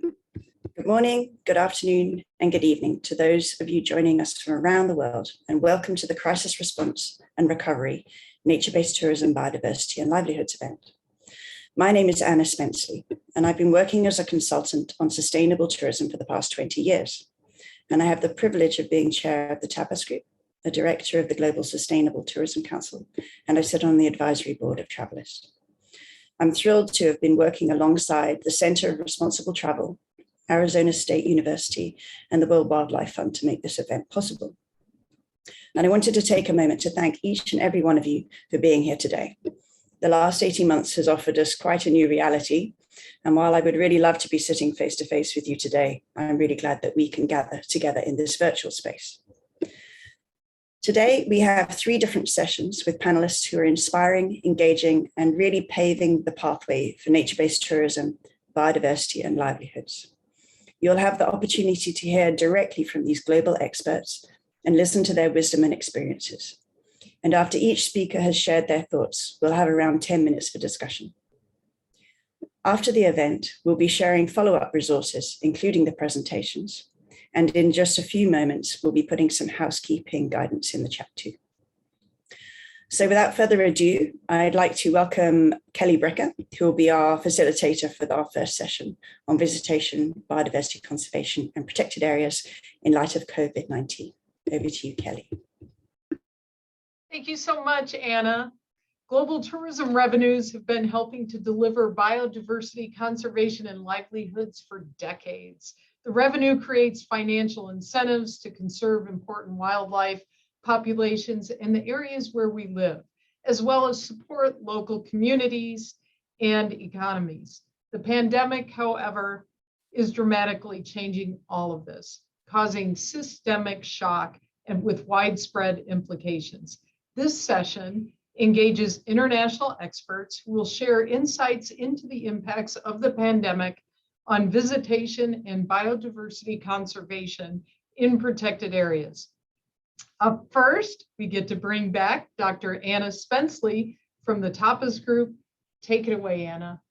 Good morning, good afternoon, and good evening to those of you joining us from around the world, and welcome to the Crisis Response and Recovery Nature-Based Tourism, Biodiversity and Livelihoods event. My name is Anna Spenceley, and I've been working as a consultant on sustainable tourism for the past 20 years. And I have the privilege of being chair of the Tapas Group, the director of the Global Sustainable Tourism Council, and I sit on the advisory board of Travelist. I'm thrilled to have been working alongside the Center of Responsible Travel, Arizona State University, and the World Wildlife Fund to make this event possible. And I wanted to take a moment to thank each and every one of you for being here today. The last 18 months has offered us quite a new reality. And while I would really love to be sitting face to face with you today, I'm really glad that we can gather together in this virtual space. Today, we have 3 different sessions with panelists who are inspiring, engaging, and really paving the pathway for nature-based tourism, biodiversity, and livelihoods. You'll have the opportunity to hear directly from these global experts and listen to their wisdom and experiences. And after each speaker has shared their thoughts, we'll have around 10 minutes for discussion. After the event, we'll be sharing follow-up resources, including the presentations. And in just a few moments, we'll be putting some housekeeping guidance in the chat too. So without further ado, I'd like to welcome Kelly Brecker, who will be our facilitator for our first session on visitation, biodiversity conservation, and protected areas in light of COVID-19. Over to you, Kelly. Thank you so much, Anna. Global tourism revenues have been helping to deliver biodiversity conservation and livelihoods for decades. The revenue creates financial incentives to conserve important wildlife populations in the areas where we live, as well as support local communities and economies. The pandemic, however, is dramatically changing all of this, causing systemic shock and with widespread implications. This session engages international experts who will share insights into the impacts of the pandemic on visitation and biodiversity conservation in protected areas. Up first, we get to bring back Dr. Anna Spenceley from the Tapas Group. Take it away, Anna.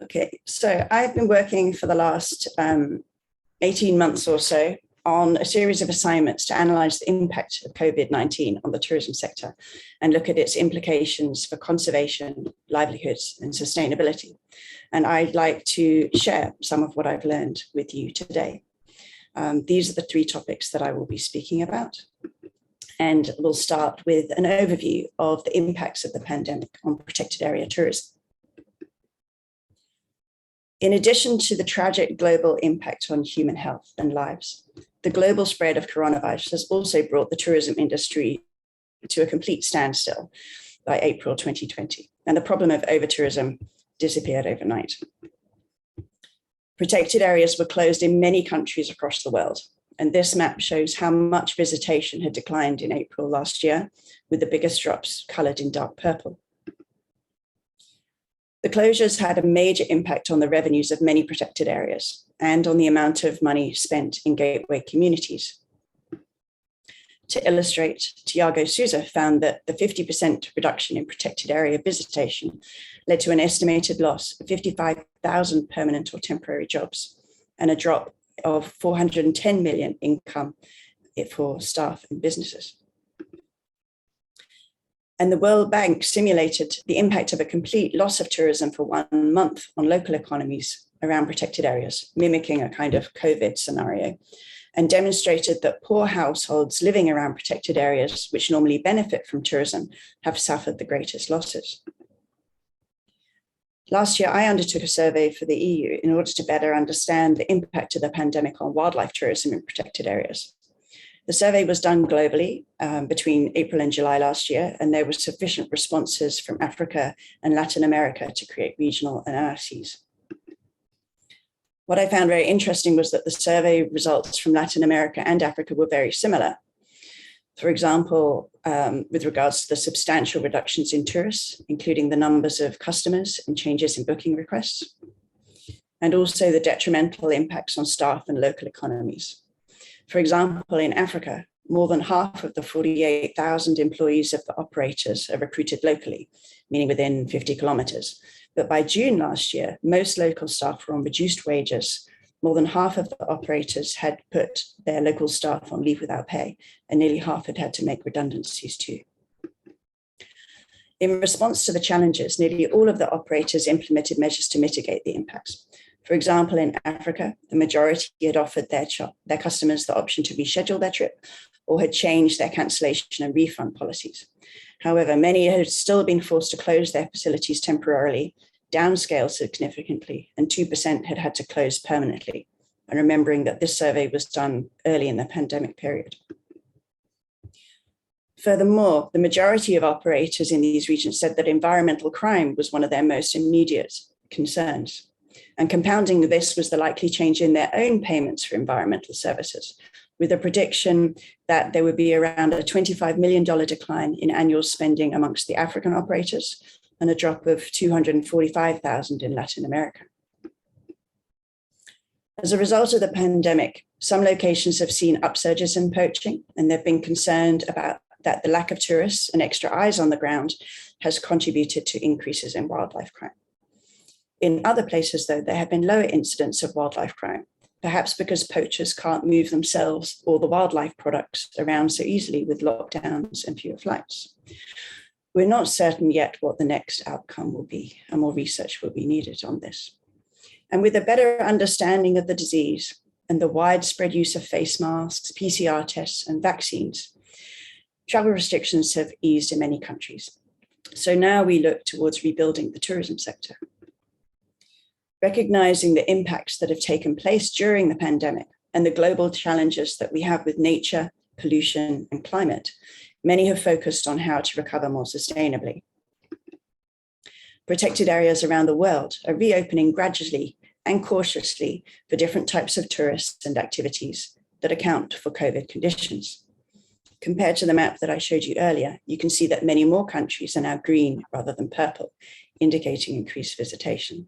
Okay, so I've been working for the last 18 months or so on a series of assignments to analyze the impact of COVID-19 on the tourism sector and look at its implications for conservation, livelihoods, and sustainability. And I'd like to share some of what I've learned with you today. These are the 3 topics that I will be speaking about. And we'll start with an overview of the impacts of the pandemic on protected area tourism. In addition to the tragic global impact on human health and lives, the global spread of coronavirus has also brought the tourism industry to a complete standstill by April 2020, and the problem of overtourism disappeared overnight. Protected areas were closed in many countries across the world, and this map shows how much visitation had declined in April last year, with the biggest drops colored in dark purple. The closures had a major impact on the revenues of many protected areas and on the amount of money spent in gateway communities. To illustrate, Tiago Souza found that the 50% reduction in protected area visitation led to an estimated loss of 55,000 permanent or temporary jobs and a drop of 410 million income for staff and businesses. And the World Bank simulated the impact of a complete loss of tourism for 1 month on local economies around protected areas, mimicking a kind of COVID scenario, and demonstrated that poor households living around protected areas, which normally benefit from tourism, have suffered the greatest losses. Last year, I undertook a survey for the EU in order to better understand the impact of the pandemic on wildlife tourism in protected areas. The survey was done globally between April and July last year, and there were sufficient responses from Africa and Latin America to create regional analyses. What I found very interesting was that the survey results from Latin America and Africa were very similar. For example, with regards to the substantial reductions in tourists, including the numbers of customers and changes in booking requests, and also the detrimental impacts on staff and local economies. For example, in Africa, more than half of the 48,000 employees of the operators are recruited locally, meaning within 50 kilometers. But by June last year, most local staff were on reduced wages. More than half of the operators had put their local staff on leave without pay, and nearly half had had to make redundancies too. In response to the challenges, nearly all of the operators implemented measures to mitigate the impacts. For example, in Africa, the majority had offered their customers the option to reschedule their trip or had changed their cancellation and refund policies. However, many had still been forced to close their facilities temporarily, downscale significantly, and 2% had had to close permanently. And remembering that this survey was done early in the pandemic period. Furthermore, the majority of operators in these regions said that environmental crime was one of their most immediate concerns. And compounding this was the likely change in their own payments for environmental services, with a prediction that there would be around a $25 million decline in annual spending amongst the African operators and a drop of 245,000 in Latin America. As a result of the pandemic, some locations have seen upsurges in poaching, and they've been concerned about that the lack of tourists and extra eyes on the ground has contributed to increases in wildlife crime. In other places, though, there have been lower incidents of wildlife crime, perhaps because poachers can't move themselves or the wildlife products around so easily with lockdowns and fewer flights. We're not certain yet what the next outcome will be, and more research will be needed on this. And with a better understanding of the disease and the widespread use of face masks, PCR tests, and vaccines, travel restrictions have eased in many countries. So now we look towards rebuilding the tourism sector. Recognizing the impacts that have taken place during the pandemic and the global challenges that we have with nature, pollution, and climate, many have focused on how to recover more sustainably. Protected areas around the world are reopening gradually and cautiously for different types of tourists and activities that account for COVID conditions. Compared to the map that I showed you earlier, you can see that many more countries are now green rather than purple, indicating increased visitation.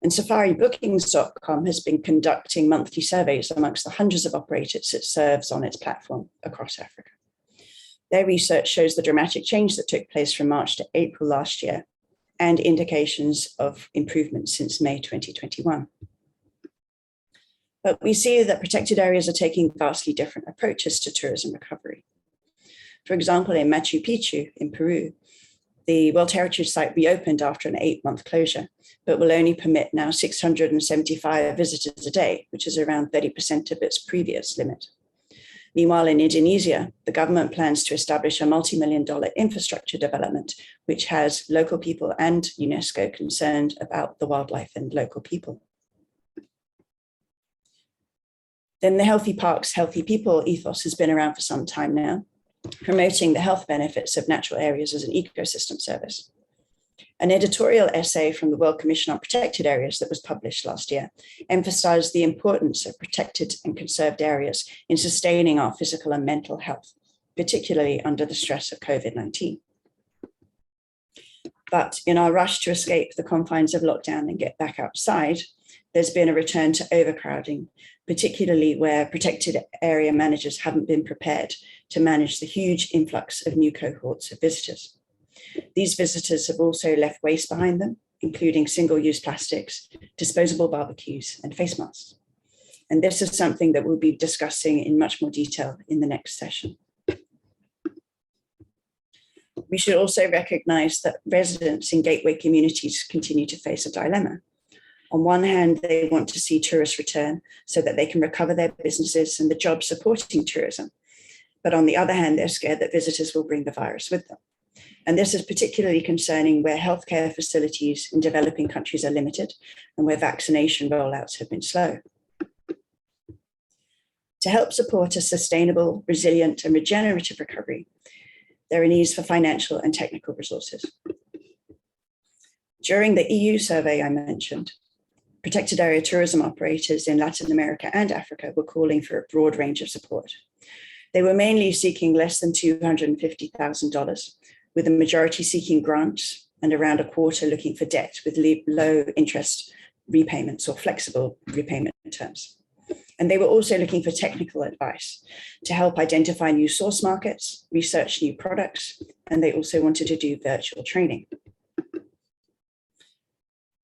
And SafariBookings.com has been conducting monthly surveys amongst the hundreds of operators it serves on its platform across Africa. Their research shows the dramatic change that took place from March to April last year and indications of improvement since May 2021. But we see that protected areas are taking vastly different approaches to tourism recovery. For example, in Machu Picchu in Peru, the World Heritage Site reopened after an 8-month closure, but will only permit now 675 visitors a day, which is around 30% of its previous limit. Meanwhile, in Indonesia, the government plans to establish a multi-million-dollar infrastructure development, which has local people and UNESCO concerned about the wildlife and local people. Then the Healthy Parks, Healthy People ethos has been around for some time now, promoting the health benefits of natural areas as an ecosystem service. An editorial essay from the World Commission on Protected Areas that was published last year emphasized the importance of protected and conserved areas in sustaining our physical and mental health, particularly under the stress of COVID-19. But in our rush to escape the confines of lockdown and get back outside, there's been a return to overcrowding, particularly where protected area managers haven't been prepared to manage the huge influx of new cohorts of visitors. These visitors have also left waste behind them, including single-use plastics, disposable barbecues, and face masks. And this is something that we'll be discussing in much more detail in the next session. We should also recognize that residents in gateway communities continue to face a dilemma. On one hand, they want to see tourists return so that they can recover their businesses and the jobs supporting tourism. But on the other hand, they're scared that visitors will bring the virus with them. And this is particularly concerning where healthcare facilities in developing countries are limited and where vaccination rollouts have been slow. To help support a sustainable, resilient, and regenerative recovery, there are needs for financial and technical resources. During the EU survey I mentioned, protected area tourism operators in Latin America and Africa were calling for a broad range of support. They were mainly seeking less than $250,000, with the majority seeking grants and around a quarter looking for debt with low interest repayments or flexible repayment terms. And they were also looking for technical advice to help identify new source markets, research new products, and they also wanted to do virtual training.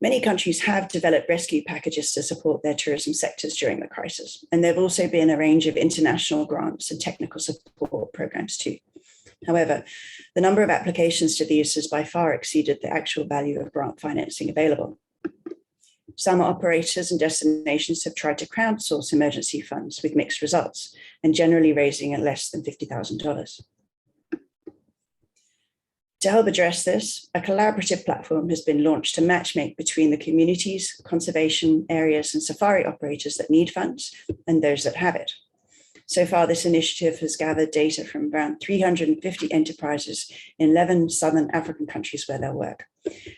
Many countries have developed rescue packages to support their tourism sectors during the crisis, and there have also been a range of international grants and technical support programs too. However, the number of applications to these has by far exceeded the actual value of grant financing available. Some operators and destinations have tried to crowdsource emergency funds with mixed results and generally raising at less than $50,000. To help address this, a collaborative platform has been launched to matchmake between the communities, conservation areas, and safari operators that need funds and those that have it. So far, this initiative has gathered data from around 350 enterprises in 11 Southern African countries where they work.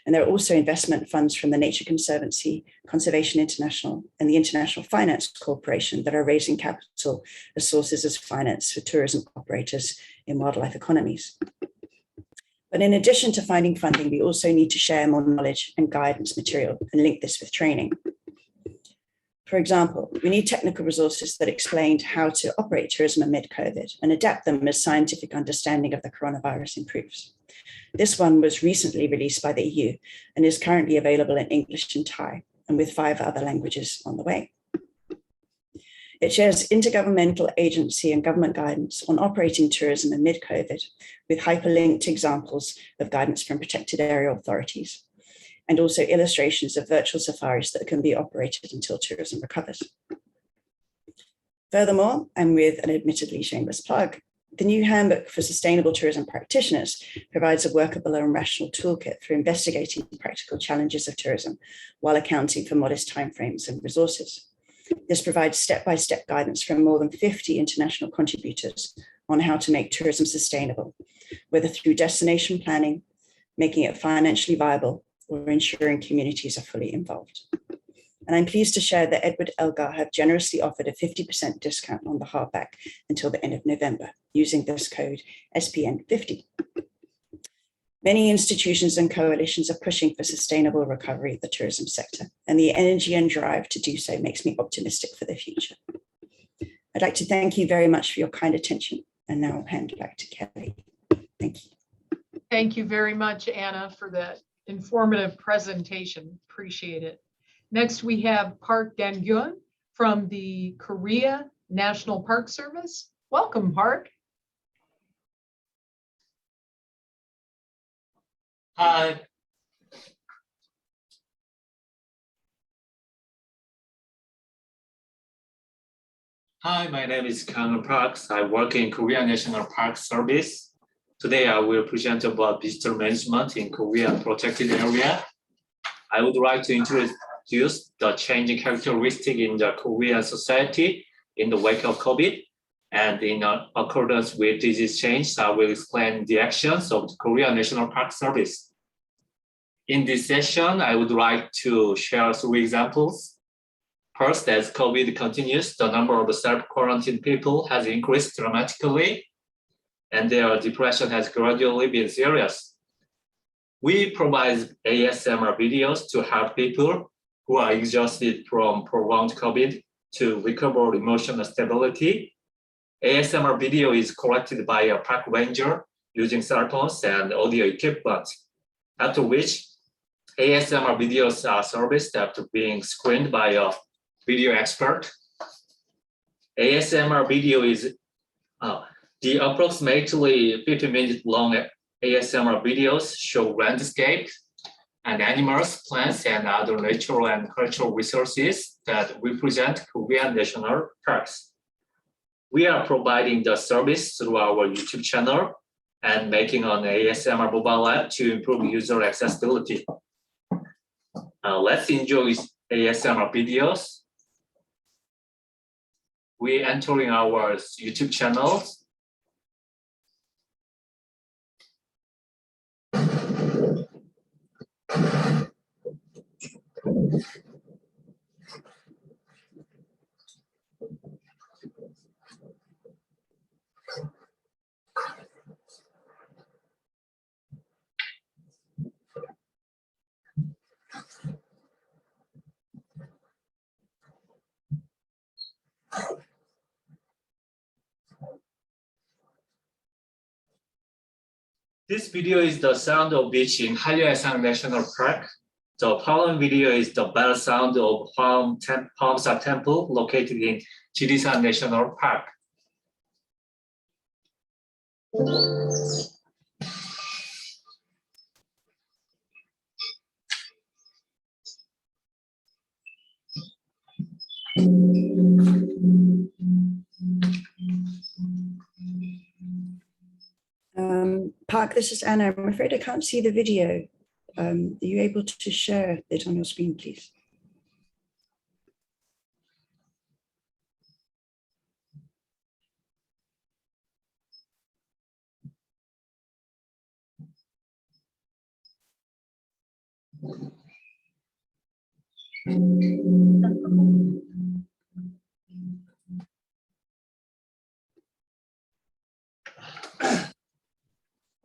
And there are also investment funds from the Nature Conservancy, Conservation International, and the International Finance Corporation that are raising capital as sources of finance for tourism operators in wildlife economies. But in addition to finding funding, we also need to share more knowledge and guidance material and link this with training. For example, we need technical resources that explain how to operate tourism amid COVID and adapt them as scientific understanding of the coronavirus improves. This one was recently released by the EU and is currently available in English and Thai, and with 5 other languages on the way. It shares intergovernmental agency and government guidance on operating tourism amid COVID, with hyperlinked examples of guidance from protected area authorities, and also illustrations of virtual safaris that can be operated until tourism recovers. Furthermore, and with an admittedly shameless plug, the new Handbook for Sustainable Tourism Practitioners provides a workable and rational toolkit for investigating practical challenges of tourism while accounting for modest timeframes and resources. This provides step-by-step guidance from more than 50 international contributors on how to make tourism sustainable, whether through destination planning, making it financially viable, or ensuring communities are fully involved. And I'm pleased to share that Edward Elgar have generously offered a 50% discount on the hardback until the end of November, using this code SPN50. Many institutions and coalitions are pushing for sustainable recovery of the tourism sector, and the energy and drive to do so makes me optimistic for the future. I'd like to thank you very much for your kind attention, and now I'll hand back to Kelly. Thank you. Thank you very much, Anna, for that informative presentation. Appreciate it. Next, we have Park Dan-gyun from the Korea National Park Service. Welcome, Park. Hi. Hi, my name is Kang Park. I work in Korea National Park Service. Today, I will present about visitor management in Korea protected area. I would like to introduce the changing characteristic in the Korean society in the wake of COVID. And in accordance with disease change, I will explain the actions of the Korea National Park Service. In this session, I would like to share 3 examples. First, as COVID continues, the number of self-quarantined people has increased dramatically, and their depression has gradually been serious. We provide ASMR videos to help people who are exhausted from prolonged COVID to recover emotional stability. ASMR video is collected by a park ranger using cell phones and audio equipment, after which ASMR videos are serviced after being screened by a video expert. ASMR video is the approximately 50-minute long ASMR videos show landscape and animals, plants, and other natural and cultural resources that represent Korean national parks. We are providing the service through our YouTube channel and making an ASMR mobile app to improve user accessibility. Let's enjoy ASMR videos. We entering our YouTube channel. This video is the sound of beach in Han류해상 National Park. The following video is the bell sound of Hwangsa Temple located in Ji리산 National Park. Park, this is Anna. I'm afraid I can't see the video. Are you able to share it on your screen, please?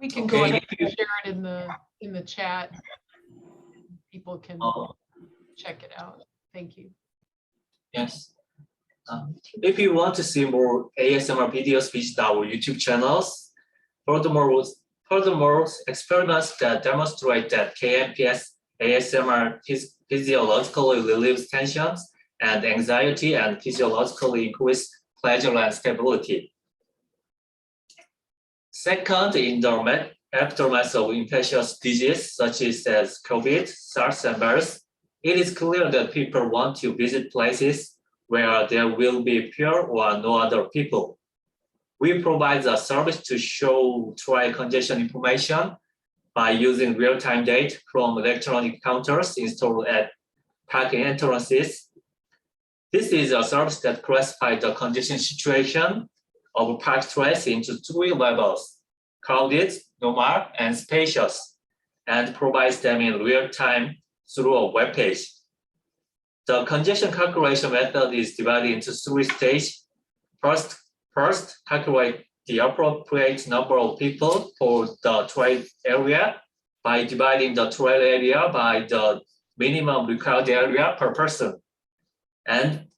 We can go ahead and share it in the chat. People can check it out. Thank you. Yes. If you want to see more ASMR videos, visit our YouTube channels. Furthermore, experiments that demonstrate that KNPS ASMR physiologically relieves tensions and anxiety and physiologically increase pleasure and stability. Second, in the aftermath of infectious disease such as COVID, SARS, and MERS, it is clear that people want to visit places where there will be fewer or no other people. We provide a service to show trail congestion information by using real-time data from electronic counters installed at parking entrances. This is a service that classifies the congestion situation of park trails into 3 levels: crowded, normal, and spacious, and provides them in real time through a web page. The congestion calculation method is divided into 3 stages. First, calculate the appropriate number of people for the trail area by dividing the trail area by the minimum required area per person. And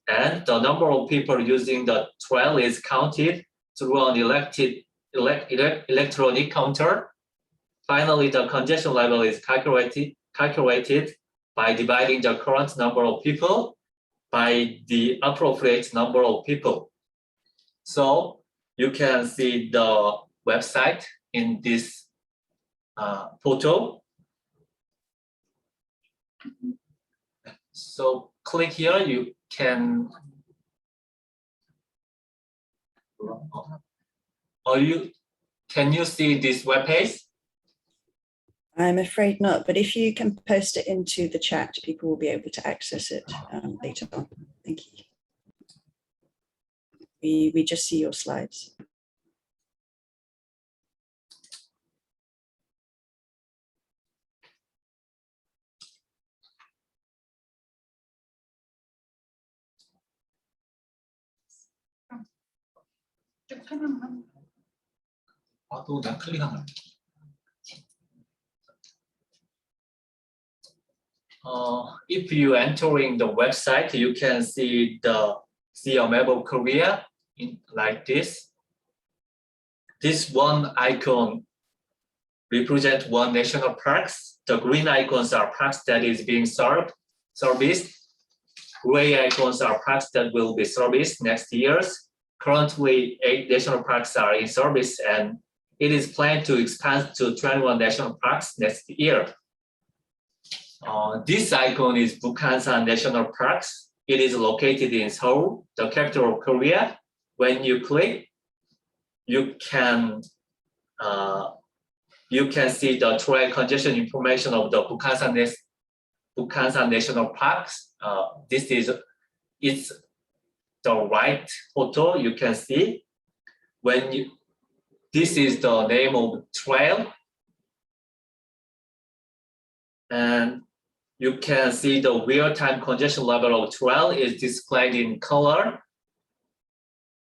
the number of people using the trail is counted through an electronic counter. Finally, the congestion level is calculated by dividing the current number of people by the appropriate number of people. So you can see the website in this photo. So click here, you can can you see this web page? I'm afraid not, but if you can post it into the chat, people will be able to access it later on. Thank you. We just see your slides. If you entering the website, you can see a map of Korea like this. This one icon represents 1 national parks. The green icons are parks that is being serviced. Gray icons are parks that will be serviced next years. Currently, 8 national parks are in service, and it is planned to expand to 21 national parks next year. This icon is Bukhansan National Parks. It is located in Seoul, the capital of Korea. When you click, you can see the trail congestion information of the Bukhansan National Parks. It's the right photo you can see. This is the name of trail, and you can see the real-time congestion level of trail is displayed in color.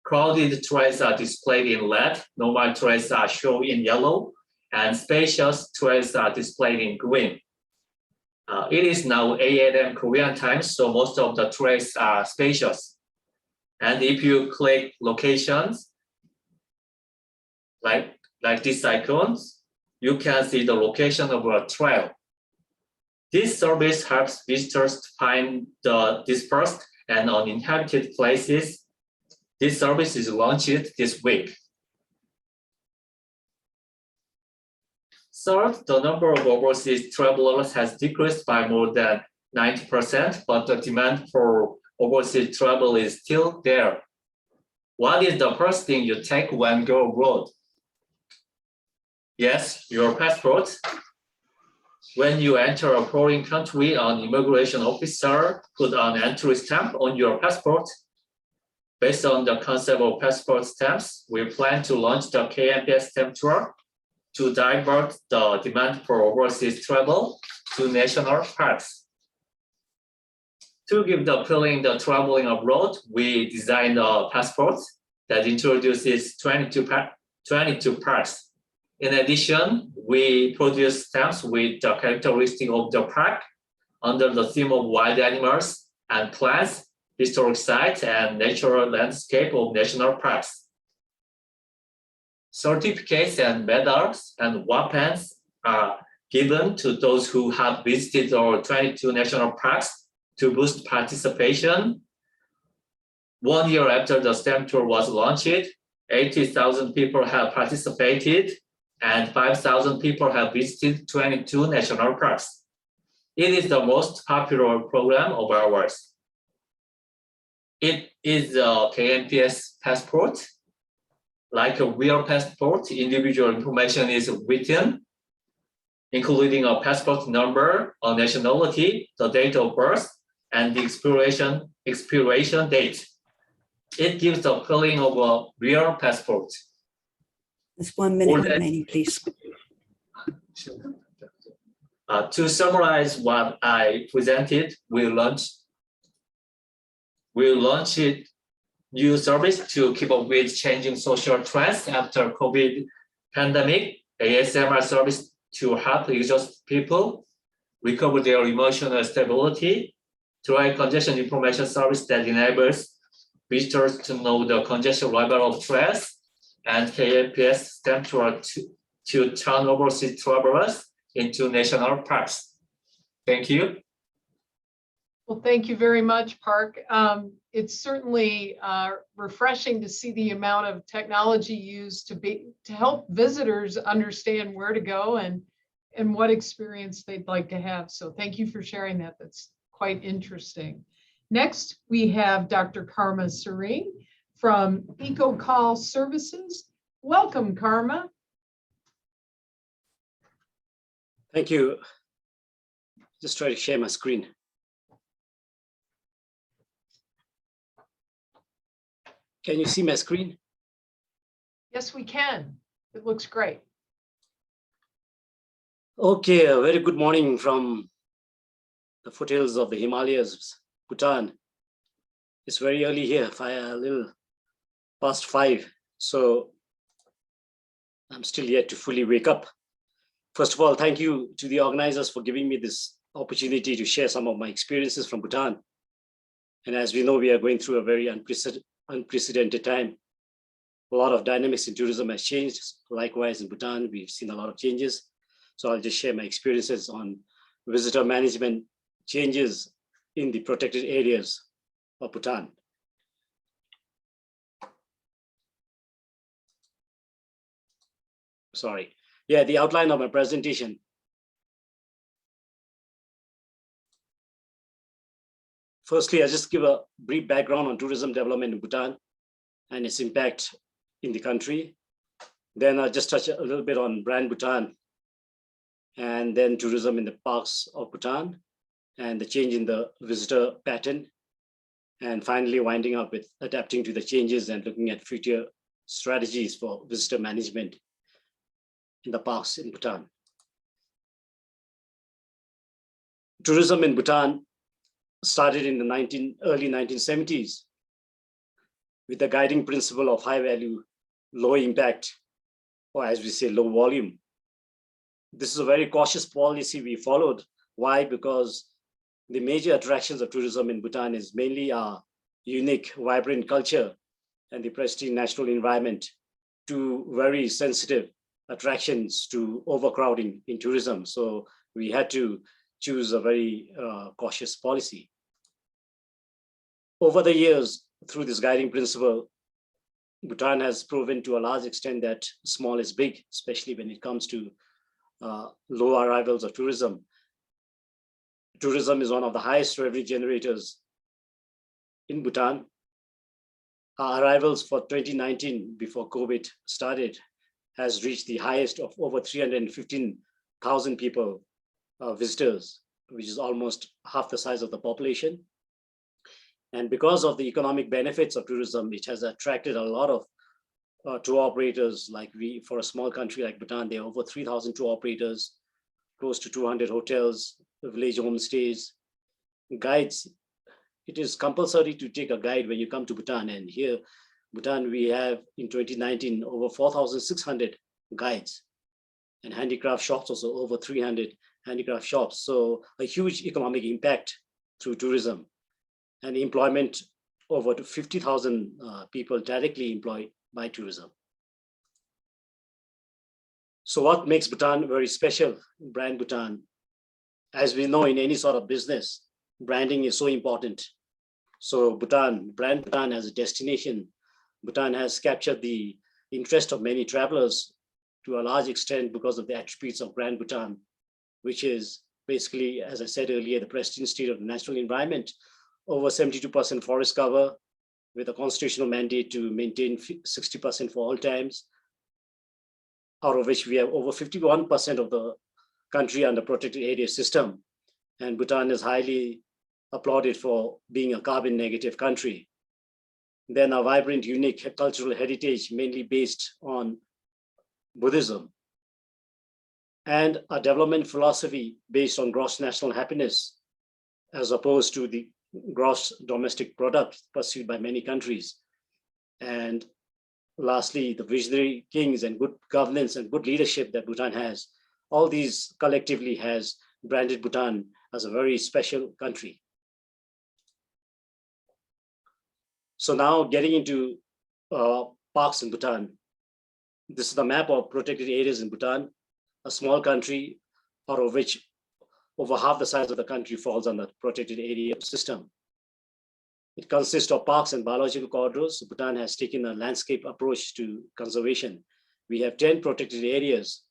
Crowded trails are displayed in red, normal trails are shown in yellow, and spacious trails are displayed in green. It is now 8 a.m. Korean time, so most of the trails are spacious. And if you click locations, like these icons, you can see the location of a trail. This service helps visitors to find the dispersed and uninhabited places. This service is launched this week. Third, the number of overseas travelers has decreased by more than 90%, but the demand for overseas travel is still there. What is the first thing you take when go abroad? Yes, your passport. When you enter a foreign country, an immigration officer put an entry stamp on your passport. Based on the concept of passport stamps, we plan to launch the KMPS stamp tour to divert the demand for overseas travel to national parks. To give the feeling of traveling abroad, we designed a passport that introduces 22 parks. In addition, we produce stamps with the characteristic of the park under the theme of wild animals and plants, historic sites, and natural landscape of national parks. Certificates and medals and weapons are given to those who have visited our 22 national parks to boost participation. 1 year after the stamp tour was launched, 80,000 people have participated and 5,000 people have visited 22 national parks. It is the most popular program of ours. It is a KMPS passport. Like a real passport, individual information is written, including a passport number, a nationality, the date of birth, and the expiration date. It gives the feeling of a real passport. There's 1 minute remaining, please. To summarize what I presented, we launched new service to keep up with changing social trends after COVID pandemic, ASMR service to help exhausted people recover their emotional stability, dry congestion information service that enables visitors to know the congestion level of stress, and KMPS stamp tour to turn overseas travelers into national parks. Thank you. Well, thank you very much, Park. It's certainly refreshing to see the amount of technology used to help visitors understand where to go and what experience they'd like to have. So thank you for sharing that. That's quite interesting. Next, we have Dr. Karma Sering from EcoCall Services. Welcome, Karma. Thank you. Just try to share my screen. Can you see my screen? Yes, we can. It looks great. Okay, a very good morning from the foothills of the Himalayas, Bhutan. It's very early here, a little past 5. So I'm still yet to fully wake up. First of all, thank you to the organizers for giving me this opportunity to share some of my experiences from Bhutan. And as we know, we are going through a very unprecedented time. A lot of dynamics in tourism has changed. Likewise, in Bhutan, we've seen a lot of changes. So I'll just share my experiences on visitor management changes in the protected areas of Bhutan. Sorry. Yeah, the outline of my presentation. Firstly, I'll just give a brief background on tourism development in Bhutan and its impact in the country. Then I'll just touch a little bit on brand Bhutan, and then tourism in the parks of Bhutan and the change in the visitor pattern. And finally, winding up with adapting to the changes and looking at future strategies for visitor management in the parks in Bhutan. Tourism in Bhutan started in the early 1970s with the guiding principle of high value, low impact, or as we say, low volume. This is a very cautious policy we followed. Why? Because the major attractions of tourism in Bhutan is mainly our unique, vibrant culture and the pristine natural environment, two very sensitive attractions to overcrowding in tourism. So we had to choose a very cautious policy. Over the years, through this guiding principle, Bhutan has proven to a large extent that small is big, especially when it comes to low arrivals of tourism. Tourism is one of the highest revenue generators in Bhutan. Our arrivals for 2019, before COVID started, has reached the highest of over 315,000 people, visitors, which is almost half the size of the population. And because of the economic benefits of tourism, it has attracted a lot of tour operators. Like for a small country like Bhutan, there are over 3,000 tour operators, close to 200 hotels, village homestays, guides. It is compulsory to take a guide when you come to Bhutan. And here, Bhutan, we have in 2019, over 4,600 guides, and handicraft shops, also over 300 handicraft shops. So a huge economic impact through tourism, and employment over 50,000 people directly employed by tourism. So what makes Bhutan very special, brand Bhutan? As we know, in any sort of business, branding is so important. So brand Bhutan as a destination, Bhutan has captured the interest of many travelers to a large extent because of the attributes of brand Bhutan, which is basically, as I said earlier, the pristine state of the natural environment, over 72% forest cover, with a constitutional mandate to maintain 60% for all times, out of which we have over 51% of the country under protected area system. And Bhutan is highly applauded for being a carbon negative country. Then a vibrant, unique cultural heritage, mainly based on Buddhism, and a development philosophy based on gross national happiness, as opposed to the gross domestic product pursued by many countries. And lastly, the visionary kings and good governance and good leadership that Bhutan has. All these collectively has branded Bhutan as a very special country. So now getting into parks in Bhutan. This is the map of protected areas in Bhutan, a small country, out of which over half the size of the country falls under the protected area system. It consists of parks and biological corridors. Bhutan has taken a landscape approach to conservation. We have 10 protected areas,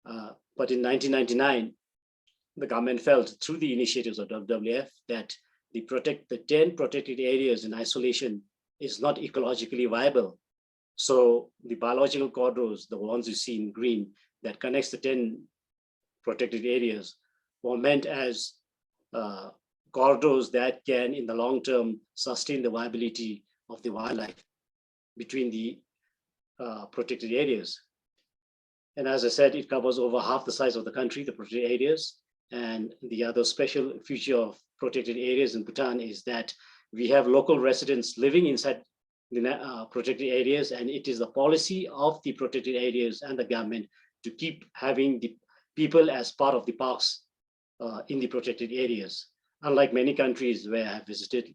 but in 1999, the government felt through the initiatives of WWF that the 10 protected areas in isolation is not ecologically viable. So the biological corridors, the ones you see in green, that connects the 10 protected areas, were meant as corridors that can, in the long term, sustain the viability of the wildlife between the protected areas. And as I said, it covers over half the size of the country, the protected areas. And the other special feature of protected areas in Bhutan is that we have local residents living inside the protected areas, and it is the policy of the protected areas and the government to keep having the people as part of the parks in the protected areas. Unlike many countries where I've visited,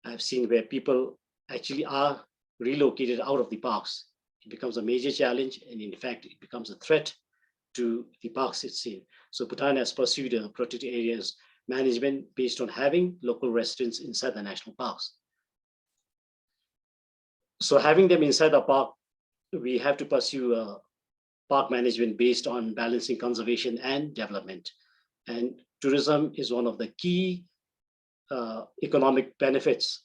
I've seen where people actually are relocated out of the parks. It becomes a major challenge, and in fact, it becomes a threat to the parks it's in. So Bhutan has pursued a protected areas management based on having local residents inside the national parks. So having them inside the park, we have to pursue park management based on balancing conservation and development. And tourism is one of the key economic benefits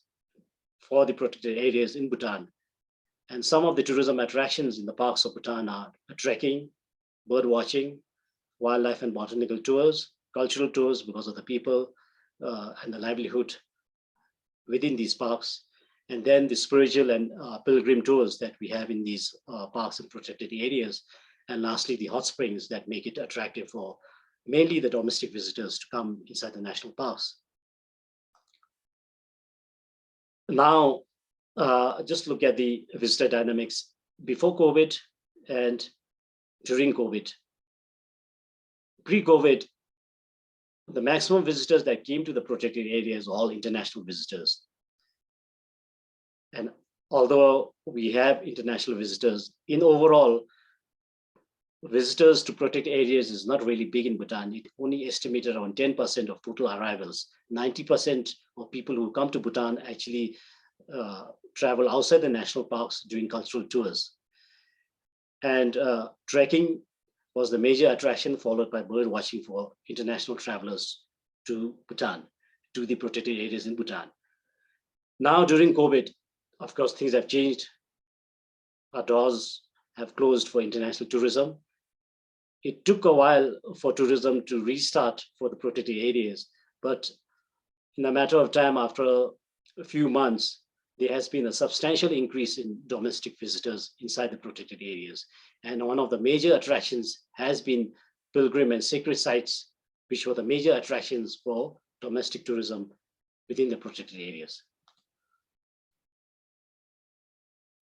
for the protected areas in Bhutan. And some of the tourism attractions in the parks of Bhutan are trekking, bird watching, wildlife and botanical tours, cultural tours because of the people and the livelihood within these parks, and then the spiritual and pilgrim tours that we have in these parks and protected areas. And lastly, the hot springs that make it attractive for mainly the domestic visitors to come inside the national parks. Now, just look at the visitor dynamics before COVID and during COVID. Pre-COVID, the maximum visitors that came to the protected areas were all international visitors. And although we have international visitors, in overall, visitors to protected areas is not really big in Bhutan. It only estimated around 10% of total arrivals. 90% of people who come to Bhutan actually travel outside the national parks during cultural tours. And trekking was the major attraction, followed by bird watching for international travelers to Bhutan, to the protected areas in Bhutan. Now during COVID, of course, things have changed. Our doors have closed for international tourism. It took a while for tourism to restart for the protected areas, but in a matter of time, after a few months, there has been a substantial increase in domestic visitors inside the protected areas. And one of the major attractions has been pilgrim and sacred sites, which were the major attractions for domestic tourism within the protected areas.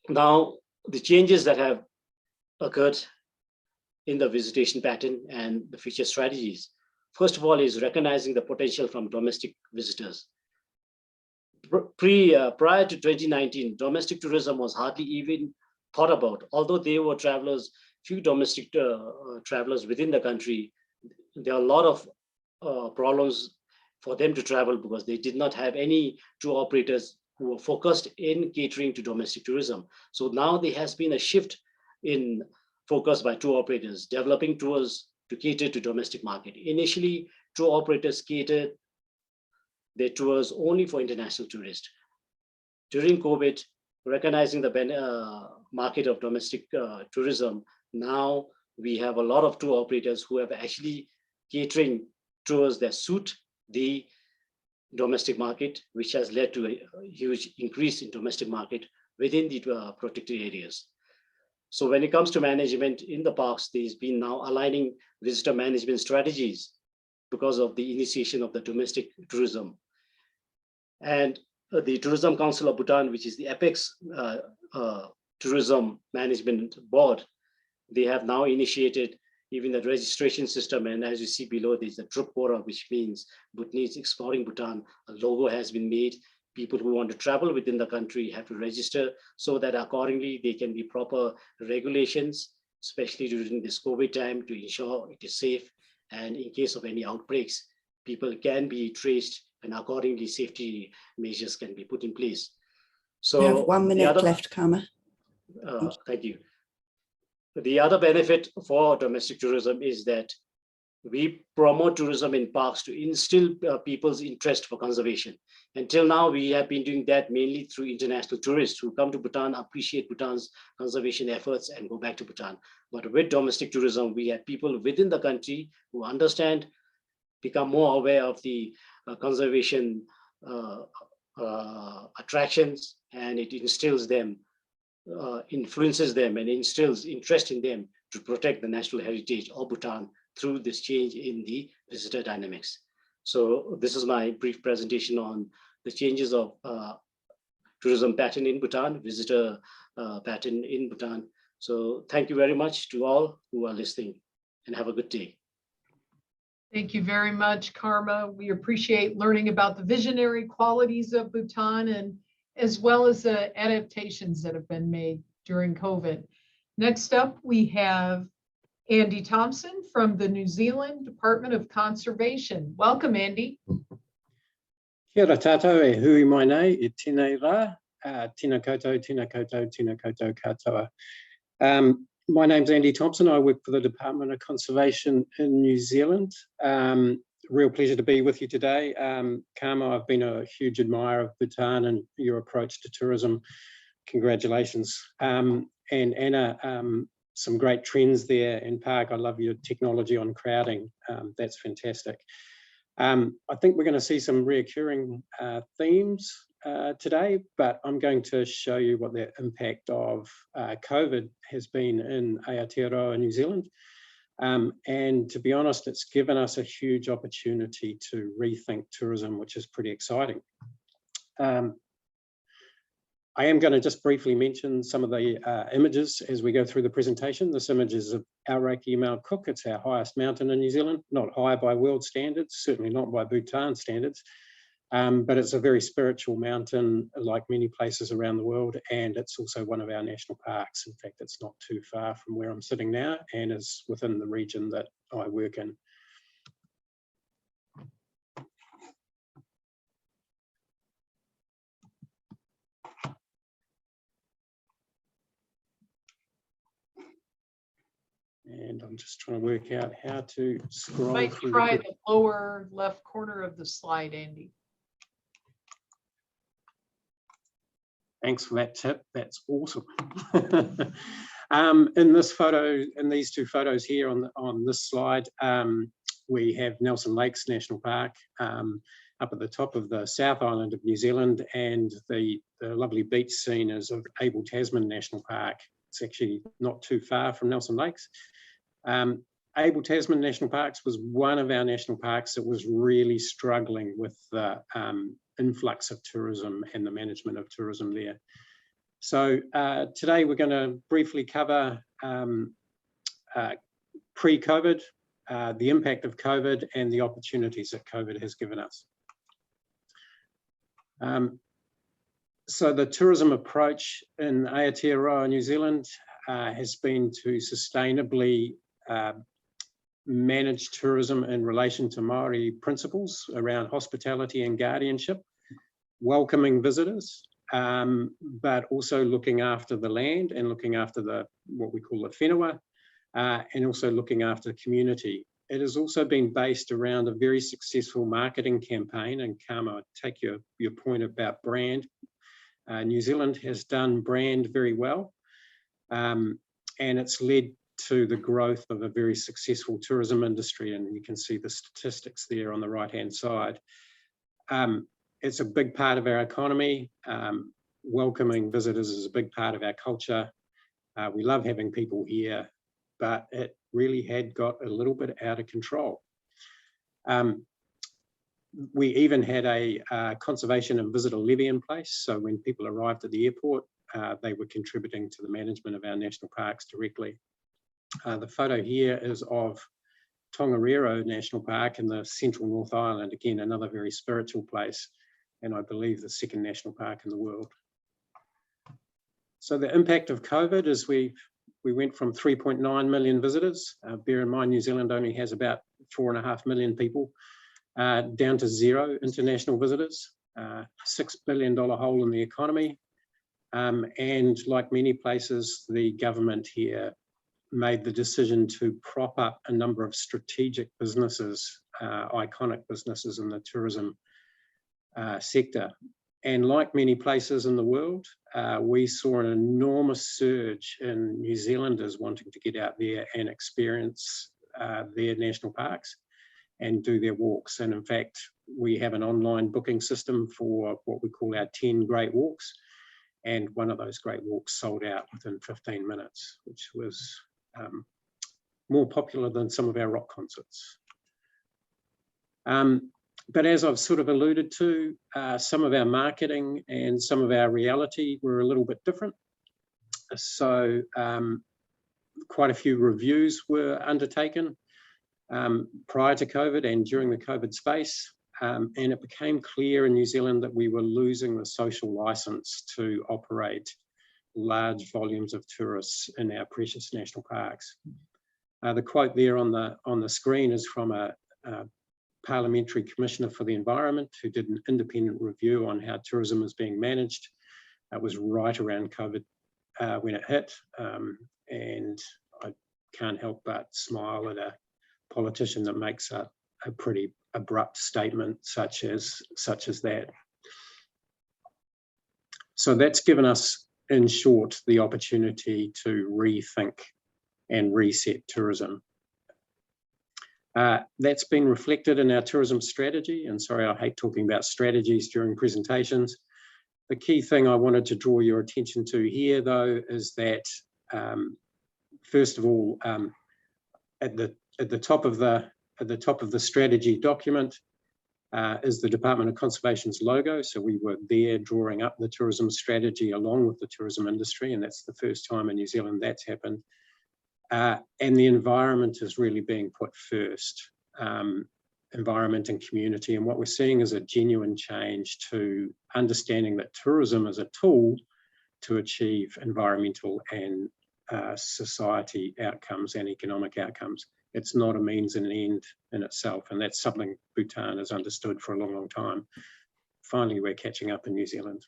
Now, the changes that have occurred in the visitation pattern and the future strategies, first of all, is recognizing the potential from domestic visitors. Prior to 2019, domestic tourism was hardly even thought about. Although there were travelers, few domestic travelers within the country, there are a lot of problems for them to travel because they did not have any tour operators who were focused in catering to domestic tourism. So now there has been a shift in focus by tour operators, developing tours to cater to domestic market. Initially, tour operators catered their tours only for international tourists. During COVID, recognizing the market of domestic tourism, now we have a lot of tour operators who have actually catering tours that suit the domestic market, which has led to a huge increase in domestic market within the protected areas. So when it comes to management in the parks, there's been now aligning visitor management strategies because of the initiation of the domestic tourism. And the Tourism Council of Bhutan, which is the apex tourism management board, they have now initiated even the registration system. And as you see below, there's a Drup Quora, which means Bhutanese exploring Bhutan. A logo has been made. People who want to travel within the country have to register so that accordingly there can be proper regulations, especially during this COVID time, to ensure it is safe. And in case of any outbreaks, people can be traced and accordingly safety measures can be put in place. So we have 1 minute left, Karma. Thank you. The other benefit for domestic tourism is that we promote tourism in parks to instill people's interest for conservation. Until now, we have been doing that mainly through international tourists who come to Bhutan, appreciate Bhutan's conservation efforts and go back to Bhutan. But with domestic tourism, we have people within the country who understand, become more aware of the conservation attractions, and it instills them, influences them and instills interest in them to protect the national heritage of Bhutan through this change in the visitor dynamics. So this is my brief presentation on the changes of tourism pattern in Bhutan, visitor pattern in Bhutan. So thank you very much to all who are listening, and have a good day. Thank you very much, Karma. We appreciate learning about the visionary qualities of Bhutan, and as well as the adaptations that have been made during COVID. Next up, we have Andy Thompson from the New Zealand Department of Conservation. Welcome, Andy. Kia ora tātou e hui mai nei, e tēnei rā, tēnā koutou, tēnā koutou, tēnā koutou katoa. My name's Andy Thompson. I work for the Department of Conservation in New Zealand. Real pleasure to be with you today. Karma, I've been a huge admirer of Bhutan and your approach to tourism. Congratulations. And Anna, some great trends there in Park. I love your technology on crowding. That's fantastic. I think we're going to see some reoccurring themes today, but I'm going to show you what the impact of COVID has been in Aotearoa, New Zealand. And to be honest, it's given us a huge opportunity to rethink tourism, which is pretty exciting. I am going to just briefly mention some of the images as we go through the presentation. This image is of Aoraki Mount Cook. It's our highest mountain in New Zealand, not high by world standards, certainly not by Bhutan standards. But it's a very spiritual mountain, like many places around the world, and it's also one of our national parks. In fact, it's not too far from where I'm sitting now and is within the region that I work in. And I'm just trying to work out how to scroll Might through. try the lower left corner of the slide, Andy. Thanks for that tip. That's awesome. In this photo, in these two photos here on this slide, we have Nelson Lakes National Park up at the top of the South Island of New Zealand, and the lovely beach scene is of Abel Tasman National Park. It's actually not too far from Nelson Lakes. Abel Tasman National Parks was one of our national parks that was really struggling with the influx of tourism and the management of tourism there. So today we're going to briefly cover pre-COVID, the impact of COVID and the opportunities that COVID has given us. So the tourism approach in Aotearoa, New Zealand, has been to sustainably manage tourism in relation to Maori principles around hospitality and guardianship, welcoming visitors, but also looking after the land and looking after what we call the whenua, and also looking after the community. It has also been based around a very successful marketing campaign, and Karma, I take your point about brand. New Zealand has done brand very well, and it's led to the growth of a very successful tourism industry, and you can see the statistics there on the right-hand side. It's a big part of our economy. Welcoming visitors is a big part of our culture. We love having people here, but it really had got a little bit out of control. We even had a conservation and visitor levy in place, so when people arrived at the airport, they were contributing to the management of our national parks directly. The photo here is of Tongariro National Park in the central North Island, again, another very spiritual place, and I believe the second national park in the world. So the impact of COVID is we went from 3.9 million visitors. Bear in mind, New Zealand only has about 4.5 million people, down to 0 international visitors, $6 billion hole in the economy. And like many places, the government here made the decision to prop up a number of strategic businesses, iconic businesses in the tourism sector. And like many places in the world, we saw an enormous surge in New Zealanders wanting to get out there and experience their national parks and do their walks. And in fact, we have an online booking system for what we call our 10 great walks. And one of those great walks sold out within 15 minutes, which was more popular than some of our rock concerts. But as I've sort of alluded to, some of our marketing and some of our reality were a little bit different. So quite a few reviews were undertaken prior to COVID and during the COVID space. And it became clear in New Zealand that we were losing the social license to operate large volumes of tourists in our precious national parks. The quote there on the screen is from a Parliamentary Commissioner for the Environment who did an independent review on how tourism is being managed. It was right around COVID when it hit, and I can't help but smile at a politician that makes a pretty abrupt statement such as that. So that's given us, in short, the opportunity to rethink and reset tourism. That's been reflected in our tourism strategy, and sorry, I hate talking about strategies during presentations. The key thing I wanted to draw your attention to here, though, is that first of all, at the top of the strategy document is the Department of Conservation's logo. So we were there drawing up the tourism strategy along with the tourism industry, and that's the first time in New Zealand that's happened. And the environment is really being put first. environment and community. And what we're seeing is a genuine change to understanding that tourism is a tool to achieve environmental and society outcomes and economic outcomes. It's not a means and an end in itself. And that's something Bhutan has understood for a long, long time. Finally, we're catching up in New Zealand.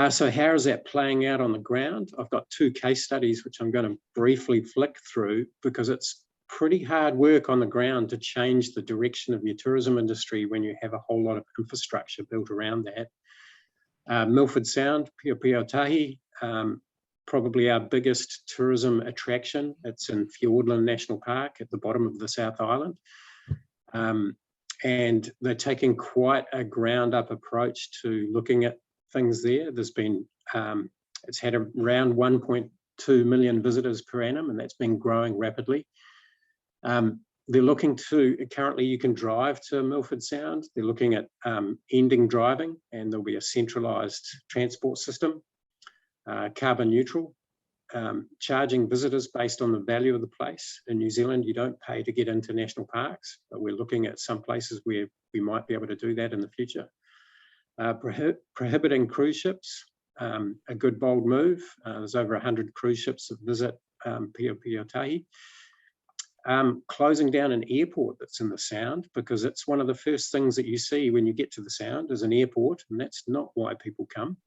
So how is that playing out on the ground? I've got 2 case studies, which I'm going to briefly flick through because it's pretty hard work on the ground to change the direction of your tourism industry when you have a whole lot of infrastructure built around that. Milford Sound, Piopiotahi, probably our biggest tourism attraction. It's in Fiordland National Park at the bottom of the South Island. And they're taking quite a ground up approach to looking at things there. There's been, it's had around 1.2 million visitors per annum, and that's been growing rapidly. They're looking to, currently you can drive to Milford Sound. They're looking at ending driving, and there'll be a centralised transport system, carbon neutral, charging visitors based on the value of the place. In New Zealand, you don't pay to get into national parks, but we're looking at some places where we might be able to do that in the future. Prohibiting cruise ships, a good bold move. There's over 100 cruise ships that visit Piopiotahi. Closing down an airport that's in the Sound, because it's one of the first things that you see when you get to the Sound is an airport, and that's not why people come.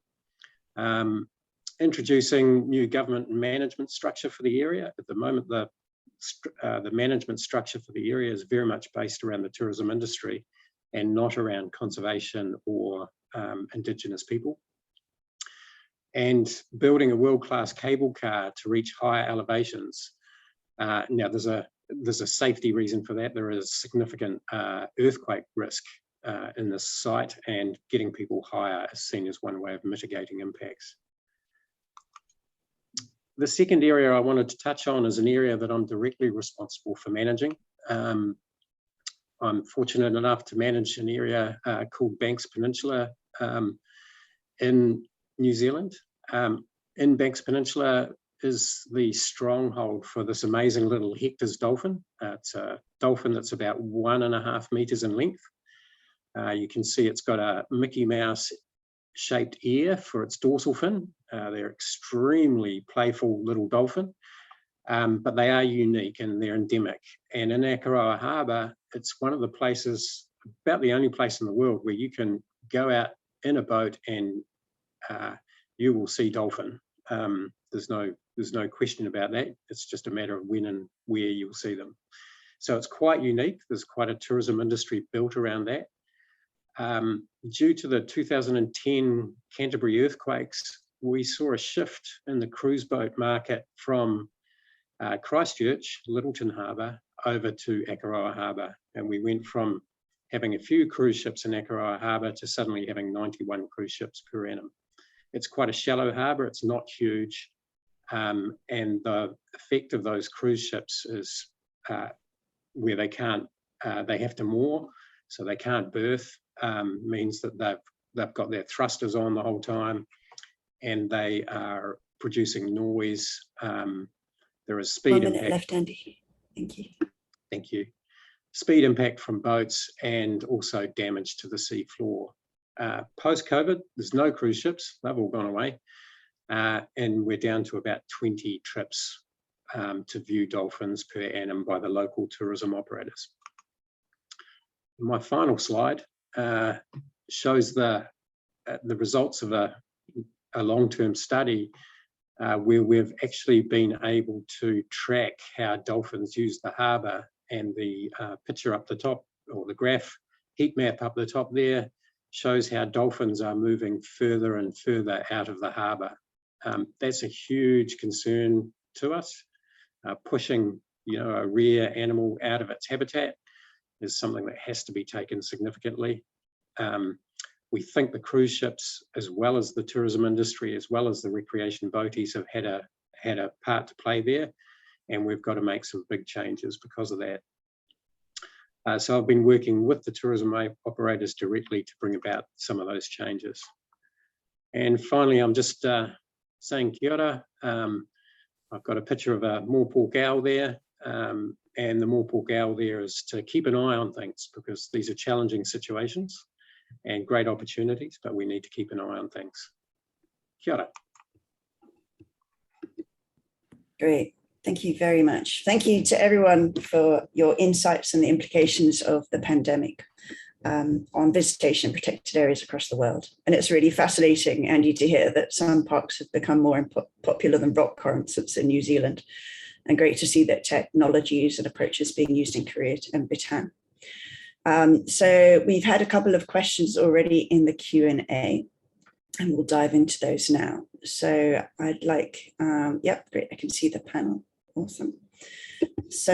Introducing new government and management structure for the area. At the moment, the management structure for the area is very much based around the tourism industry and not around conservation or Indigenous people. And building a world-class cable car to reach higher elevations. Now, there's a safety reason for that. There is significant earthquake risk in this site, and getting people higher is seen as one way of mitigating impacts. The second area I wanted to touch on is an area that I'm directly responsible for managing. I'm fortunate enough to manage an area called Banks Peninsula in New Zealand. In Banks Peninsula is the stronghold for this amazing little Hector's dolphin. It's a dolphin that's about 1.5 meters in length. You can see it's got a Mickey Mouse shaped ear for its dorsal fin. They're extremely playful little dolphin, but they are unique and they're endemic. And in Akaroa Harbour, it's one of the places, about the only place in the world where you can go out in a boat and you will see dolphin. There's no question about that. It's just a matter of when and where you will see them. So it's quite unique. There's quite a tourism industry built around that. Due to the 2010 Canterbury earthquakes, we saw a shift in the cruise boat market from Christchurch, Lyttelton Harbour, over to Akaroa Harbour. And we went from having a few cruise ships in Akaroa Harbour to suddenly having 91 cruise ships per annum. It's quite a shallow harbour, it's not huge. And the effect of those cruise ships is where they can't, they have to moor, so they can't berth, means that they've got their thrusters on the whole time and they are producing noise. There is speed 1 minute impact. left, Andy. Thank you. Thank you. Speed impact from boats and also damage to the sea floor. Post-COVID, there's no cruise ships, they've all gone away. And we're down to about 20 trips to view dolphins per annum by the local tourism operators. My final slide shows the results of a long-term study where we've actually been able to track how dolphins use the harbour, and the picture up the top, or the graph heat map up the top there, shows how dolphins are moving further and further out of the harbour. That's a huge concern to us. Pushing, a rare animal out of its habitat is something that has to be taken significantly. We think the cruise ships, as well as the tourism industry, as well as the recreation boaties, have had a part to play there, and we've got to make some big changes because of that. So I've been working with the tourism operators directly to bring about some of those changes. And finally, I'm just saying kia ora. I've got a picture of a moorpork owl there. And the mōpō gal there is to keep an eye on things, because these are challenging situations and great opportunities, but we need to keep an eye on things. Kia ora. Great. Thank you very much. Thank you to everyone for your insights and the implications of the pandemic on visitation in protected areas across the world. And it's really fascinating, Andy, to hear that some parks have become more popular than rock concerts in New Zealand, and great to see that technologies and approaches being used in Korea and Bhutan. So we've had a couple of questions already in the Q&A, and we'll dive into those now. So I'd like, yep, great, I can see the panel. Awesome. So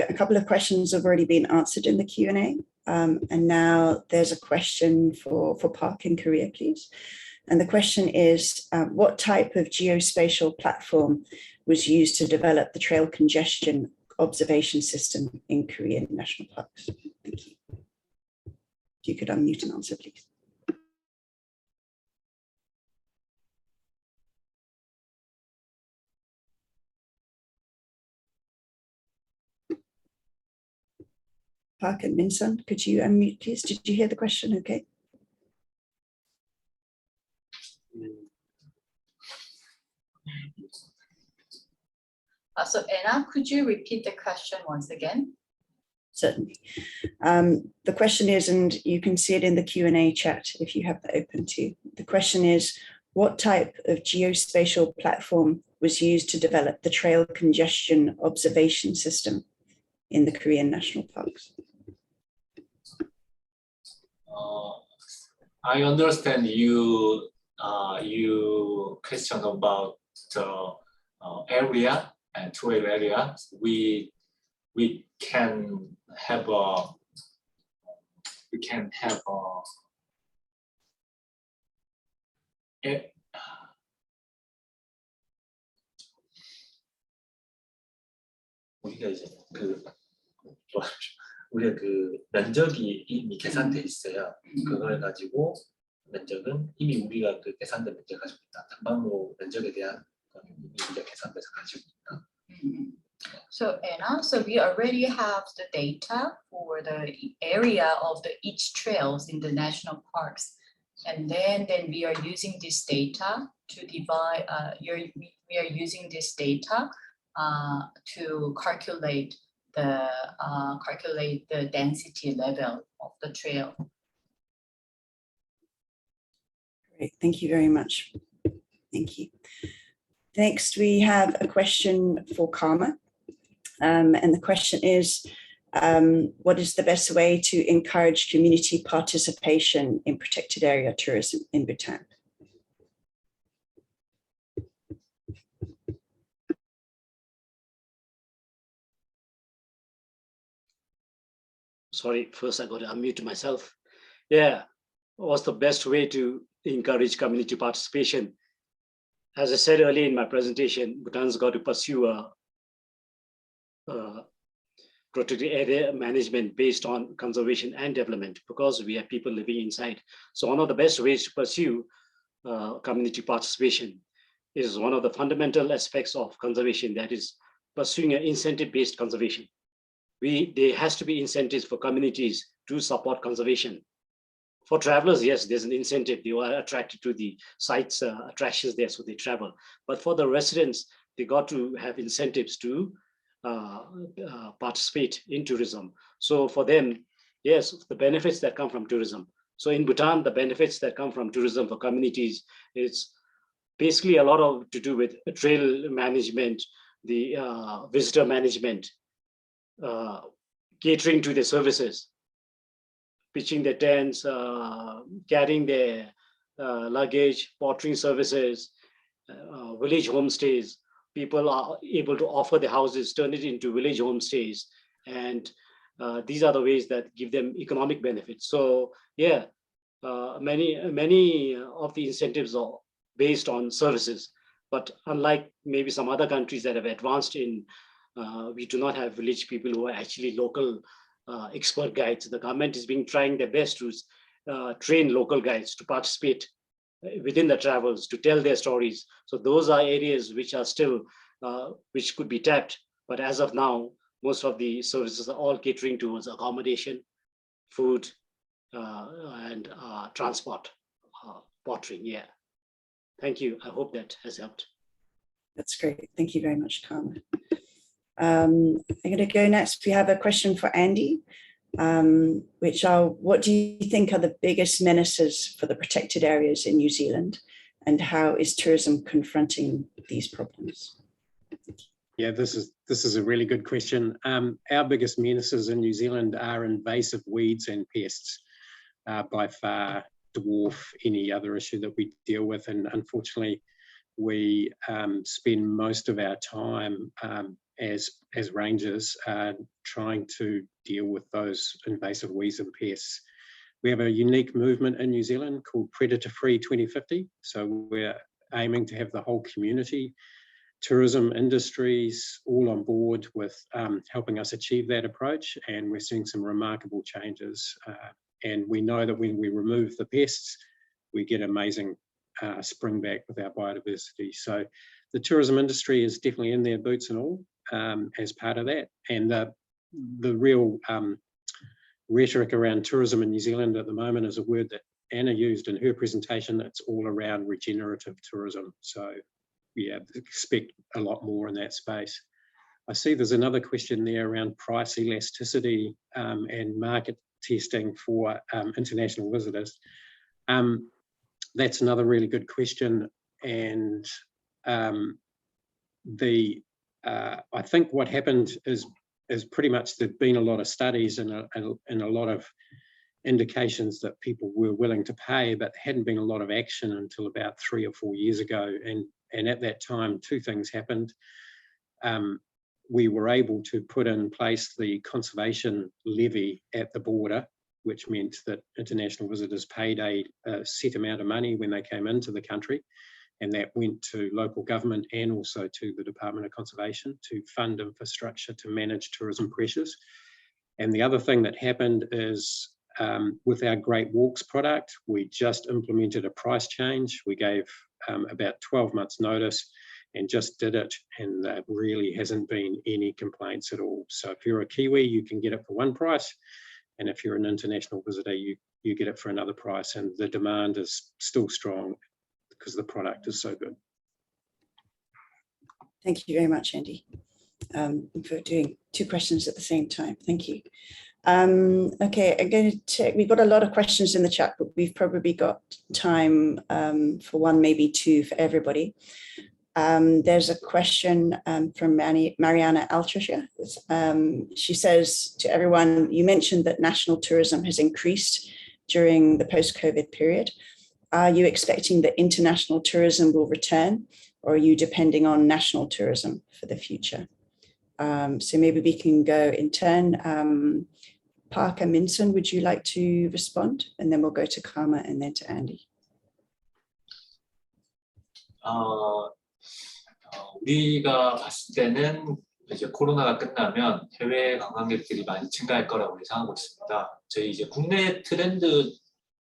a couple of questions have already been answered in the Q&A. And now there's a question for Park in Korea, please. And the question is, what type of geospatial platform was used to develop the trail congestion observation system in Korean national parks? Thank you. If you could unmute and answer, please. Park and Minsun, could you unmute, please? Did you hear the question? Okay. So Anna, could you repeat the question once again? Certainly. The question is, and you can see it in the Q&A chat if you have that open too. The question is, what type of geospatial platform was used to develop the trail congestion observation system in the Korean national parks? I understand you question about the area and trail area. We can have a 우리가 이제 우리가 그 면적이 이미 계산돼 있어요. 그걸 가지고 면적은 이미 우리가 그 계산된 면적 가지고 있다. 단방로 면적에 대한 거는 이미 우리가 계산돼서 가지고 있다. So Anna, so we already have the data for the area of each trails in the national parks, and then we are using this data to divide. We are using this data to calculate the density level of the trail. Great, thank you very much. Thank you. Next, we have a question for Karma. And the question is, what is the best way to encourage community participation in protected area tourism in Bhutan? Sorry, first I got to unmute myself. Yeah, what's the best way to encourage community participation? As I said earlier in my presentation, Bhutan's got to pursue a protected area management based on conservation and development, because we have people living inside. So one of the best ways to pursue community participation is one of the fundamental aspects of conservation, that is pursuing an incentive-based conservation. There has to be incentives for communities to support conservation. For travelers, yes, there's an incentive. They are attracted to the sites, attractions there, so they travel. But for the residents, they got to have incentives to participate in tourism. So for them, yes, the benefits that come from tourism. So in Bhutan, the benefits that come from tourism for communities, it's basically a lot of to do with trail management, the visitor management, catering to their services, pitching their tents, carrying their luggage, portering services, village homestays. People are able to offer their houses, turn it into village homestays. And these are the ways that give them economic benefits. So yeah, many of the incentives are based on services. But unlike maybe some other countries that have advanced in, we do not have village people who are actually local expert guides. The government is trying their best to train local guides to participate within the travels, to tell their stories. So those are areas which are still, which could be tapped. But as of now, most of the services are all catering towards accommodation, food, and transport, poaching. Yeah. Thank you. I hope that has helped. That's great. Thank you very much, Karma. I'm going to go next. We have a question for Andy, which are, what do you think are the biggest menaces for the protected areas in New Zealand, and how is tourism confronting these problems? Yeah, this is a really good question. Our biggest menaces in New Zealand are invasive weeds and pests, by far dwarf any other issue that we deal with. And unfortunately, we spend most of our time as rangers trying to deal with those invasive weeds and pests. We have a unique movement in New Zealand called Predator Free 2050. So we're aiming to have the whole community, tourism industries, all on board with helping us achieve that approach. And we're seeing some remarkable changes. And we know that when we remove the pests, we get amazing spring back with our biodiversity. So the tourism industry is definitely in their boots and all as part of that. And the real rhetoric around tourism in New Zealand at the moment is a word that Anna used in her presentation. It's all around regenerative tourism. So yeah, expect a lot more in that space. I see there's another question there around price elasticity and market testing for international visitors. That's another really good question. And I think what happened is pretty much there've been a lot of studies and a lot of indications that people were willing to pay, but hadn't been a lot of action until about 3 or 4 years ago. And at that time, two things happened. We were able to put in place the conservation levy at the border, which meant that international visitors paid a set amount of money when they came into the country. And that went to local government and also to the Department of Conservation to fund infrastructure to manage tourism pressures. And the other thing that happened is with our Great Walks product, we just implemented a price change. We gave about 12 months notice and just did it. And there really hasn't been any complaints at all. So if you're a Kiwi, you can get it for one price. And if you're an international visitor, you get it for another price. And the demand is still strong because the product is so good. Thank you very much, Andy, for doing two questions at the same time. Thank you. Okay, I'm going to check. We've got a lot of questions in the chat, but we've probably got time for one, maybe two for everybody. There's a question from Mariana Altricia. She says to everyone, you mentioned that national tourism has increased during the post-COVID period. Are you expecting that international tourism will return, or are you depending on national tourism for the future? So maybe we can go in turn. Parker Minson, would you like to respond? And then we'll go to Karma and then to Andy. 우리가 봤을 때는 이제 코로나가 끝나면 해외 관광객들이 많이 증가할 거라고 예상하고 있습니다. 저희 이제 국내 트렌드,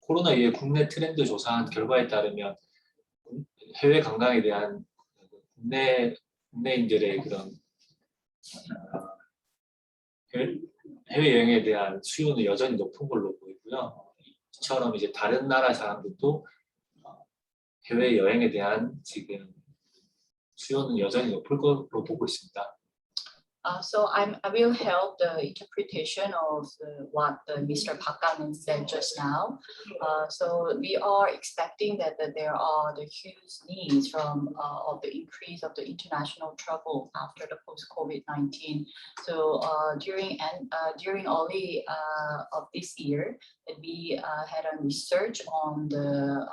코로나 이후에 국내 트렌드 조사한 결과에 따르면 해외 관광에 대한 국내인들의 그런 해외 여행에 대한 수요는 여전히 높은 걸로 보이고요. 이처럼 이제 다른 나라 사람들도 해외 여행에 대한 지금 수요는 여전히 높을 걸로 보고 있습니다. So I will help the interpretation of what Mr. Pakanen said just now. So we are expecting that there are the huge needs from of the increase of the international travel after the post-COVID-19. So during early of this year, we had a research on the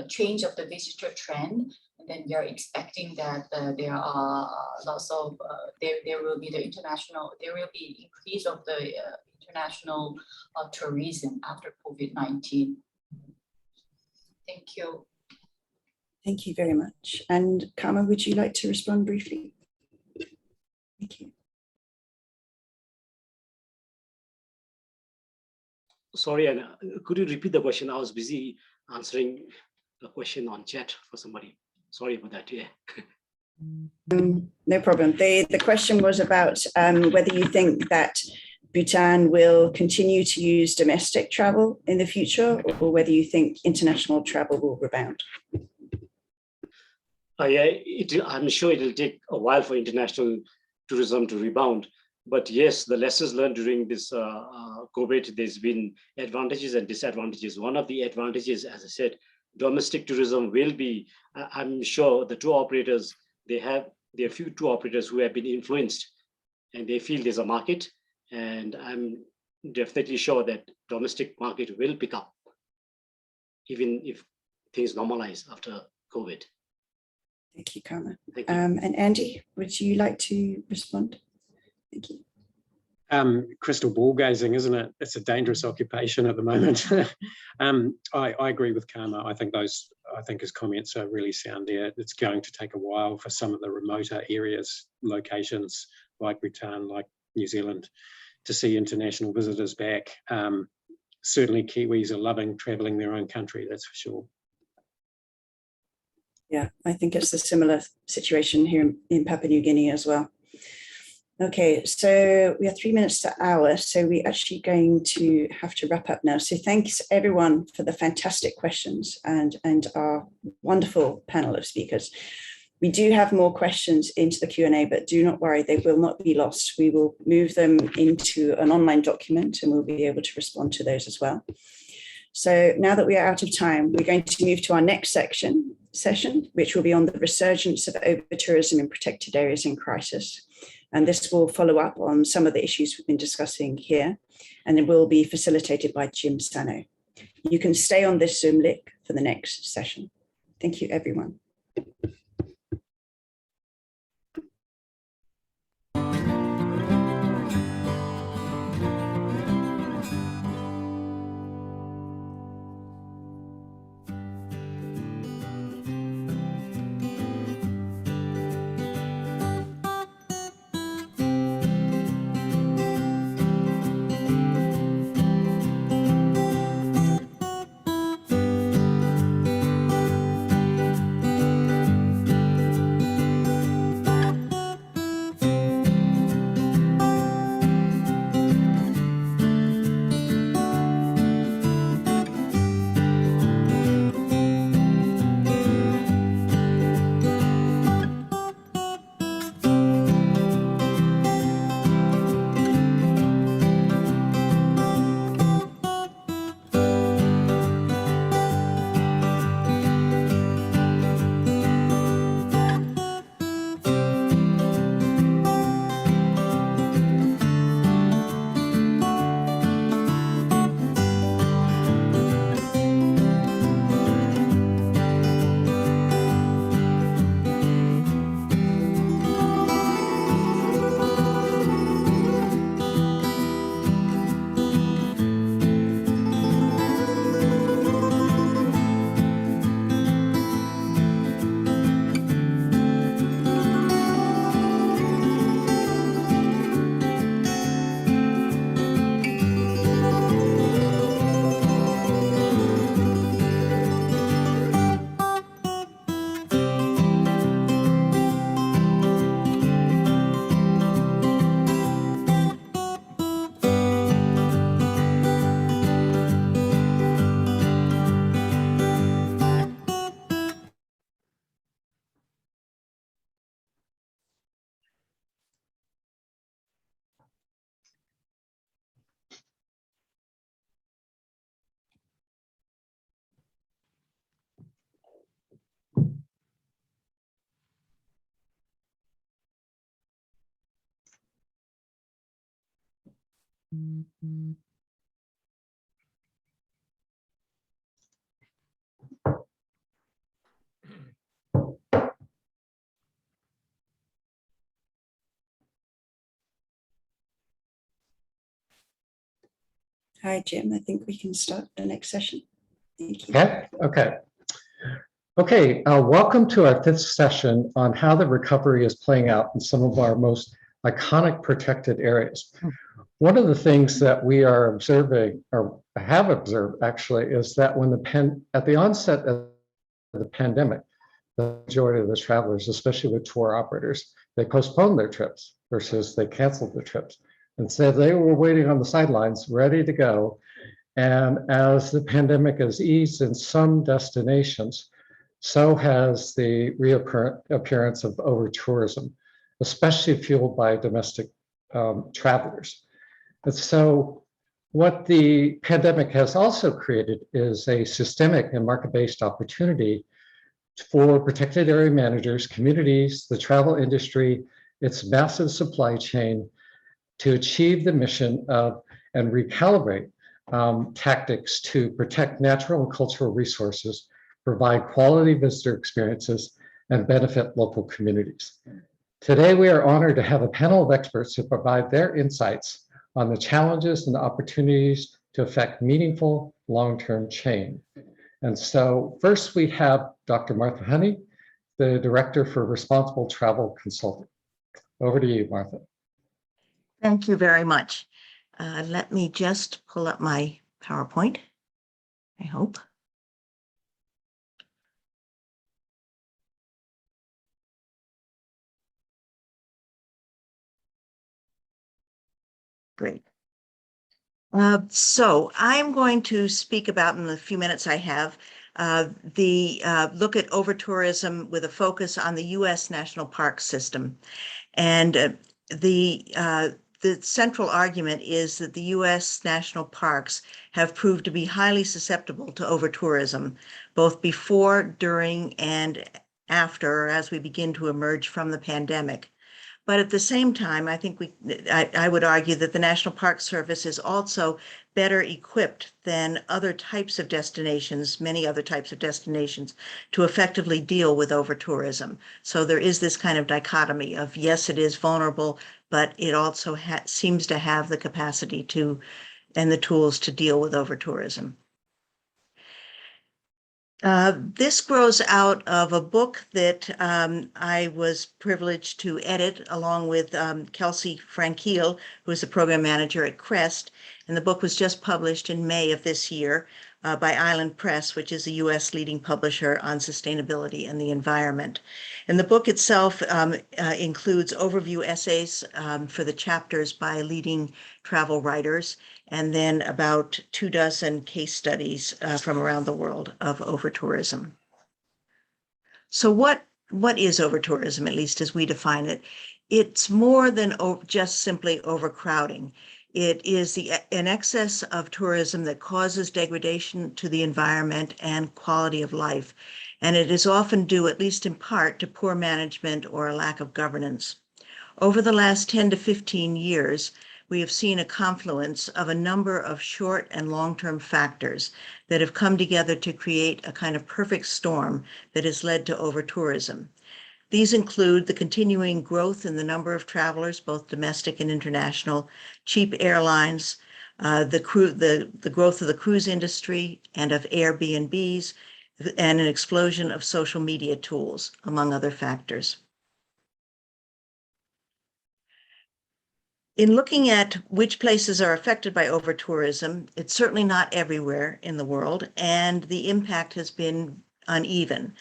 change of the visitor trend. Then we are expecting that there are lots of there will be increase of the international tourism after COVID-19. Thank you. Thank you very much. And Karma, would you like to respond briefly? Thank you. Sorry, Anna, could you repeat the question? I was busy answering a question on chat for somebody. Sorry about that, yeah. No problem. The question was about whether you think that Bhutan will continue to use domestic travel in the future, or whether you think international travel will rebound. I'm sure it'll take a while for international tourism to rebound. But yes, the lessons learned during this COVID, there's been advantages and disadvantages. One of the advantages, as I said, domestic tourism will be, I'm sure the tour operators, there are few tour operators who have been influenced and they feel there's a market. And I'm definitely sure that domestic market will pick up, even if things normalize after COVID. Thank you, Karma. Thank you. And Andy, would you like to respond? Thank you. Crystal ball gazing, isn't it? It's a dangerous occupation at the moment. I agree with Karma. I think his comments are really sound there. It's going to take a while for some of the remoter areas, locations like Bhutan, like New Zealand, to see international visitors back. Certainly Kiwis are loving traveling their own country, that's for sure. Yeah, I think it's a similar situation here in Papua New Guinea as well. Okay, so we are 3 minutes to hour, so we're actually going to have to wrap up now. So thanks everyone for the fantastic questions and our wonderful panel of speakers. We do have more questions into the Q&A, but do not worry, they will not be lost. We will move them into an online document and we'll be able to respond to those as well. So now that we are out of time, we're going to move to our next session, which will be on the resurgence of overtourism in protected areas in crisis. And this will follow up on some of the issues we've been discussing here, and it will be facilitated by Jim Sano. You can stay on this Zoom link for the next session. Thank you, everyone. Hi, Jim. I think we can start the next session. Thank you. Okay. Welcome to our 5th session on how the recovery is playing out in some of our most iconic protected areas. One of the things that we are observing, or have observed actually, is that when at the onset of the pandemic, the majority of the travelers, especially with tour operators, they postponed their trips versus they canceled their trips. And so they were waiting on the sidelines, ready to go. And as the pandemic has eased in some destinations, so has the reappearance of over-tourism, especially fueled by domestic travelers. And so what the pandemic has also created is a systemic and market-based opportunity for protected area managers, communities, the travel industry, its massive supply chain to achieve the mission of and recalibrate tactics to protect natural and cultural resources, provide quality visitor experiences, and benefit local communities. Today, we are honored to have a panel of experts who provide their insights on the challenges and opportunities to affect meaningful long-term change. And so first we have Dr. Martha Honey, the Director for Responsible Travel Consulting. Over to you, Martha. Thank you very much. Let me just pull up my PowerPoint, I hope. Great. So I'm going to speak about, in the few minutes I have, the look at overtourism with a focus on the U.S. national park system. And the central argument is that the U.S. national parks have proved to be highly susceptible to overtourism, both before, during, and after, or as we begin to emerge from the pandemic. But at the same time, I think I would argue that the National Park Service is also better equipped than other types of destinations, many other types of destinations, to effectively deal with overtourism. So there is this kind of dichotomy of, yes, it is vulnerable, but it also seems to have the capacity to and the tools to deal with overtourism. This grows out of a book that I was privileged to edit along with Kelsey Frankiel, who is the program manager at CREST. And the book was just published in May of this year by Island Press, which is a U.S. leading publisher on sustainability and the environment. And the book itself includes overview essays for the chapters by leading travel writers, and then about 24 case studies from around the world of overtourism. So what is overtourism, at least as we define it? It's more than just simply overcrowding. It is an excess of tourism that causes degradation to the environment and quality of life. And it is often due, at least in part, to poor management or a lack of governance. Over the last 10 to 15 years, we have seen a confluence of a number of short and long-term factors that have come together to create a kind of perfect storm that has led to overtourism. These include the continuing growth in the number of travelers, both domestic and international, cheap airlines, the growth of the cruise industry and of Airbnbs, and an explosion of social media tools, among other factors. In looking at which places are affected by overtourism, it's certainly not everywhere in the world, and the impact has been uneven.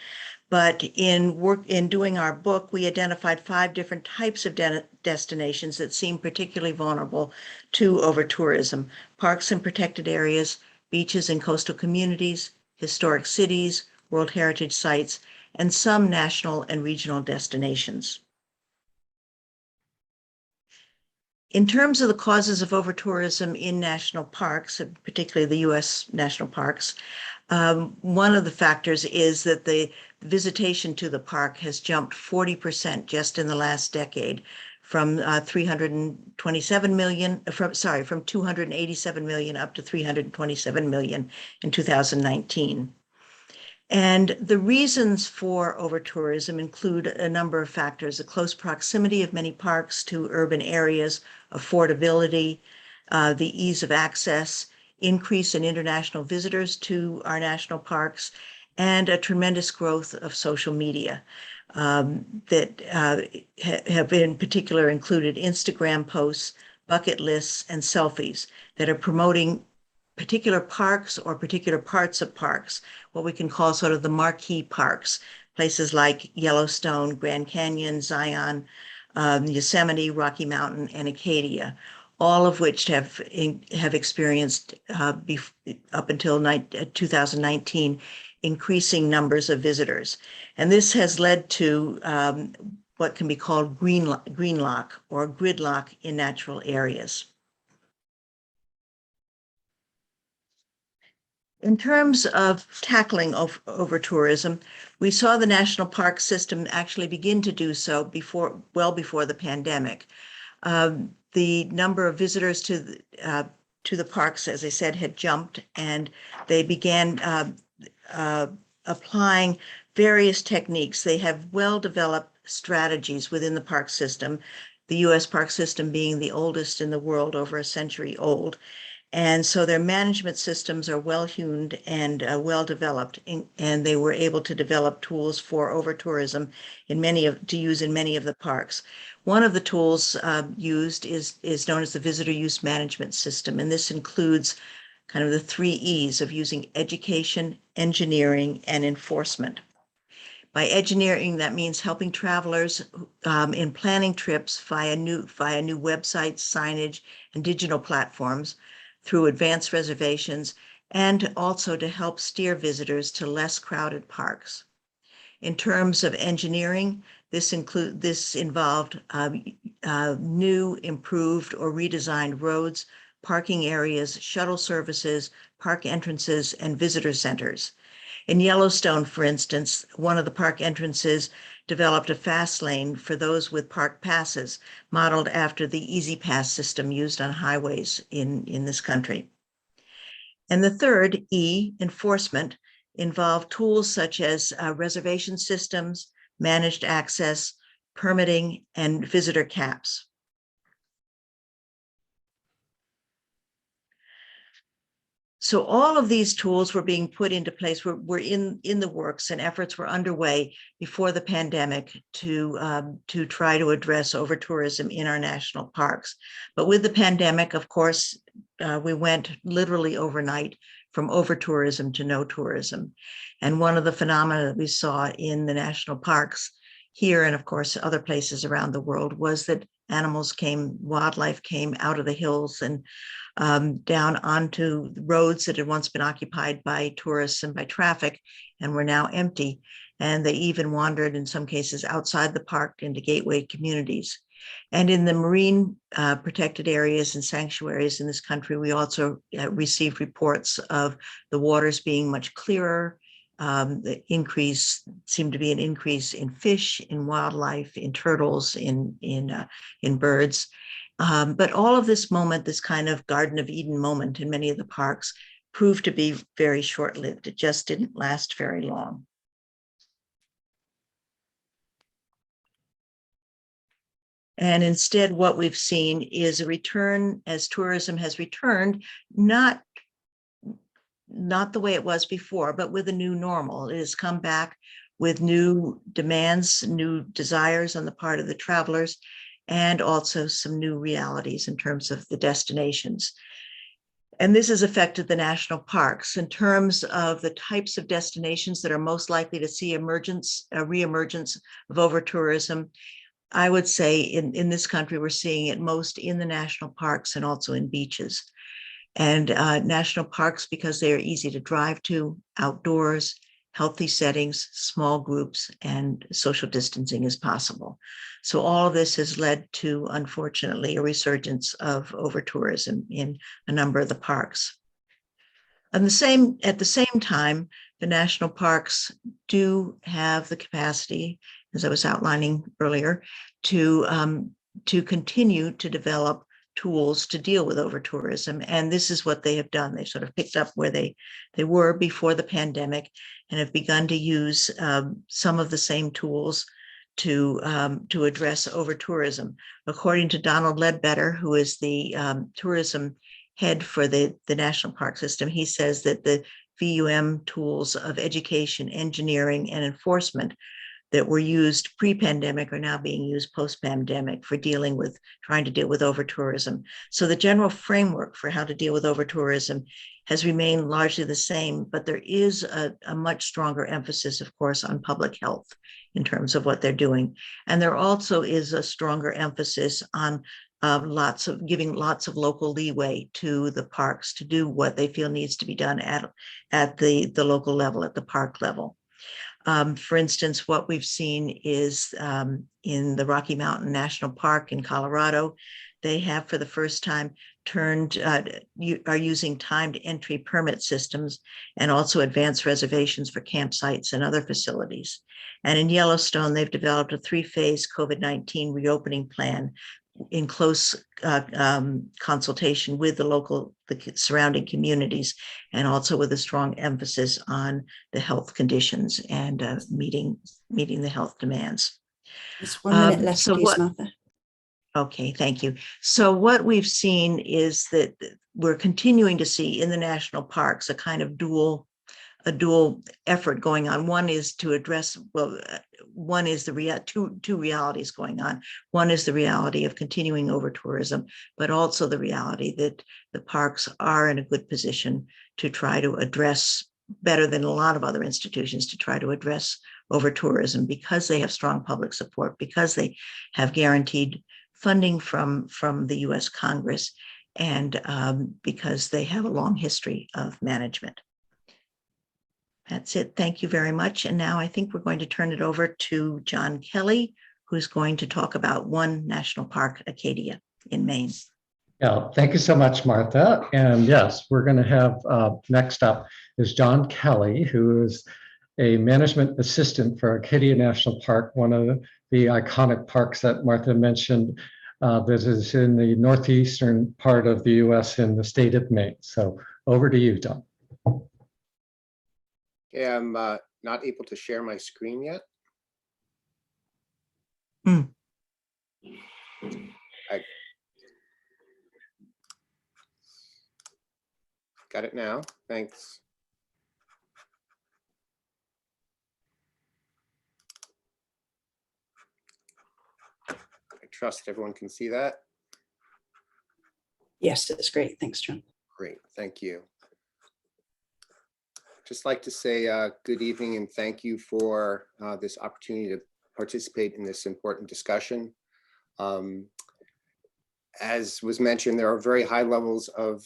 But in doing our book, we identified 5 different types of destinations that seem particularly vulnerable to overtourism: parks and protected areas, beaches and coastal communities, historic cities, World Heritage sites, and some national and regional destinations. In terms of the causes of overtourism in national parks, particularly the U.S. national parks, one of the factors is that the visitation to the park has jumped 40% just in the last decade, from 287 million up to 327 million in 2019. And the reasons for overtourism include a number of factors: the close proximity of many parks to urban areas, affordability, the ease of access, increase in international visitors to our national parks, and a tremendous growth of social media that have in particular included Instagram posts, bucket lists, and selfies that are promoting particular parks or particular parts of parks, what we can call sort of the marquee parks places like Yellowstone, Grand Canyon, Zion, Yosemite, Rocky Mountain, and Acadia, all of which have experienced up until 2019 increasing numbers of visitors. And this has led to what can be called greenlock or gridlock in natural areas. In terms of tackling over-tourism, we saw the national park system actually begin to do so well before the pandemic. The number of visitors to the parks, as I said, had jumped, and they began applying various techniques. They have well-developed strategies within the park system, the US park system being the oldest in the world, over a century old. And so their management systems are well-hewned and well-developed, and they were able to develop tools for over-tourism to use in many of the parks. One of the tools used is known as the Visitor Use Management System, and this includes kind of the 3 E's of using education, engineering, and enforcement. By engineering, that means helping travelers in planning trips via new websites, signage, and digital platforms, through advanced reservations, and also to help steer visitors to less crowded parks. In terms of engineering, this involved new, improved, or redesigned roads, parking areas, shuttle services, park entrances, and visitor centers. In Yellowstone, for instance, one of the park entrances developed a fast lane for those with park passes, modeled after the Easy Pass system used on highways in this country. And the third, E, enforcement, involved tools such as reservation systems, managed access, permitting, and visitor caps. So all of these tools were being put into place, were in the works, and efforts were underway before the pandemic to try to address over-tourism in our national parks. But with the pandemic, of course, we went literally overnight from over-tourism to no tourism. And one of the phenomena that we saw in the national parks here, and of course other places around the world, was that wildlife came out of the hills and down onto roads that had once been occupied by tourists and by traffic and were now empty. And they even wandered, in some cases, outside the park into gateway communities. And in the marine protected areas and sanctuaries in this country, we also received reports of the waters being much clearer. The increase seemed to be an increase in fish, in wildlife, in turtles, in birds. But all of this kind of Garden of Eden moment in many of the parks, proved to be very short-lived. It just didn't last very long. And instead, what we've seen is a return, as tourism has returned, not the way it was before, but with a new normal. It has come back with new demands, new desires on the part of the travelers, and also some new realities in terms of the destinations. And this has affected the national parks in terms of the types of destinations that are most likely to see a reemergence of over-tourism. I would say in this country, we're seeing it most in the national parks and also in beaches. And national parks, because they are easy to drive to, outdoors, healthy settings, small groups, and social distancing is possible. So all of this has led to, unfortunately, a resurgence of over-tourism in a number of the parks. And at the same time, the national parks do have the capacity, as I was outlining earlier, to continue to develop tools to deal with over-tourism. And this is what they have done. They sort of picked up where they were before the pandemic and have begun to use some of the same tools to address over-tourism. According to Donald Ledbetter, who is the tourism head for the National Park System, he says that the VUM tools of education, engineering, and enforcement that were used pre-pandemic are now being used post-pandemic for trying to deal with over-tourism. So the general framework for how to deal with over-tourism has remained largely the same, but there is a much stronger emphasis, of course, on public health in terms of what they're doing. And there also is a stronger emphasis on giving lots of local leeway to the parks to do what they feel needs to be done at the local level, at the park level. For instance, what we've seen is in the Rocky Mountain National Park in Colorado, they have for the first time are using timed entry permit systems and also advanced reservations for campsites and other facilities. And in Yellowstone, they've developed a 3-phase COVID-19 reopening plan in close consultation with the surrounding communities, and also with a strong emphasis on the health conditions and meeting the health demands. There's 1 minute left, so please, Martha. Okay, thank you. So what we've seen is that we're continuing to see in the national parks a kind of dual effort going on. One is to address, one is two realities going on. One is the reality of continuing over tourism, but also the reality that the parks are in a good position to try to address, better than a lot of other institutions, to try to address over tourism because they have strong public support, because they have guaranteed funding from the US Congress, and because they have a long history of management. That's it. Thank you very much. And now I think we're going to turn it over to John Kelly, who's going to talk about One National Park, Acadia in Maine. Yeah, thank you so much, Martha. And yes, we're going to have next up is John Kelly, who is a management assistant for Acadia National Park, one of the iconic parks that Martha mentioned that is in the northeastern part of the US in the state of Maine. So over to you, John. Okay, I'm not able to share my screen yet. I got it now. Thanks. I trust everyone can see that. Yes, that's great. Thanks, John. Great, thank you. Just like to say good evening and thank you for this opportunity to participate in this important discussion. As was mentioned, there are very high levels of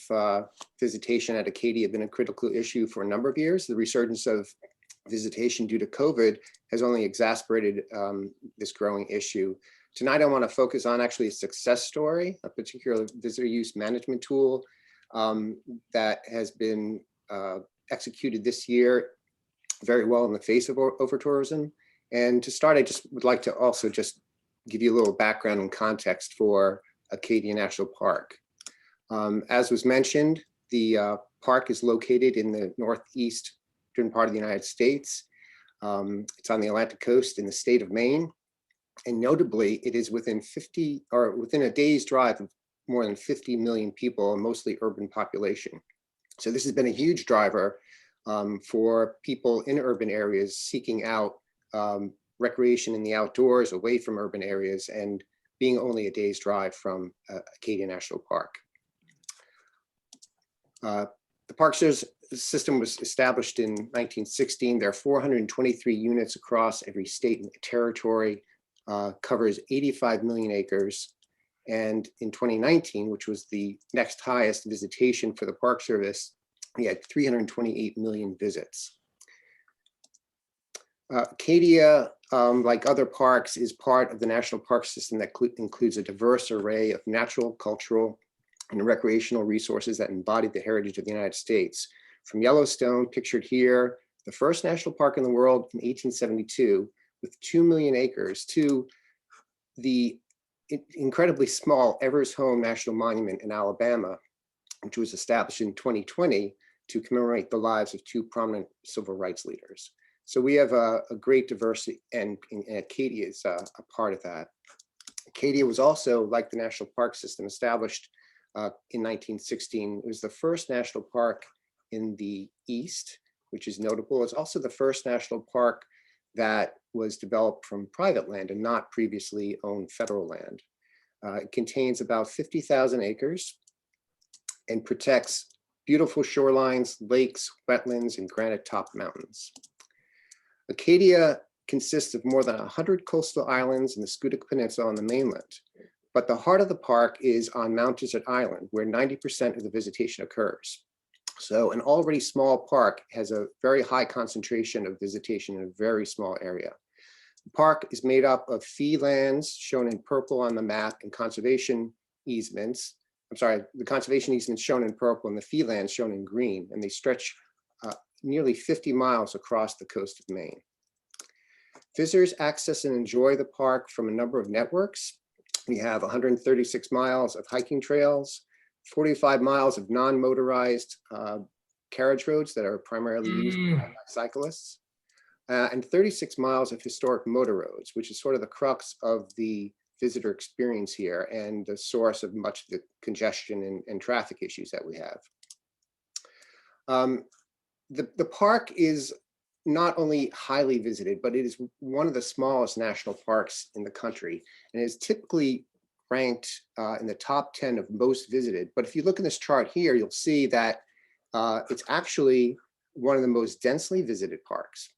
visitation at Acadia, been a critical issue for a number of years. The resurgence of visitation due to COVID has only exacerbated this growing issue. Tonight, I want to focus on actually a success story, a particular visitor use management tool that has been executed this year very well in the face of over-tourism. And to start, I just would like to also just give you a little background and context for Acadia National Park. As was mentioned, the park is located in the northeastern part of the United States. It's on the Atlantic coast in the state of Maine. And notably, it is within a day's drive of more than 50 million people, a mostly urban population. So this has been a huge driver for people in urban areas seeking out recreation in the outdoors away from urban areas and being only a day's drive from Acadia National Park. The park system was established in 1916. There are 423 units across every state and territory, covers 85 million acres. And in 2019, which was the next highest visitation for the Park Service, we had 328 million visits. Acadia, like other parks, is part of the national park system that includes a diverse array of natural, cultural, and recreational resources that embody the heritage of the United States. From Yellowstone, pictured here, the first national park in the world in 1872, with 2 million acres, to the incredibly small Evers Home National Monument in Alabama, which was established in 2020 to commemorate the lives of 2 prominent civil rights leaders. So we have a great diversity, and Acadia is a part of that. Acadia was also, like the National Park System, established in 1916. It was the first national park in the East, which is notable. It's also the first national park that was developed from private land and not previously owned federal land. It contains about 50,000 acres and protects beautiful shorelines, lakes, wetlands, and granite-top mountains. Acadia consists of more than 100 coastal islands in the Schoodic Peninsula on the mainland. But the heart of the park is on Mount Desert Island, where 90% of the visitation occurs. So an already small park has a very high concentration of visitation in a very small area. The park is made up of fee lands shown in purple on the map and conservation easements. I'm sorry, the conservation easements shown in purple and the fee lands shown in green, and they stretch nearly 50 miles across the coast of Maine. Visitors access and enjoy the park from a number of networks. We have 136 miles of hiking trails, 45 miles of non-motorized carriage roads that are primarily used by cyclists, and 36 miles of historic motor roads, which is sort of the crux of the visitor experience here and the source of much of the congestion and traffic issues that we have. The park is not only highly visited, but it is one of the smallest national parks in the country and is typically ranked in the top 10 of most visited. But if you look in this chart here, you'll see that it's actually one of the most densely visited parks,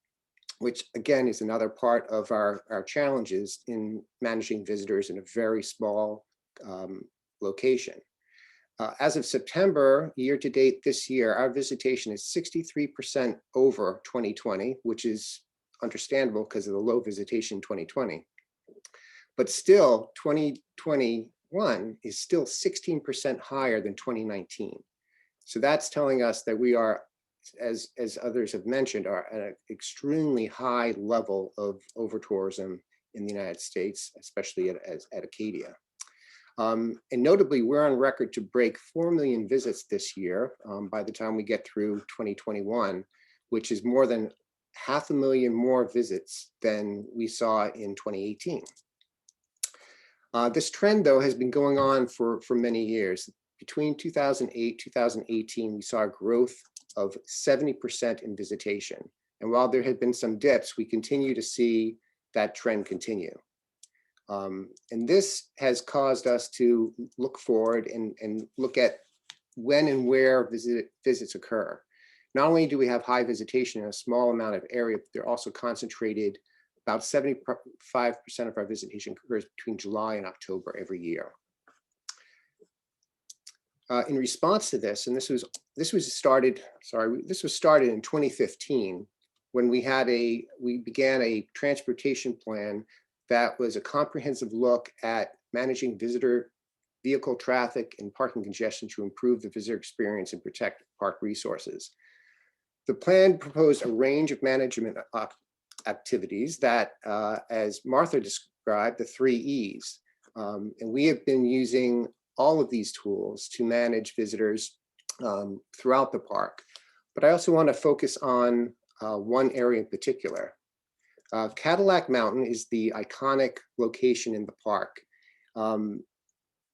which again is another part of our challenges in managing visitors in a very small location. As of September, year to date this year, our visitation is 63% over 2020, which is understandable because of the low visitation in 2020. But still, 2021 is still 16% higher than 2019. So that's telling us that we are, as others have mentioned, are at an extremely high level of over-tourism in the United States, especially at Acadia. And notably, we're on record to break 4 million visits this year by the time we get through 2021, which is more than 500,000 more visits than we saw in 2018. This trend, though, has been going on for many years. Between 2008, 2018, we saw a growth of 70% in visitation. And while there had been some dips, we continue to see that trend continue. And this has caused us to look forward and look at when and where visits occur. Not only do we have high visitation in a small amount of area, but they're also concentrated. About 75% of our visitation occurs between July and October every year. In response to this, and this was started in 2015 when we began a transportation plan that was a comprehensive look at managing visitor vehicle traffic and parking congestion to improve the visitor experience and protect park resources. The plan proposed a range of management activities that, as Martha described, the 3 E's. And we have been using all of these tools to manage visitors throughout the park. But I also want to focus on one area in particular. Cadillac Mountain is the iconic location in the park.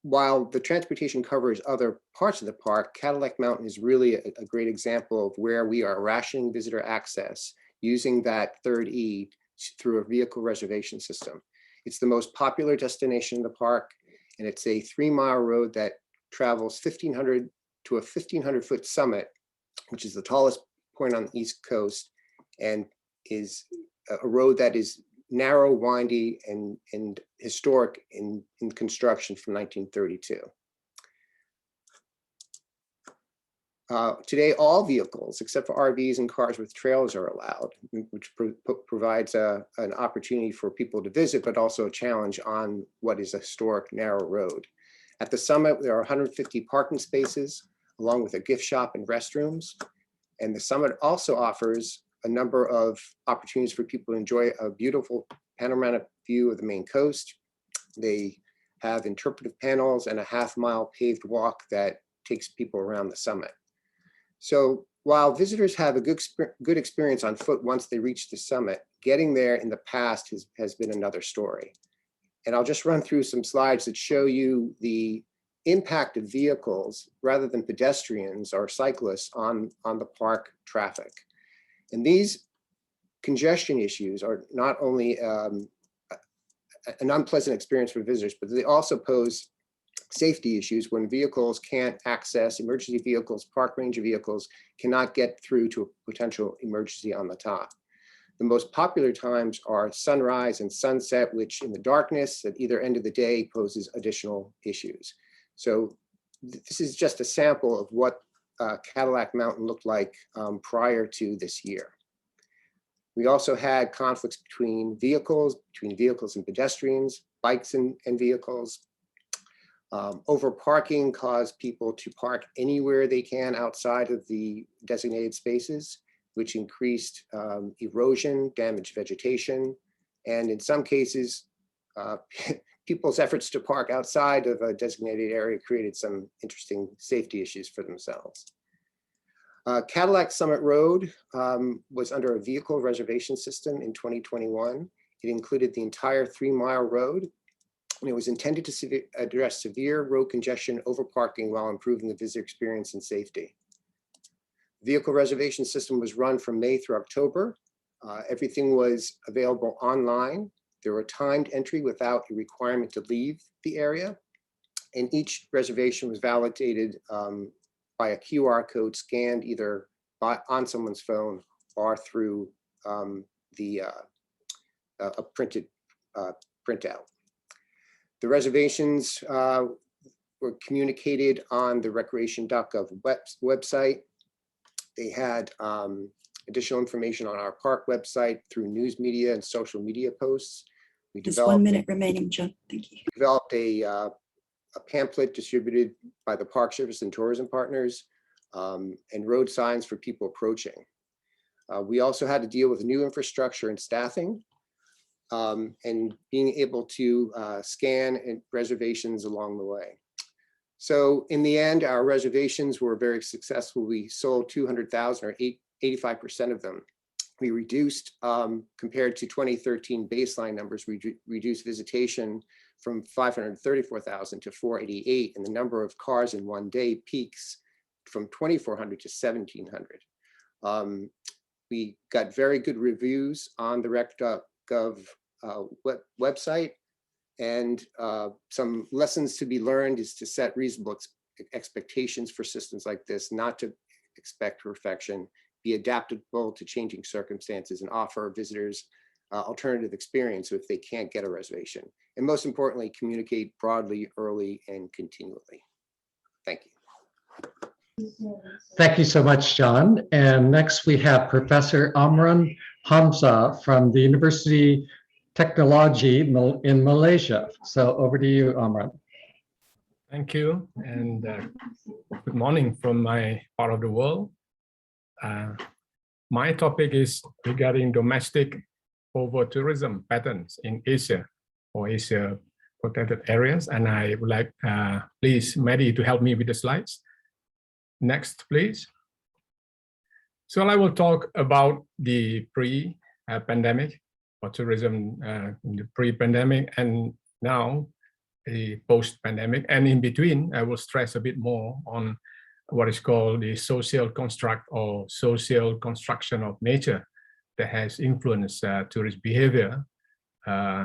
While the transportation covers other parts of the park, Cadillac Mountain is really a great example of where we are rationing visitor access using that 3rd E through a vehicle reservation system. It's the most popular destination in the park, and it's a 3-mile road that travels 1,500 to a 1,500-foot summit, which is the tallest point on the East Coast, and is a road that is narrow, windy, and historic in construction from 1932. Today, all vehicles, except for RVs and cars with trailers, are allowed, which provides an opportunity for people to visit, but also a challenge on what is a historic, narrow road. At the summit, there are 150 parking spaces, along with a gift shop and restrooms. And the summit also offers a number of opportunities for people to enjoy a beautiful panoramic view of the Maine coast. They have interpretive panels and a half-mile paved walk that takes people around the summit. So while visitors have a good experience on foot once they reach the summit, getting there in the past has been another story. And I'll just run through some slides that show you the impact of vehicles rather than pedestrians or cyclists on the park traffic. And these congestion issues are not only an unpleasant experience for visitors, but they also pose safety issues when vehicles can't access, emergency vehicles, park ranger vehicles cannot get through to a potential emergency on the top. The most popular times are sunrise and sunset, which in the darkness at either end of the day poses additional issues. So this is just a sample of what Cadillac Mountain looked like prior to this year. We also had conflicts between vehicles and pedestrians, bikes and vehicles. Over parking caused people to park anywhere they can outside of the designated spaces, which increased erosion, damaged vegetation, and in some cases, people's efforts to park outside of a designated area created some interesting safety issues for themselves. Cadillac Summit Road was under a vehicle reservation system in 2021. It included the entire 3-mile road, and it was intended to address severe road congestion, overparking while improving the visitor experience and safety. Vehicle reservation system was run from May through October. Everything was available online. There were timed entry without a requirement to leave the area. And each reservation was validated by a QR code scanned either on someone's phone or through a printed printout. The reservations were communicated on the recreation.gov website. They had additional information on our park website through news media and social media posts. We There's 1 minute remaining, John. Thank you. Developed a pamphlet distributed by the Park Service and tourism partners and road signs for people approaching. We also had to deal with new infrastructure and staffing and being able to scan reservations along the way. So in the end, our reservations were very successful. We sold 200,000 or 85% of them. We reduced, compared to 2013 baseline numbers, we reduced visitation from 534,000 to 488, and the number of cars in one day peaks from 2,400 to 1,700. We got very good reviews on the rec.gov website, and some lessons to be learned is to set reasonable expectations for systems like this, not to expect perfection, be adaptable to changing circumstances, and offer visitors alternative experience if they can't get a reservation. And most importantly, communicate broadly, early, and continually. Thank you. Thank you so much, John. And next we have Professor Amran Hamza from the University Technology in Malaysia. So over to you, Amran. Thank you, and good morning from my part of the world. My topic is regarding domestic overtourism patterns in Asia or Asia protected areas, and I would like, please, Maddie, to help me with the slides. Next, please. So I will talk about the pre-pandemic or tourism in the pre-pandemic and now the post-pandemic, and in between, I will stress a bit more on what is called the social construct or social construction of nature that has influenced tourist behavior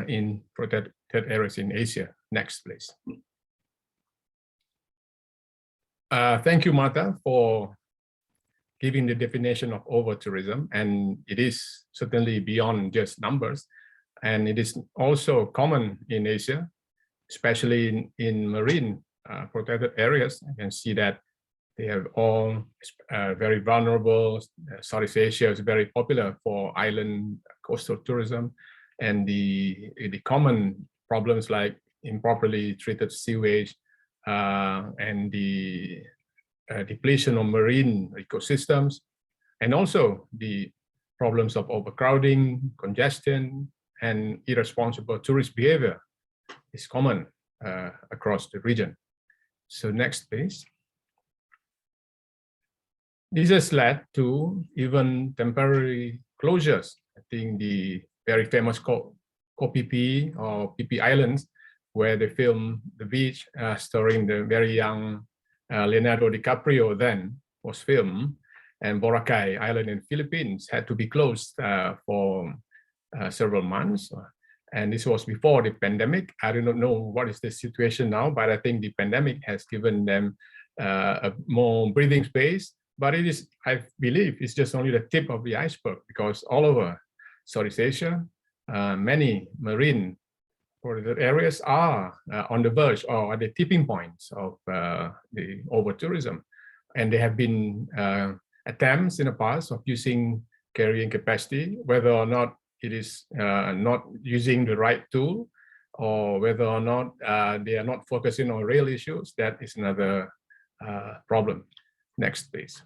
in protected areas in Asia. Next, please. Thank you, Martha, for giving the definition of overtourism, and it is certainly beyond just numbers, and it is also common in Asia, especially in marine protected areas. You can see that they have all very vulnerable. Southeast Asia is very popular for island coastal tourism, and the common problems like improperly treated sewage and the depletion of marine ecosystems, and also the problems of overcrowding, congestion, and irresponsible tourist behavior is common across the region. So next, please. This has led to even temporary closures. I think the very famous Koh Phi or Phi Islands, where they filmed the beach starring the very young Leonardo DiCaprio then was filmed, and Boracay Island in Philippines had to be closed for several months. And this was before the pandemic. I do not know what is the situation now, but I think the pandemic has given them a more breathing space. But it is, I believe, it's just only the tip of the iceberg, because all over Southeast Asia, many marine protected areas are on the verge or at the tipping points of the over-tourism. And there have been attempts in the past of using carrying capacity, whether or not it is not using the right tool, or whether or not they are not focusing on real issues. That is another problem. Next, please.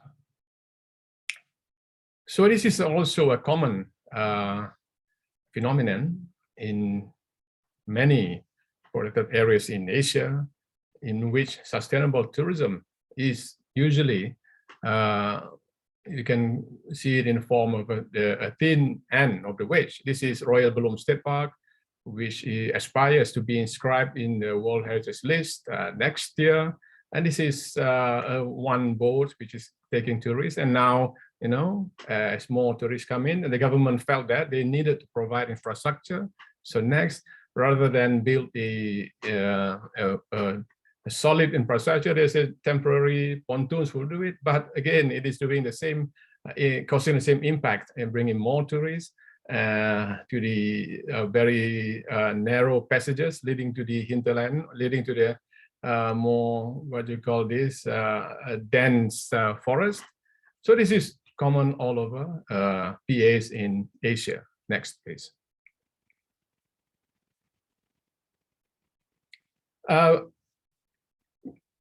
So this is also a common phenomenon in many protected areas in Asia, in which sustainable tourism is usually, you can see it in the form of a thin end of the wedge. This is Royal Bloom State Park, which aspires to be inscribed in the World Heritage List next year. And this is one boat which is taking tourists. And now, you know, as more tourists come in, and the government felt that they needed to provide infrastructure. So next, rather than build a solid infrastructure, there's a temporary pontoons will do it. But again, it is doing the same, causing the same impact and bringing more tourists to the very narrow passages leading to the hinterland, leading to the more, what do you call this, dense forest. So this is common all over PAs in Asia. Next, please.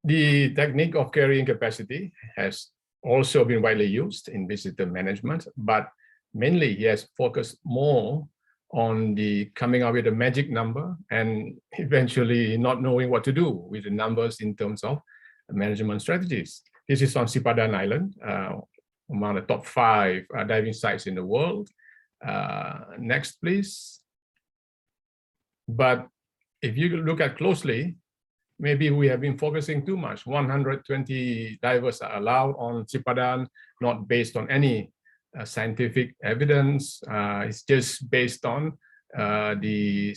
The technique of carrying capacity has also been widely used in visitor management, but mainly he has focused more on the coming up with a magic number and eventually not knowing what to do with the numbers in terms of management strategies. This is on Sipadan Island, among the top 5 diving sites in the world. Next, please. But if you look at closely, maybe we have been focusing too much. 120 divers are allowed on Sipadan, not based on any scientific evidence. It's just based on the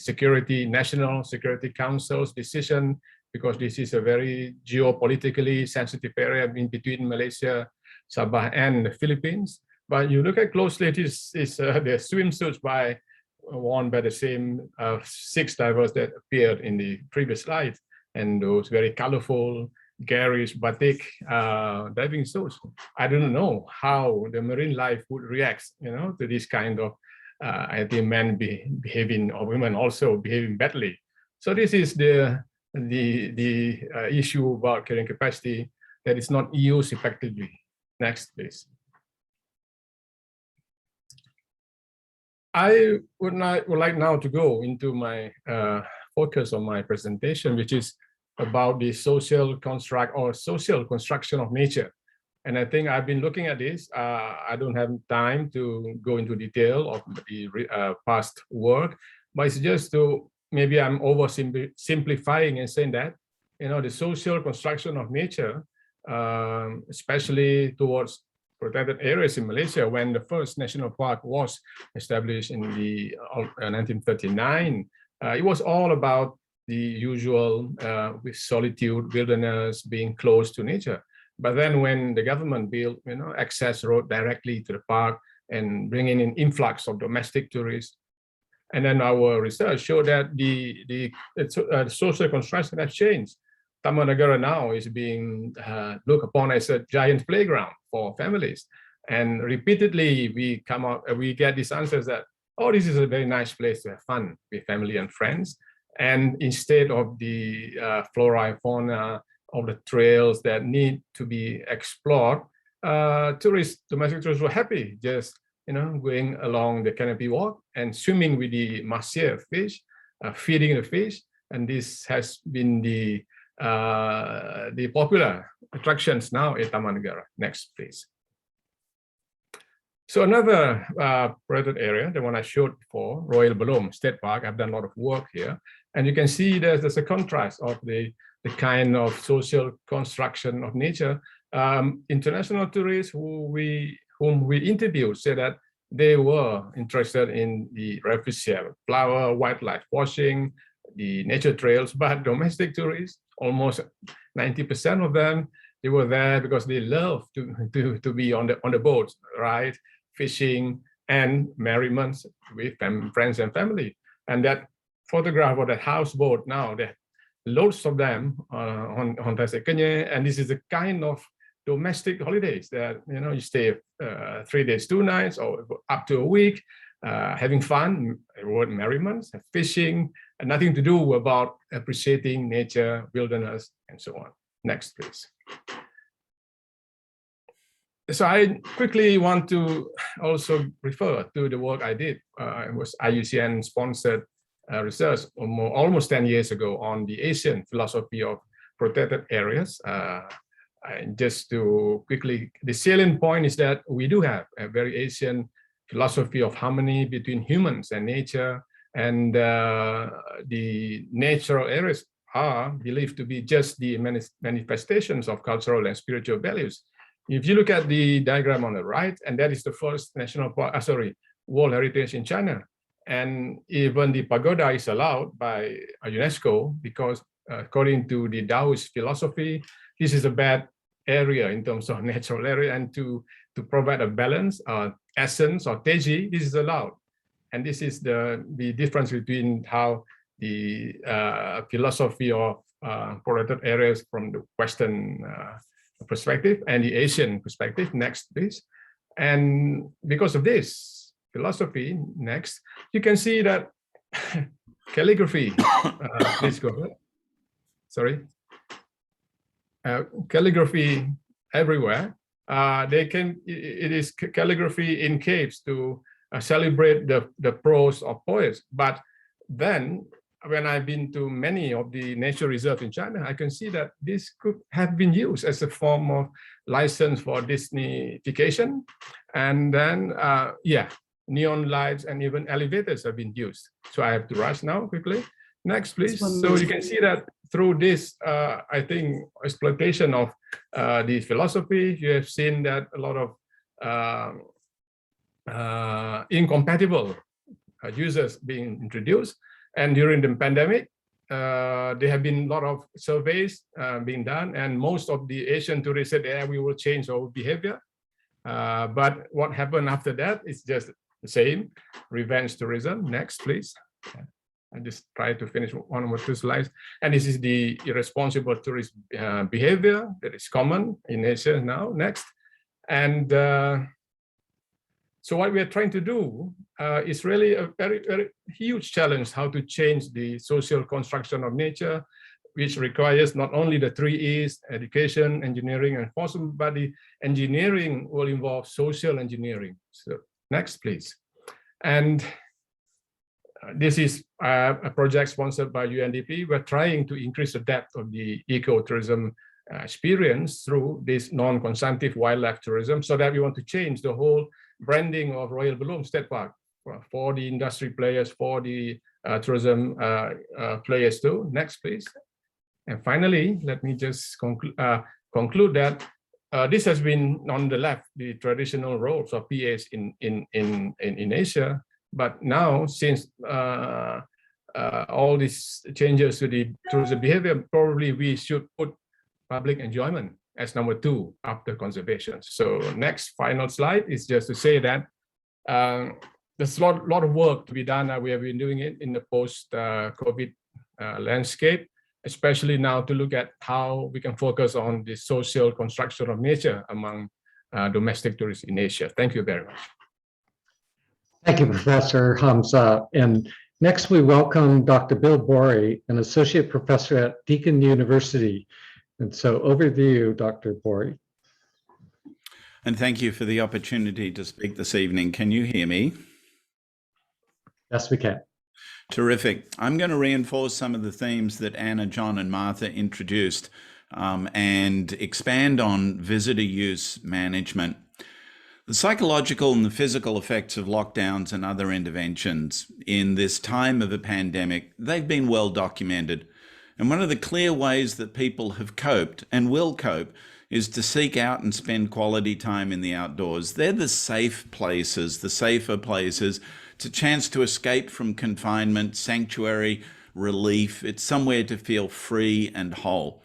National Security Council's decision, because this is a very geopolitically sensitive area in between Malaysia, Sabah, and the Philippines. But you look at closely, it is the swimsuits worn by the same 6 divers that appeared in the previous slide, and those very colorful, garish batik diving suits. I don't know how the marine life would react, you know, to this kind of, I think, men behaving, or women also behaving badly. So this is the issue about carrying capacity that is not used effectively. Next, please. I would like now to go into my focus on my presentation, which is about the social construct or social construction of nature. And I think I've been looking at this. I don't have time to go into detail of the past work, but it's just to, maybe I'm oversimplifying and saying that, you know, the social construction of nature, especially towards protected areas in Malaysia, when the first national park was established in the 1939, it was all about the usual with solitude, wilderness, being close to nature. But then when the government built, you know, access road directly to the park and bringing in influx of domestic tourists, and then our research showed that the social construction has changed. Taman Negara now is being looked upon as a giant playground for families. And repeatedly we get these answers that, oh, this is a very nice place to have fun with family and friends. And instead of the flora and fauna of the trails that need to be explored, domestic tourists were happy just, you know, going along the canopy walk and swimming with the mahseer fish, feeding the fish. And this has been the popular attractions now at Taman Negara. Next, please. So another protected area, the one I showed before, Royal Bloom State Park. I've done a lot of work here, and you can see there's a contrast of the kind of social construction of nature international tourists whom we interviewed said that they were interested in the refuge flower, wildlife watching, the nature trails, but domestic tourists, almost 90% of them, they were there because they love to be on the boats, right? Fishing and merriments with friends and family. And that photograph of that houseboat now, there are loads of them on Tasik Kenya, and this is the kind of domestic holidays that you stay 3 days, 2 nights, or up to a week, having fun, merriments, fishing, and nothing to do about appreciating nature, wilderness, and so on. Next, please. So I quickly want to also refer to the work I did. It was IUCN sponsored research almost 10 years ago on the Asian philosophy of protected areas. And just to quickly, the salient point is that we do have a very Asian philosophy of harmony between humans and nature, and the natural areas are believed to be just the manifestations of cultural and spiritual values. If you look at the diagram on the right, and that is the first national park, World Heritage in China, and even the pagoda is allowed by UNESCO because according to the Taoist philosophy, this is a bad area in terms of natural area, and to provide a balance, essence or teji, this is allowed. And this is the difference between how the philosophy of protected areas from the Western perspective and the Asian perspective. Next, please. And because of this philosophy, next, you can see that calligraphy, please go ahead. Sorry. Calligraphy everywhere. It is calligraphy in caves to celebrate the prose of poets. But then when I've been to many of the nature reserves in China, I can see that this could have been used as a form of license for Disneyfication. And then, neon lights and even elevators have been used. So I have to rush now quickly. Next, please. So you can see that through this, I think, exploitation of the philosophy, you have seen that a lot of incompatible users being introduced. And during the pandemic, there have been a lot of surveys being done, and most of the Asian tourists said, yeah, we will change our behavior. But what happened after that is just the same, revenge tourism. Next, please. I just try to finish one or two slides. And this is the irresponsible tourist behavior that is common in Asia now. Next. And so what we are trying to do is really a very, very huge challenge, how to change the social construction of nature, which requires not only the 3 E's, education, engineering, and enforcement, but the engineering will involve social engineering. So next, please. And this is a project sponsored by UNDP. We're trying to increase the depth of the ecotourism experience through this non-consumptive wildlife tourism, so that we want to change the whole branding of Royal Bloom State Park for the industry players, for the tourism players too. Next, please. And finally, let me just conclude that this has been on the left, the traditional roles of PAs in Asia. But now, since all these changes to the tourism behavior, probably we should put public enjoyment as number 2 after conservation. So next, final slide is just to say that there's a lot of work to be done. We have been doing it in the post-COVID landscape, especially now to look at how we can focus on the social construction of nature among domestic tourists in Asia. Thank you very much. Thank you, Professor Hamza. And next we welcome Dr. Bill Borey, an associate professor at Deakin University. And so over to you, Dr. Borey. And thank you for the opportunity to speak this evening. Can you hear me? Yes, we can. Terrific. I'm going to reinforce some of the themes that Anna, John, and Martha introduced and expand on visitor use management. The psychological and the physical effects of lockdowns and other interventions in this time of a pandemic, they've been well documented. And one of the clear ways that people have coped and will cope is to seek out and spend quality time in the outdoors. They're the safe places, the safer places. It's a chance to escape from confinement, sanctuary, relief. It's somewhere to feel free and whole.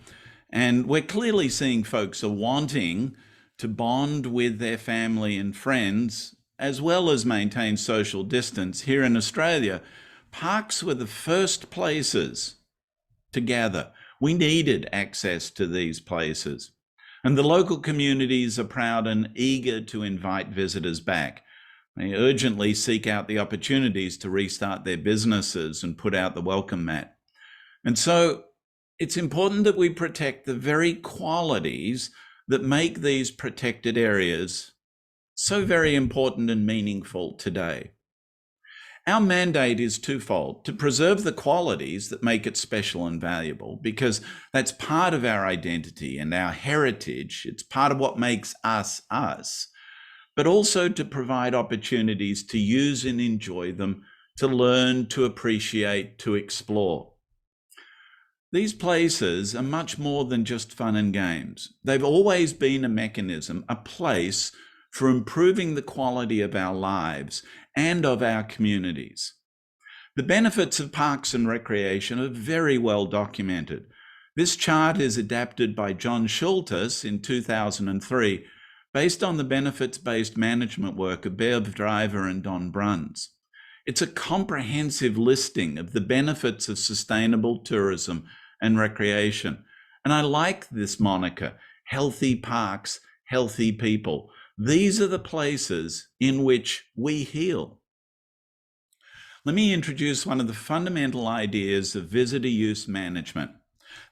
And we're clearly seeing folks are wanting to bond with their family and friends, as well as maintain social distance. Here in Australia, parks were the first places to gather. We needed access to these places. And the local communities are proud and eager to invite visitors back. They urgently seek out the opportunities to restart their businesses and put out the welcome mat. And so it's important that we protect the very qualities that make these protected areas so very important and meaningful today. Our mandate is twofold: to preserve the qualities that make it special and valuable, because that's part of our identity and our heritage. It's part of what makes us us, but also to provide opportunities to use and enjoy them, to learn, to appreciate, to explore. These places are much more than just fun and games. They've always been a mechanism, a place for improving the quality of our lives and of our communities. The benefits of parks and recreation are very well documented. This chart is adapted by John Schultes in 2003, based on the benefits-based management work of Bev Driver and Don Bruns. It's a comprehensive listing of the benefits of sustainable tourism and recreation. And I like this moniker, healthy parks, healthy people. These are the places in which we heal. Let me introduce one of the fundamental ideas of visitor use management.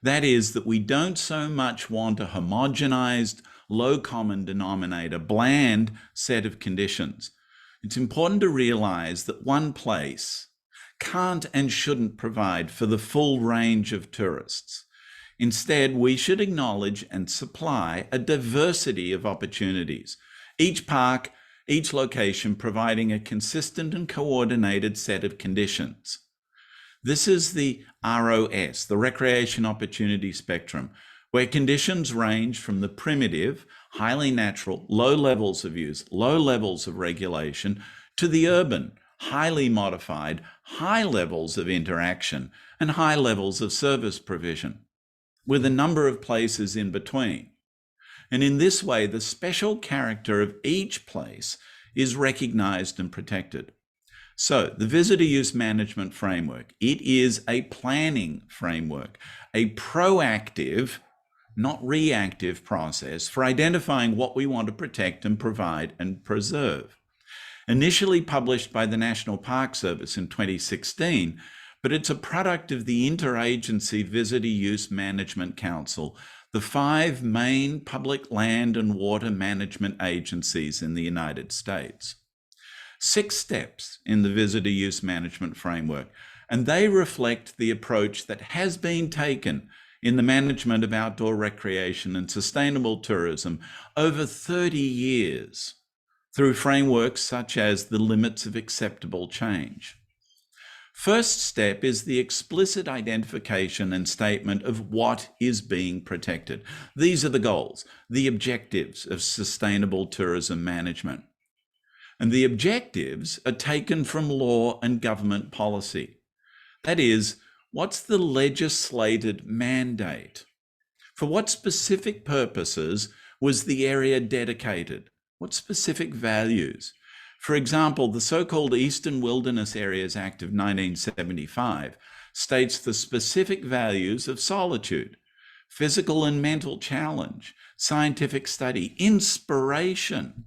That is that we don't so much want a homogenized, low common denominator, bland set of conditions. It's important to realize that one place can't and shouldn't provide for the full range of tourists. Instead, we should acknowledge and supply a diversity of opportunities. Each park, each location providing a consistent and coordinated set of conditions. This is the ROS, the Recreation Opportunity Spectrum, where conditions range from the primitive, highly natural, low levels of use, low levels of regulation, to the urban, highly modified, high levels of interaction and high levels of service provision, with a number of places in between. And in this way, the special character of each place is recognized and protected. So the visitor use management framework, it is a planning framework, a proactive, not reactive process for identifying what we want to protect and provide and preserve. Initially published by the National Park Service in 2016, but it's a product of the Interagency Visitor Use Management Council, the 5 main public land and water management agencies in the United States. 6 steps in the visitor use management framework, and they reflect the approach that has been taken in the management of outdoor recreation and sustainable tourism over 30 years through frameworks such as the limits of acceptable change. First step is the explicit identification and statement of what is being protected. These are the goals, the objectives of sustainable tourism management. And the objectives are taken from law and government policy. That is, what's the legislated mandate? For what specific purposes was the area dedicated? What specific values? For example, the so-called Eastern Wilderness Areas Act of 1975 states the specific values of solitude, physical and mental challenge, scientific study, inspiration,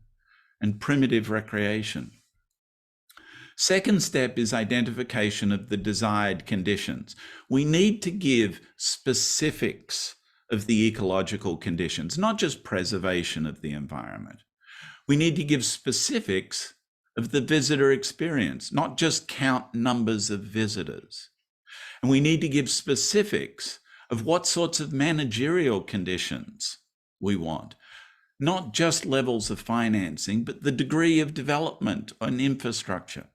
and primitive recreation. Second step is identification of the desired conditions. We need to give specifics of the ecological conditions, not just preservation of the environment. We need to give specifics of the visitor experience, not just count numbers of visitors. And we need to give specifics of what sorts of managerial conditions we want, not just levels of financing, but the degree of development and infrastructure.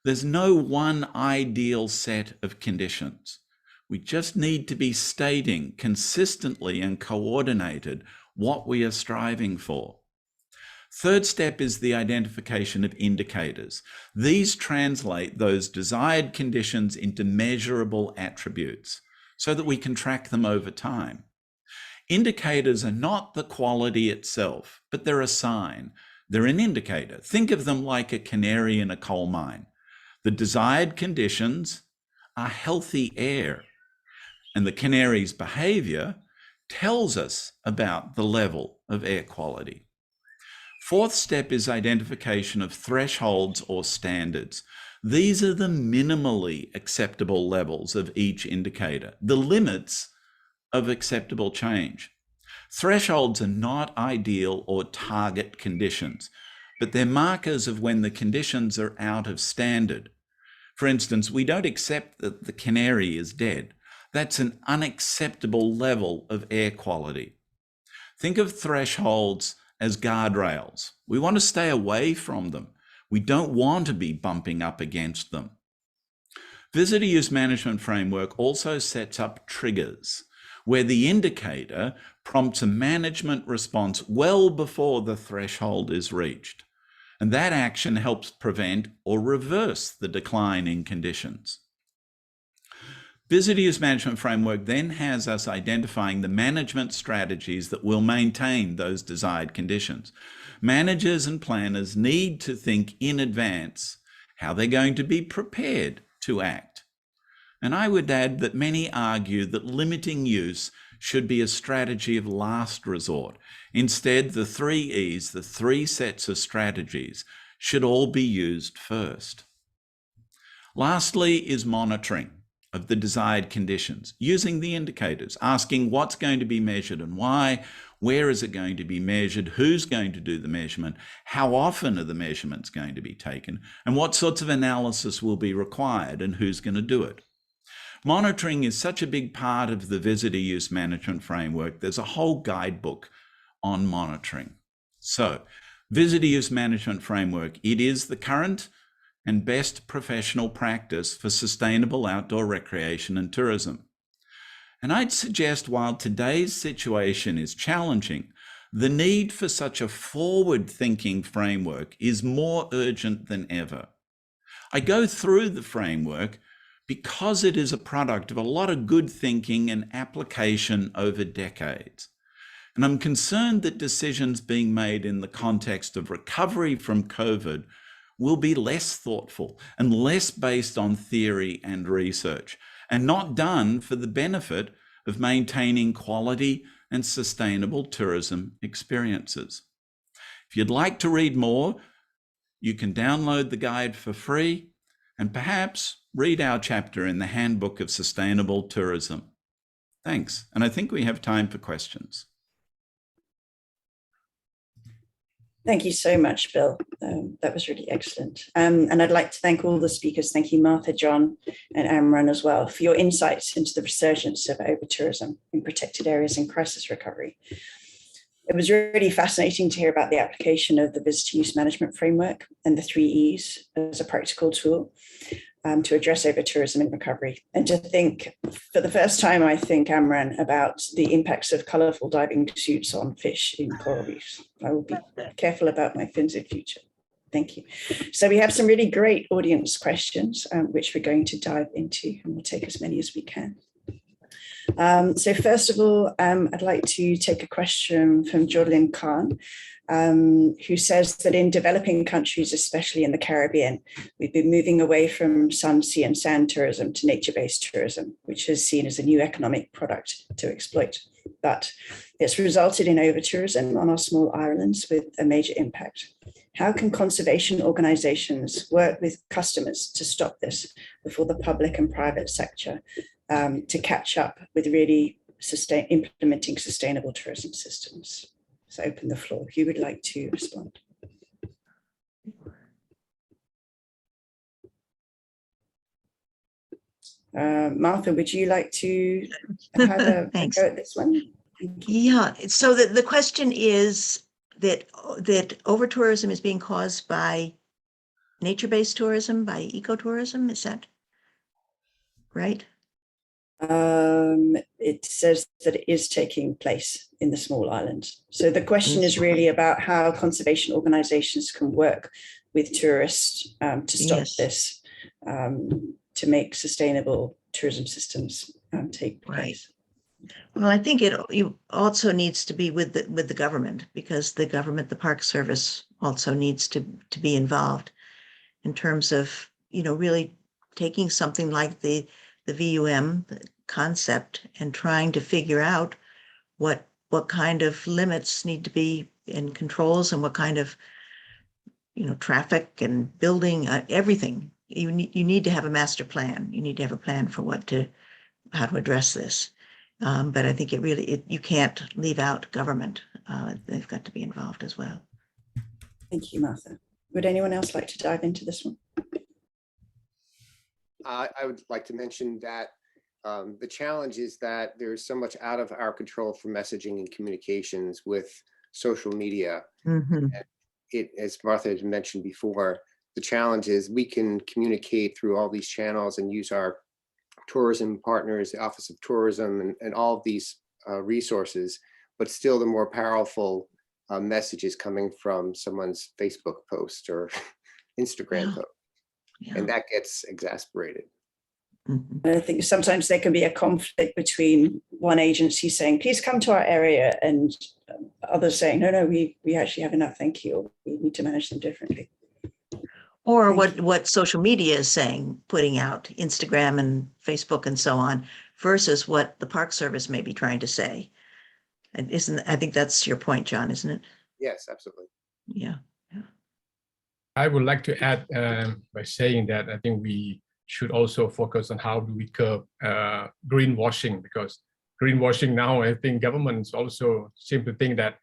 There's no one ideal set of conditions. We just need to be stating consistently and coordinated what we are striving for. Third step is the identification of indicators. These translate those desired conditions into measurable attributes so that we can track them over time. Indicators are not the quality itself, but they're a sign. They're an indicator. Think of them like a canary in a coal mine. The desired conditions are healthy air, and the canary's behavior tells us about the level of air quality. Fourth step is identification of thresholds or standards. These are the minimally acceptable levels of each indicator, the limits of acceptable change. Thresholds are not ideal or target conditions, but they're markers of when the conditions are out of standard. For instance, we don't accept that the canary is dead. That's an unacceptable level of air quality. Think of thresholds as guardrails. We want to stay away from them. We don't want to be bumping up against them. Visitor Use Management Framework also sets up triggers, where the indicator prompts a management response well before the threshold is reached. And that action helps prevent or reverse the decline in conditions. Visitor Use Management Framework then has us identifying the management strategies that will maintain those desired conditions. Managers and planners need to think in advance how they're going to be prepared to act. And I would add that many argue that limiting use should be a strategy of last resort. Instead, the 3 E's, the 3 sets of strategies, should all be used first. Lastly is monitoring of the desired conditions, using the indicators, asking what's going to be measured and why, where is it going to be measured, who's going to do the measurement, how often are the measurements going to be taken, and what sorts of analysis will be required and who's going to do it. Monitoring is such a big part of the Visitor Use Management Framework. There's a whole guidebook on monitoring. So, Visitor Use Management Framework, it is the current and best professional practice for sustainable outdoor recreation and tourism. And I'd suggest while today's situation is challenging, the need for such a forward-thinking framework is more urgent than ever. I go through the framework because it is a product of a lot of good thinking and application over decades. And I'm concerned that decisions being made in the context of recovery from COVID will be less thoughtful and less based on theory and research, and not done for the benefit of maintaining quality and sustainable tourism experiences. If you'd like to read more, you can download the guide for free and perhaps read our chapter in the Handbook of Sustainable Tourism. Thanks, and I think we have time for questions. Thank you so much, Bill. That was really excellent. And I'd like to thank all the speakers. Thank you, Martha, John, and Amran as well, for your insights into the resurgence of overtourism in protected areas in crisis recovery. It was really fascinating to hear about the application of the Visitor Use Management Framework and the 3 E's as a practical tool to address overtourism in recovery. And to think, for the first time, I think, Amran, about the impacts of colourful diving suits on fish in coral reefs. I will be careful about my fins in future. Thank you. So we have some really great audience questions, which we're going to dive into, and we'll take as many as we can. So first of all, I'd like to take a question from Jordan Khan, who says that in developing countries, especially in the Caribbean, we've been moving away from sun, sea and sand tourism to nature-based tourism, which is seen as a new economic product to exploit. But it's resulted in over-tourism on our small islands with a major impact. How can conservation organizations work with customers to stop this before the public and private sector to catch up with really implementing sustainable tourism systems? So open the floor. Who would like to respond? Martha, would you like to have a go at this one? Yeah, so the question is that overtourism is being caused by nature-based tourism, by ecotourism, is that right? It says that it is taking place in the small islands. So the question is really about how conservation organizations can work with tourists to stop this, to make sustainable tourism systems take place. Well, I think it also needs to be with the government, because the government, the Park Service also needs to be involved in terms of, really taking something like the VUM concept and trying to figure out what kind of limits need to be in controls and what kind of, traffic and building, everything. You need to have a master plan. You need to have a plan for how to address this. But I think you can't leave out government. They've got to be involved as well. Thank you, Martha. Would anyone else like to dive into this one? I would like to mention that the challenge is that there's so much out of our control for messaging and communications with social media. Mm-hmm. And as Martha had mentioned before, the challenge is we can communicate through all these channels and use our tourism partners, the Office of Tourism, and all of these resources, but still the more powerful message is coming from someone's Facebook post or Instagram post. Yeah. And that gets exasperated. Mm-hmm. I think sometimes there can be a conflict between one agency saying, please come to our area, and others saying, no, we actually have enough, thank you. We need to manage them differently. Or what social media is saying, putting out Instagram and Facebook and so on, versus what the Park Service may be trying to say. And I think that's your point, John, isn't it? Yes, absolutely. Yeah. I would like to add by saying that I think we should also focus on how do we curb greenwashing, because greenwashing now, I think governments also seem to think that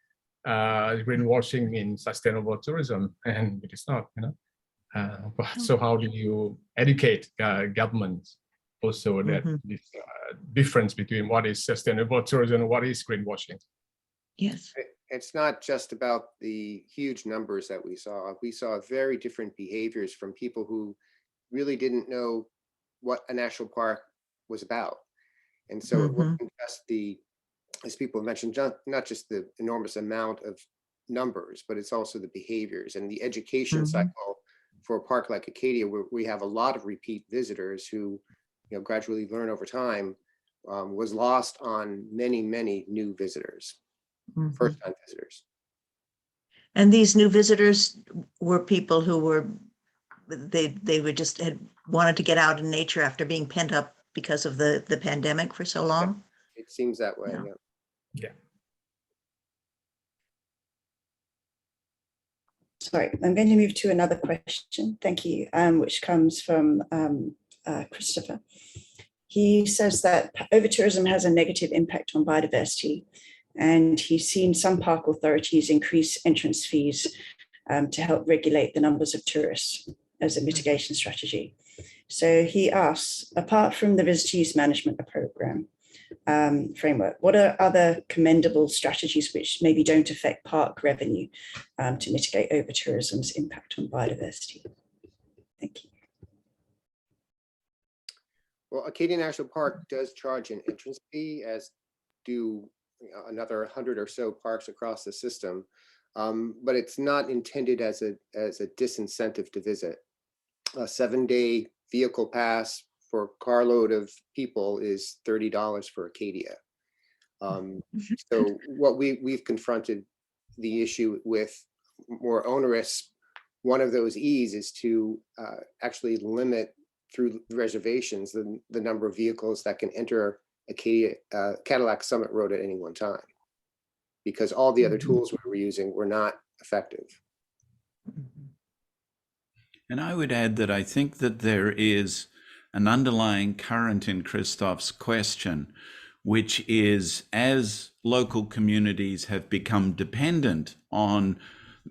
greenwashing means sustainable tourism, and it is not, so how do you educate governments also that this difference between what is sustainable tourism and what is greenwashing? Yes. It's not just about the huge numbers that we saw. We saw very different behaviors from people who really didn't know what a national park was about. And so it wasn't just as people mentioned, not just the enormous amount of numbers, but it's also the behaviors and the education cycle for a park like Acadia, where we have a lot of repeat visitors who, gradually learn over time, was lost on many, many new visitors, first-time visitors. And these new visitors were people who were, they were just had wanted to get out in nature after being pent up because of the pandemic for so long. Yeah, it seems that way. Yeah. Yeah. Sorry, I'm going to move to another question. Thank you, which comes from Christopher. He says that overtourism has a negative impact on biodiversity, and he's seen some park authorities increase entrance fees to help regulate the numbers of tourists as a mitigation strategy. So he asks, apart from the visitor use management program framework, what are other commendable strategies which maybe don't affect park revenue to mitigate overtourism's impact on biodiversity? Thank you. Well, Acadia National Park does charge an entrance fee, as do another 100 or so parks across the system, but it's not intended as a disincentive to visit. A 7-day vehicle pass for a carload of people is $30 for Acadia. So what we've confronted the issue with more onerous, one of those E's is to actually limit through reservations the number of vehicles that can enter Acadia Cadillac Summit Road at any one time, because all the other tools we were using were not effective. And I would add that I think that there is an underlying current in Christoph's question, which is, as local communities have become dependent on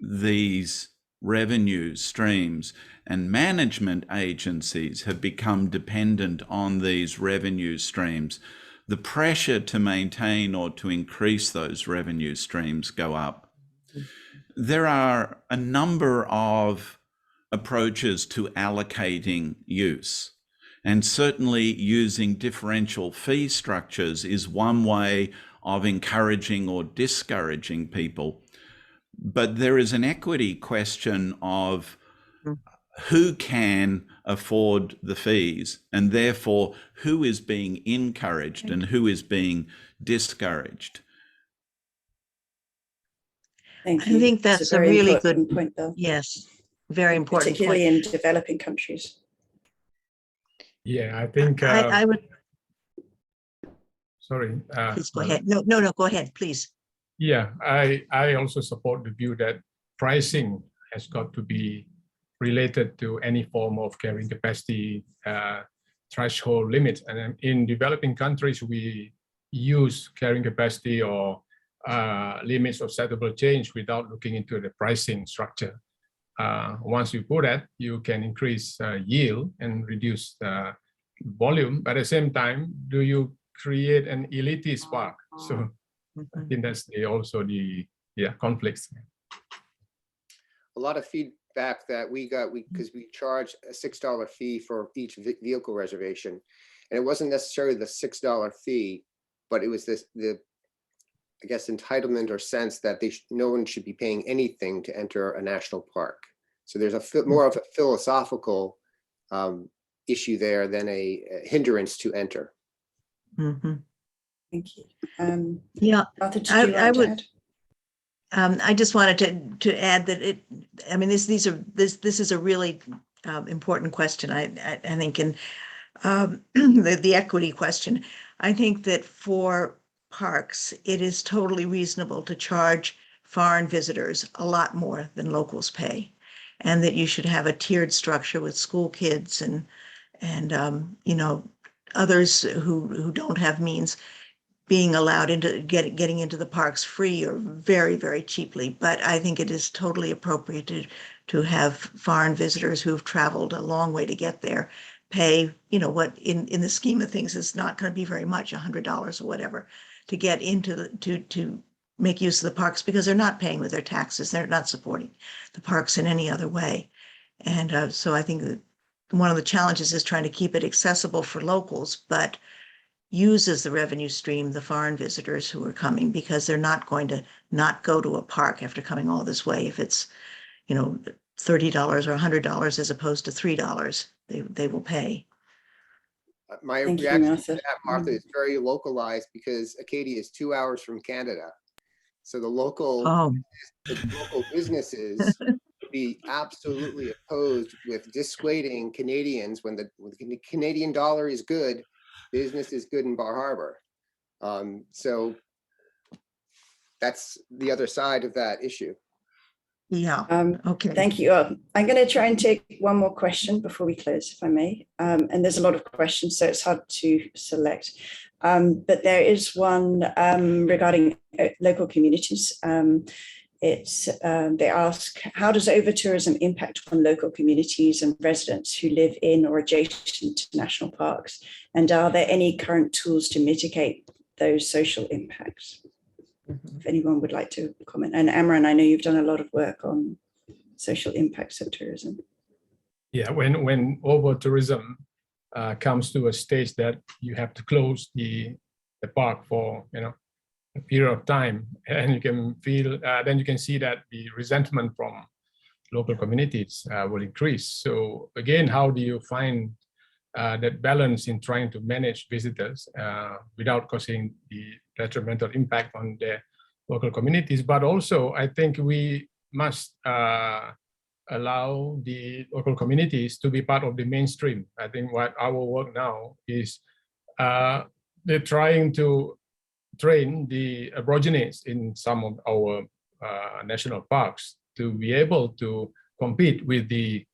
these revenue streams and management agencies have become dependent on these revenue streams, the pressure to maintain or to increase those revenue streams go up. There are a number of approaches to allocating use. And certainly using differential fee structures is one way of encouraging or discouraging people. But there is an equity question of who can afford the fees, and therefore who is being encouraged and who is being discouraged. Thank you. I think It's that's a very really important good point, Bill. Yes, very important Particularly point. in developing countries. Yeah, I think. I would, Sorry. please go ahead. No, go ahead, please. Yeah, I also support the view that pricing has got to be related to any form of carrying capacity threshold limit. And in developing countries, we use carrying capacity or limits of settable change without looking into the pricing structure. Once you do that, you can increase yield and reduce volume. But at the same time, do you create an elitist park? So I think that's also the conflicts. A lot of feedback that we got, because we charge a $6 fee for each vehicle reservation. And it wasn't necessarily the $6 fee, but it was the I guess, entitlement or sense that no one should be paying anything to enter a national park. So there's more of a philosophical issue there than a hindrance to enter. Mm-hmm. Thank you. Yeah, Martha, did you I want to add? I just wanted to add that I mean, this is a really important question. I think, and the equity question. I think that for parks, it is totally reasonable to charge foreign visitors a lot more than locals pay, and that you should have a tiered structure with school kids and you know, others who don't have means being allowed into getting into the parks free or very, very cheaply. But I think it is totally appropriate to have foreign visitors who've traveled a long way to get there pay, you know, what in the scheme of things is not going to be very much, $100 or whatever, to get into to make use of the parks, because they're not paying with their taxes. They're not supporting the parks in any other way. And so I think that one of the challenges is trying to keep it accessible for locals, but uses the revenue stream, the foreign visitors who are coming, because they're not going to not go to a park after coming all this way. If it's, you know, $30 or $100 as opposed to $3, they will pay. My Thank you, reaction Martha. to that, Martha, is very localized because Acadia is 2 hours from Canada. So the local businesses would be absolutely opposed with dissuading Canadians when the Canadian dollar is good, business is good in Bar Harbor. So that's the other side of that issue. Yeah. Okay. Thank you. I'm going to try and take one more question before we close, if I may. And there's a lot of questions, so it's hard to select. But there is one regarding local communities. They ask, how does over-tourism impact on local communities and residents who live in or adjacent to national parks? And are there any current tools to mitigate those social impacts? If anyone would like to comment. And Amran, I know you've done a lot of work on social impacts of tourism. Yeah, when over-tourism comes to a stage that you have to close the park for, you know, a period of time, and you can feel, then you can see that the resentment from local communities will increase. So again, how do you find that balance in trying to manage visitors without causing the detrimental impact on the local communities? But also, I think we must allow the local communities to be part of the mainstream. I think what our work now is they're trying to train the Aborigines in some of our national parks to be able to compete with the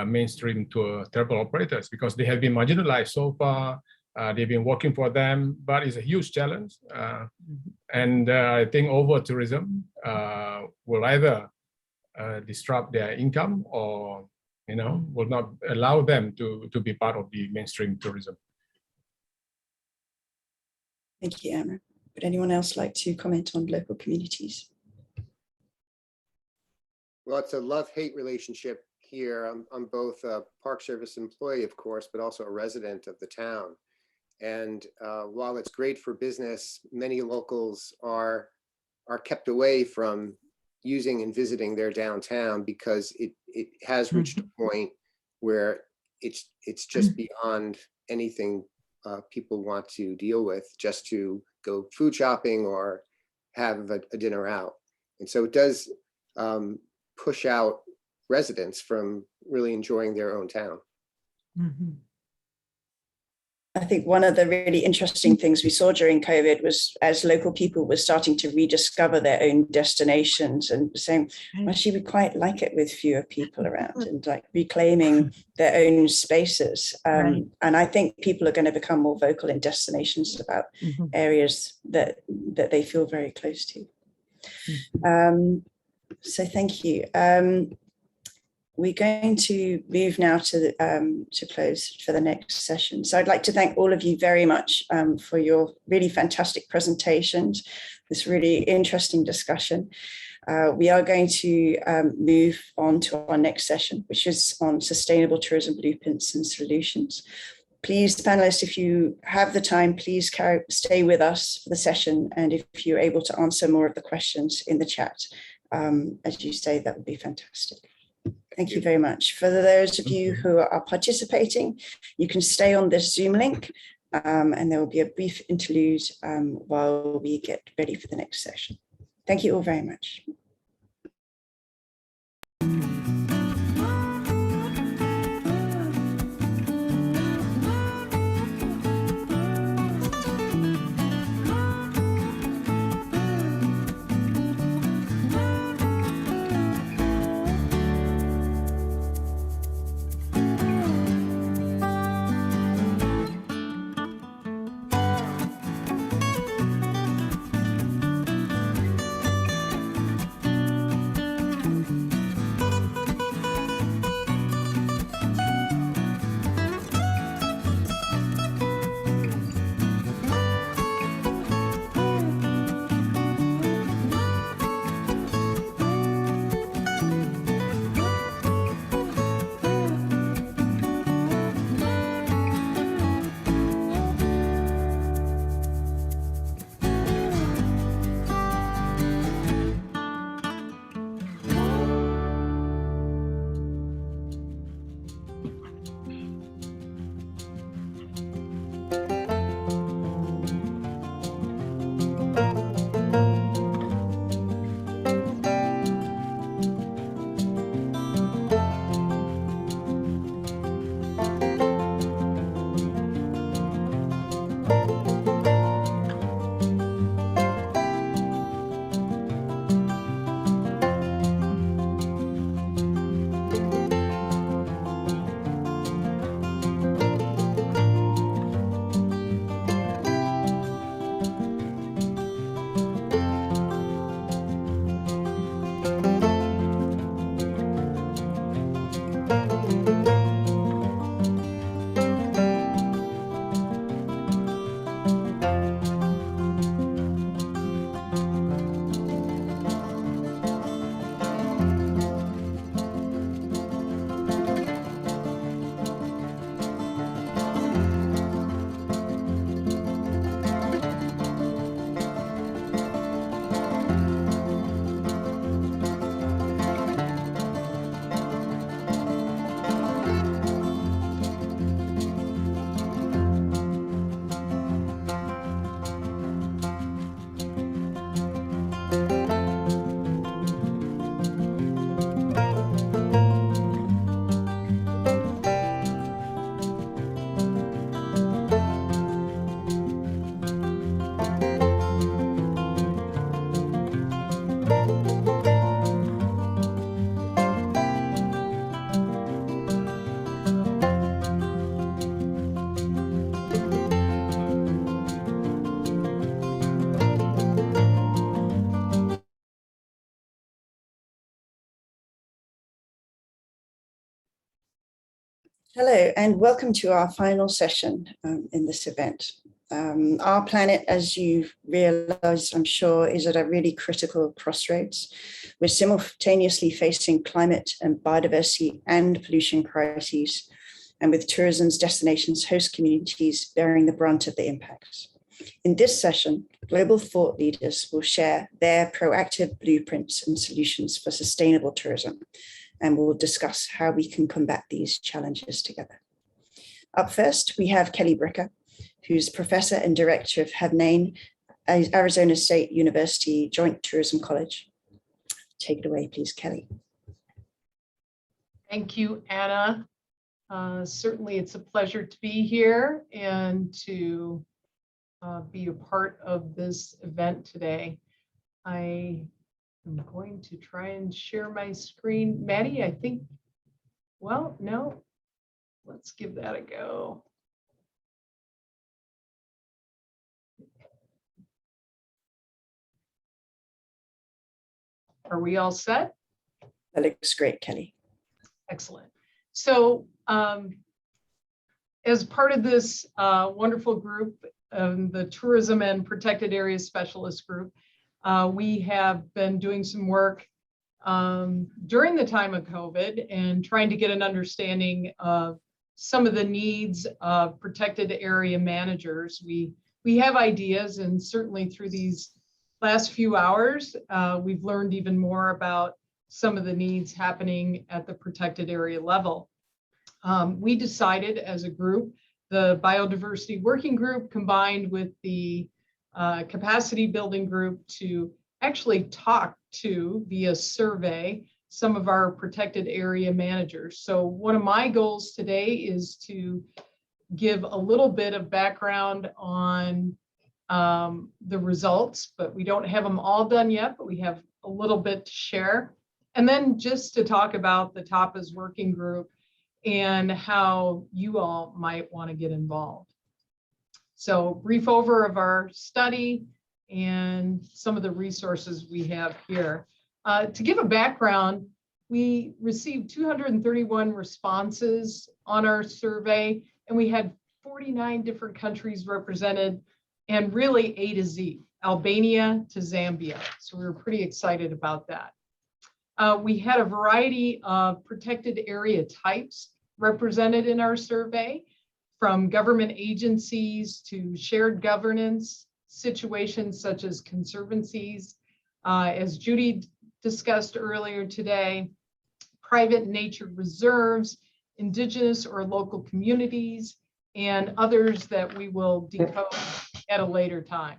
mainstream travel operators, because they have been marginalized so far. They've been working for them, but it's a huge challenge. And I think over-tourism will either disrupt their income or, you know, will not allow them to be part of the mainstream tourism. Thank you, Amran. Would anyone else like to comment on local communities? Well, it's a love-hate relationship here. I'm both a Park Service employee, of course, but also a resident of the town. And while it's great for business, many locals are kept away from using and visiting their downtown because it has reached a point where it's just beyond anything people want to deal with just to go food shopping or have a dinner out. And so it does push out residents from really enjoying their own town. I think one of the really interesting things we saw during COVID was as local people were starting to rediscover their own destinations and saying, actually, we quite like it with fewer people around, and like reclaiming their own spaces. And I think people are going to become more vocal in destinations about areas that they feel very close to. So thank you. We're going to move now to close for the next session. So I'd like to thank all of you very much for your really fantastic presentations, this really interesting discussion. We are going to move on to our next session, which is on sustainable tourism blueprints and solutions. Please, panelists, if you have the time, please stay with us for the session. And if you're able to answer more of the questions in the chat, as you say, that would be fantastic. Thank you very much. For those of you who are participating, you can stay on this Zoom link and there will be a brief interlude while we get ready for the next session. Thank you all very much. Hello, and welcome to our final session in this event. Our planet, as you've realized, I'm sure, is at a really critical crossroads. We're simultaneously facing climate and biodiversity and pollution crises, and with tourism's destinations, host communities bearing the brunt of the impacts. In this session, global thought leaders will share their proactive blueprints and solutions for sustainable tourism, and we'll discuss how we can combat these challenges together. Up first, we have Kelly Bricker, who's professor and director of Havnane, Arizona State University Joint Tourism College. Take it away, please, Kelly. Thank you, Anna. Certainly, it's a pleasure to be here and to be a part of this event today. I am going to try and share my screen. Maddie, I think, well, no, let's give that a go. Are we all set? That looks great, Kelly. Excellent. So as part of this wonderful group, the Tourism and Protected Areas Specialist Group, we have been doing some work during the time of COVID and trying to get an understanding of some of the needs of protected area managers. We have ideas, and certainly through these last few hours, we've learned even more about some of the needs happening at the protected area level. We decided as a group, the Biodiversity Working Group combined with the Capacity Building Group, to actually talk to, via survey, some of our protected area managers. So one of my goals today is to give a little bit of background on the results, but we don't have them all done yet, but we have a little bit to share. And then just to talk about the TAPA's working group and how you all might want to get involved. So brief over of our study and some of the resources we have here. To give a background, we received 231 responses on our survey, and we had 49 different countries represented, and really A to Z, Albania to Zambia. So we were pretty excited about that. We had a variety of protected area types represented in our survey, from government agencies to shared governance situations such as conservancies, as Judy discussed earlier today, private nature reserves, indigenous or local communities, and others that we will decode at a later time.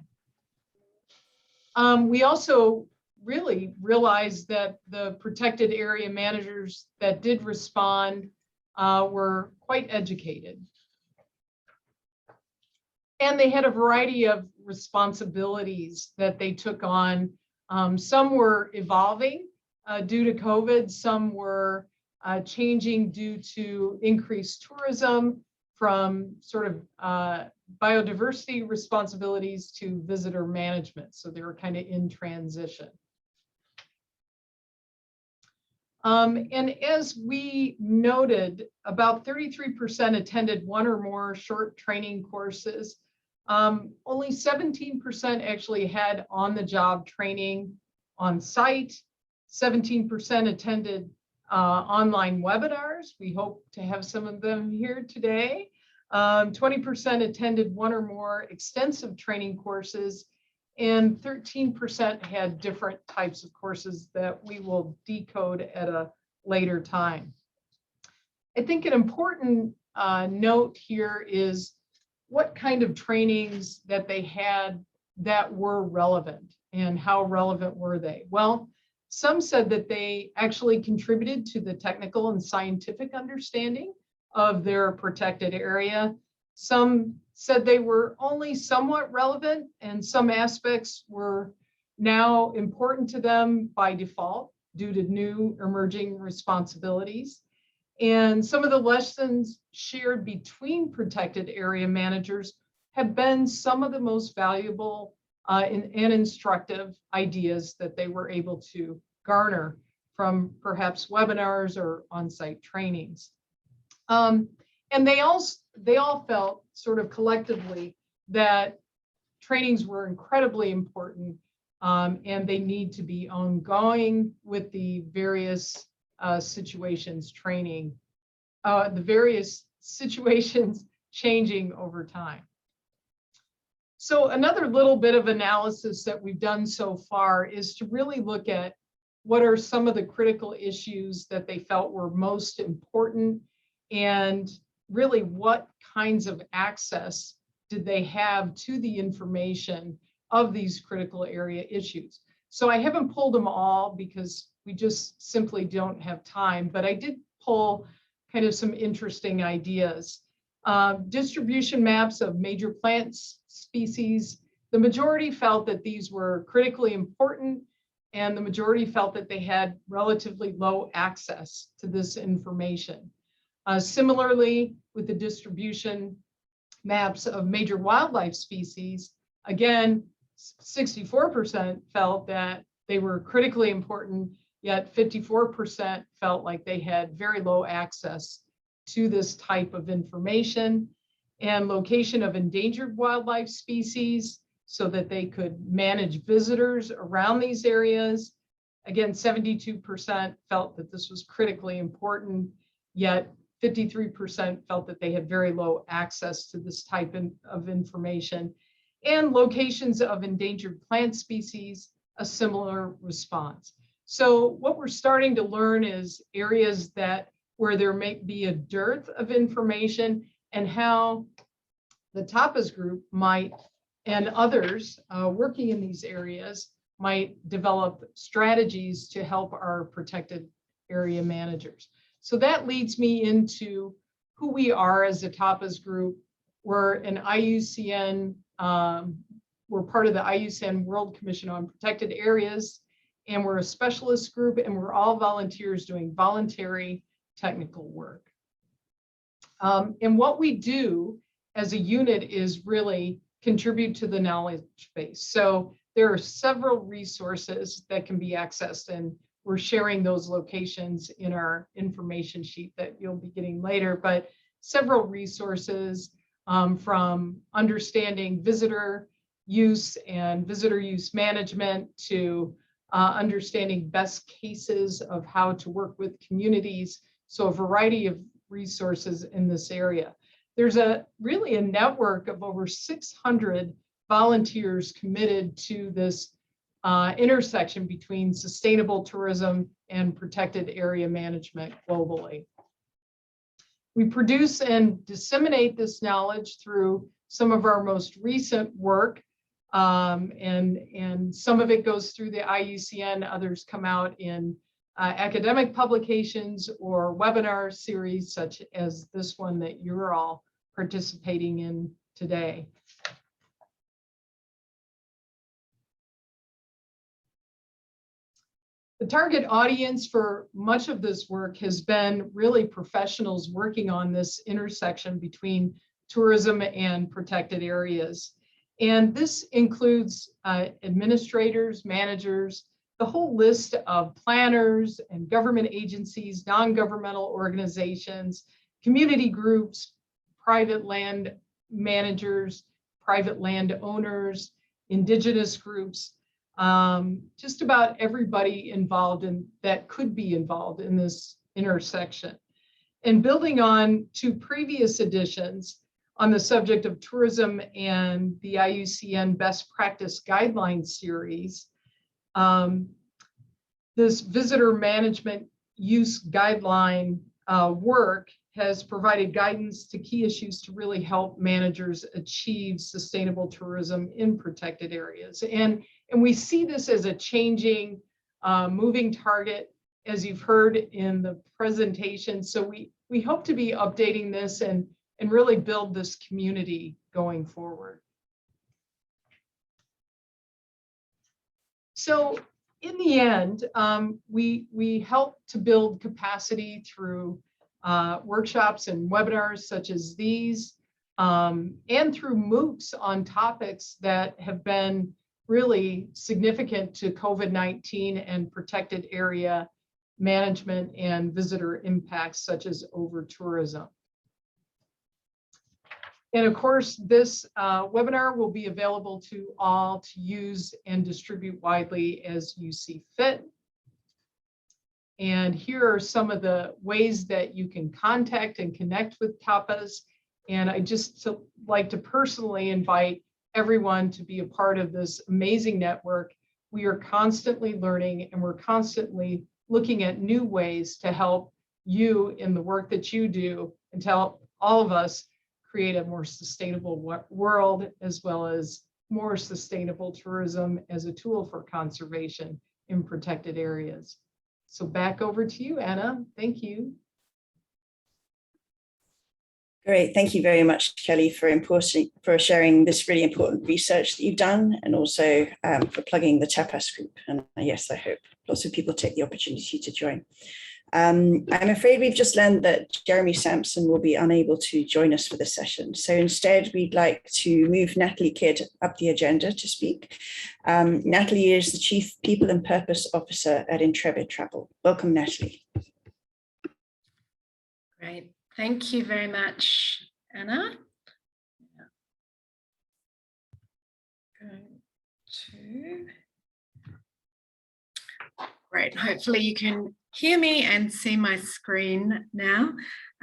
We also really realized that the protected area managers that did respond were quite educated. And they had a variety of responsibilities that they took on. Some were evolving due to COVID, some were changing due to increased tourism, from sort of biodiversity responsibilities to visitor management. So they were kind of in transition. And as we noted, about 33% attended one or more short training courses. Only 17% actually had on-the-job training on site. 17% attended online webinars. We hope to have some of them here today. 20% attended one or more extensive training courses, and 13% had different types of courses that we will decode at a later time. I think an important note here is what kind of trainings that they had that were relevant, and how relevant were they? Well, some said that they actually contributed to the technical and scientific understanding of their protected area. Some said they were only somewhat relevant, and some aspects were now important to them by default due to new emerging responsibilities. And some of the lessons shared between protected area managers have been some of the most valuable and instructive ideas that they were able to garner from perhaps webinars or on-site trainings. And they all felt sort of collectively that trainings were incredibly important, and they need to be ongoing with the various situations training, the various situations changing over time. So another little bit of analysis that we've done so far is to really look at what are some of the critical issues that they felt were most important, and really what kinds of access did they have to the information of these critical area issues. So I haven't pulled them all because we just simply don't have time, but I did pull kind of some interesting ideas. Distribution maps of major plant species. The majority felt that these were critically important, and the majority felt that they had relatively low access to this information. Similarly, with the distribution maps of major wildlife species, again, 64% felt that they were critically important, yet 54% felt like they had very low access to this type of information. And location of endangered wildlife species so that they could manage visitors around these areas. Again, 72% felt that this was critically important, yet 53% felt that they had very low access to this type of information. And locations of endangered plant species, a similar response. So what we're starting to learn is areas where there may be a dearth of information, and how the TAPAS group might, and others working in these areas, might develop strategies to help our protected area managers. So that leads me into who we are as a TAPAS group. We're an IUCN, we're part of the IUCN World Commission on Protected Areas, and we're a specialist group, and we're all volunteers doing voluntary technical work. And what we do as a unit is really contribute to the knowledge base. So there are several resources that can be accessed, and we're sharing those locations in our information sheet that you'll be getting later, but several resources from understanding visitor use and visitor use management to understanding best cases of how to work with communities. So a variety of resources in this area. There's really a network of over 600 volunteers committed to this intersection between sustainable tourism and protected area management globally. We produce and disseminate this knowledge through some of our most recent work, and some of it goes through the IUCN, others come out in academic publications or webinar series such as this one that you're all participating in today. The target audience for much of this work has been really professionals working on this intersection between tourism and protected areas. And this includes administrators, managers, the whole list of planners and government agencies, non-governmental organizations, community groups, private land managers, private land owners, indigenous groups, just about everybody involved that could be involved in this intersection. And building on two previous editions on the subject of tourism and the IUCN Best Practice Guidelines series, this visitor management use guideline work has provided guidance to key issues to really help managers achieve sustainable tourism in protected areas. And we see this as a changing, moving target, as you've heard in the presentation. So we hope to be updating this and really build this community going forward. So in the end, we help to build capacity through workshops and webinars such as these, and through MOOCs on topics that have been really significant to COVID-19 and protected area management and visitor impacts such as overtourism. And of course, this webinar will be available to all to use and distribute widely as you see fit. And here are some of the ways that you can contact and connect with tapas. And I just like to personally invite everyone to be a part of this amazing network. We are constantly learning and we're constantly looking at new ways to help you in the work that you do and to help all of us create a more sustainable world, as well as more sustainable tourism as a tool for conservation in protected areas. So back over to you, Anna. Thank you. Great. Thank you very much, Kelly, for sharing this really important research that you've done, and also for plugging the tapas group. And yes, I hope lots of people take the opportunity to join. I'm afraid we've just learned that Jeremy Sampson will be unable to join us for this session. So instead, we'd like to move Natalie Kidd up the agenda to speak. Natalie is the Chief People and Purpose Officer at Intrepid Travel. Welcome, Natalie. Great. Thank you very much, Anna. Great. Hopefully you can hear me and see my screen now.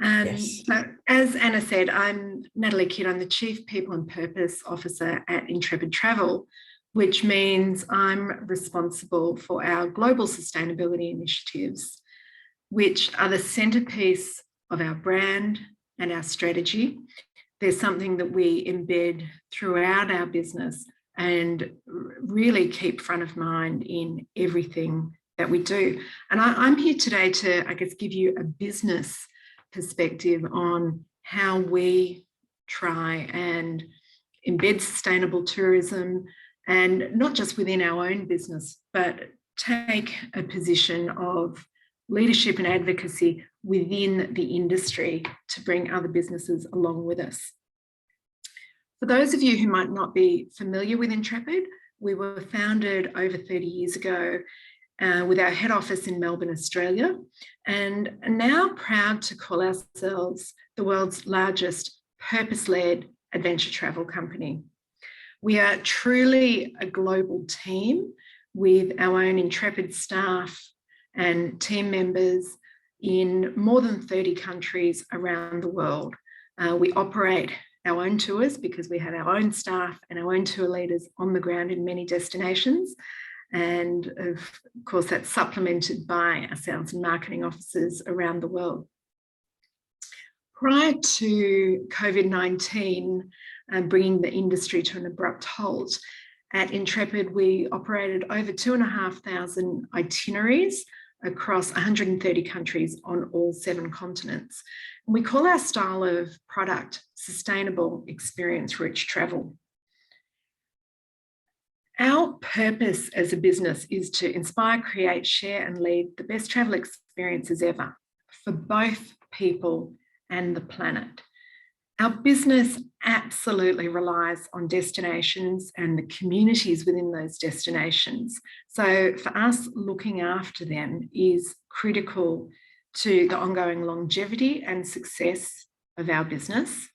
Yes. So as Anna said, I'm Natalie Kidd. I'm the Chief People and Purpose Officer at Intrepid Travel, which means I'm responsible for our global sustainability initiatives, which are the centerpiece of our brand and our strategy. There's something that we embed throughout our business and really keep front of mind in everything that we do. And I'm here today to, I guess, give you a business perspective on how we try and embed sustainable tourism, and not just within our own business, but take a position of leadership and advocacy within the industry to bring other businesses along with us. For those of you who might not be familiar with Intrepid, we were founded over 30 years ago with our head office in Melbourne, Australia, and are now proud to call ourselves the world's largest purpose-led adventure travel company. We are truly a global team with our own Intrepid staff and team members in more than 30 countries around the world. We operate our own tours because we have our own staff and our own tour leaders on the ground in many destinations. And of course, that's supplemented by our sales and marketing officers around the world. Prior to COVID-19 bringing the industry to an abrupt halt, at Intrepid, we operated over 2,500 itineraries across 130 countries on all 7 continents. And we call our style of product sustainable experience-rich travel. Our purpose as a business is to inspire, create, share, and lead the best travel experiences ever for both people and the planet. Our business absolutely relies on destinations and the communities within those destinations. So for us, looking after them is critical to the ongoing longevity and success of our business.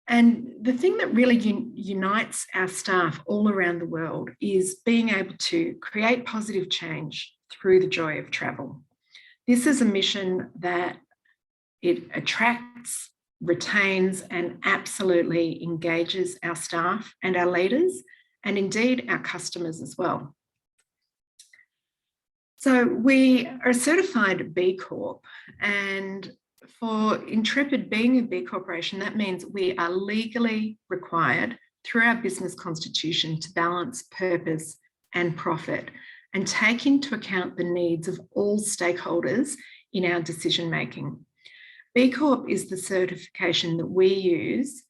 And the thing that really unites our staff all around the world is being able to create positive change through the joy of travel. This is a mission that it attracts, retains, and absolutely engages our staff and our leaders, and indeed our customers as well. So we are a certified B Corp, and for Intrepid being a B Corporation, that means we are legally required through our business constitution to balance purpose and profit and take into account the needs of all stakeholders in our decision making. B Corp is the certification that we use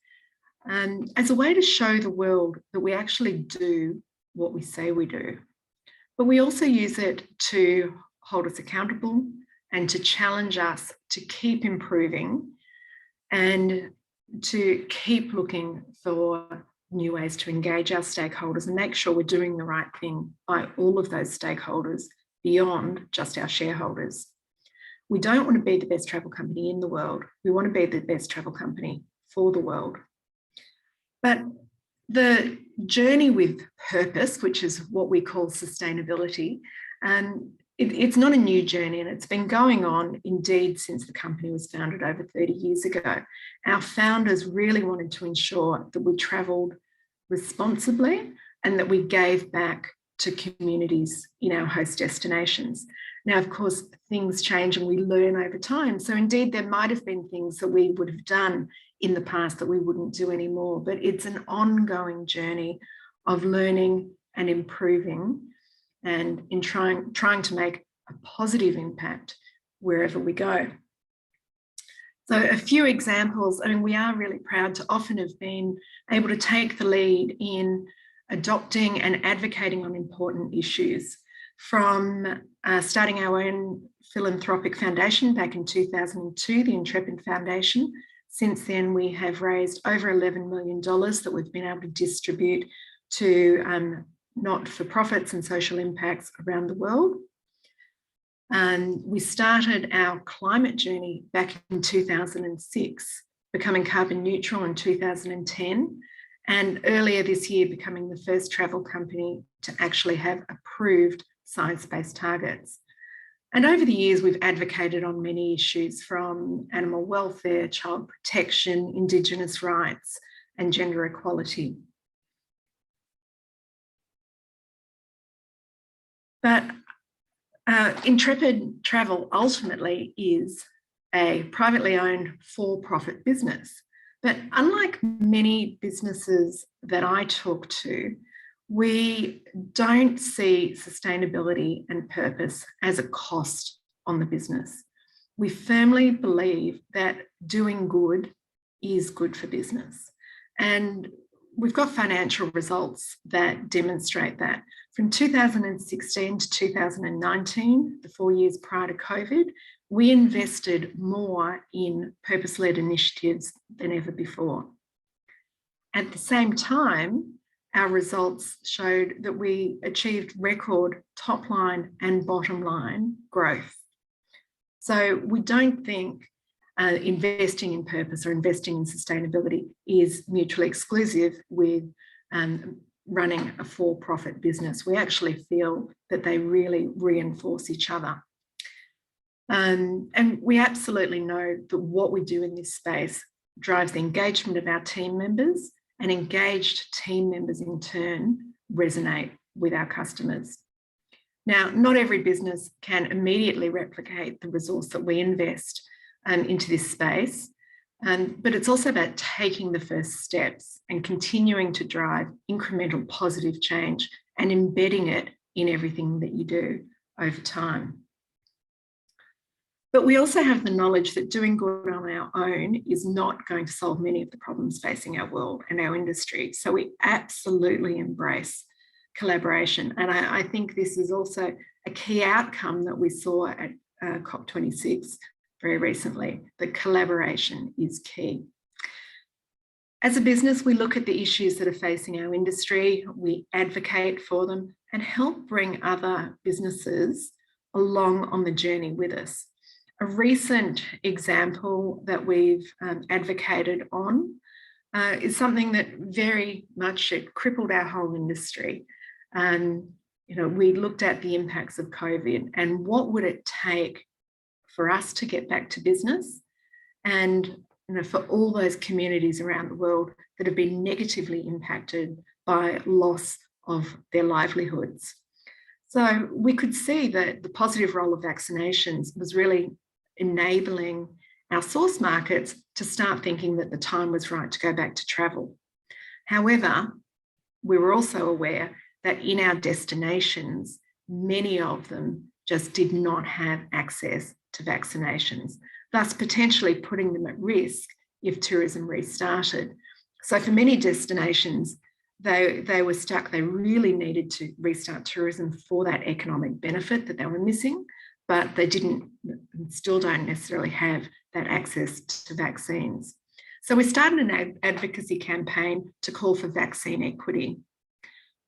as a way to show the world that we actually do what we say we do. But we also use it to hold us accountable and to challenge us to keep improving and to keep looking for new ways to engage our stakeholders and make sure we're doing the right thing by all of those stakeholders beyond just our shareholders. We don't want to be the best travel company in the world. We want to be the best travel company for the world. But the journey with purpose, which is what we call sustainability, it's not a new journey, and it's been going on indeed since the company was founded over 30 years ago. Our founders really wanted to ensure that we travelled responsibly and that we gave back to communities in our host destinations. Now, of course, things change and we learn over time. So indeed, there might have been things that we would have done in the past that we wouldn't do anymore, but it's an ongoing journey of learning and improving and in trying to make a positive impact wherever we go. So a few examples, I mean, we are really proud to often have been able to take the lead in adopting and advocating on important issues, from starting our own philanthropic foundation back in 2002, the Intrepid Foundation. Since then, we have raised over $11 million that we've been able to distribute to not-for-profits and social impacts around the world. And we started our climate journey back in 2006, becoming carbon neutral in 2010, and earlier this year becoming the first travel company to actually have approved science-based targets. And over the years, we've advocated on many issues, from animal welfare, child protection, Indigenous rights, and gender equality. But Intrepid Travel ultimately is a privately owned for-profit business. But unlike many businesses that I talk to, we don't see sustainability and purpose as a cost on the business. We firmly believe that doing good is good for business. And we've got financial results that demonstrate that. From 2016 to 2019, the 4 years prior to COVID, we invested more in purpose-led initiatives than ever before. At the same time, our results showed that we achieved record top line and bottom line growth. So we don't think investing in purpose or investing in sustainability is mutually exclusive with running a for-profit business. We actually feel that they really reinforce each other. And we absolutely know that what we do in this space drives the engagement of our team members, and engaged team members in turn resonate with our customers. Now, not every business can immediately replicate the resource that we invest into this space, but it's also about taking the first steps and continuing to drive incremental positive change and embedding it in everything that you do over time. But we also have the knowledge that doing good on our own is not going to solve many of the problems facing our world and our industry. So we absolutely embrace collaboration. And I think this is also a key outcome that we saw at COP26 very recently, that collaboration is key. As a business, we look at the issues that are facing our industry, we advocate for them and help bring other businesses along on the journey with us. A recent example that we've advocated on is something that very much crippled our whole industry. We looked at the impacts of COVID and what would it take for us to get back to business, and for all those communities around the world that have been negatively impacted by loss of their livelihoods. So we could see that the positive role of vaccinations was really enabling our source markets to start thinking that the time was right to go back to travel. However, we were also aware that in our destinations, many of them just did not have access to vaccinations, thus potentially putting them at risk if tourism restarted. So for many destinations, they were stuck. They really needed to restart tourism for that economic benefit that they were missing, but they didn't, still don't necessarily have that access to vaccines. So we started an advocacy campaign to call for vaccine equity.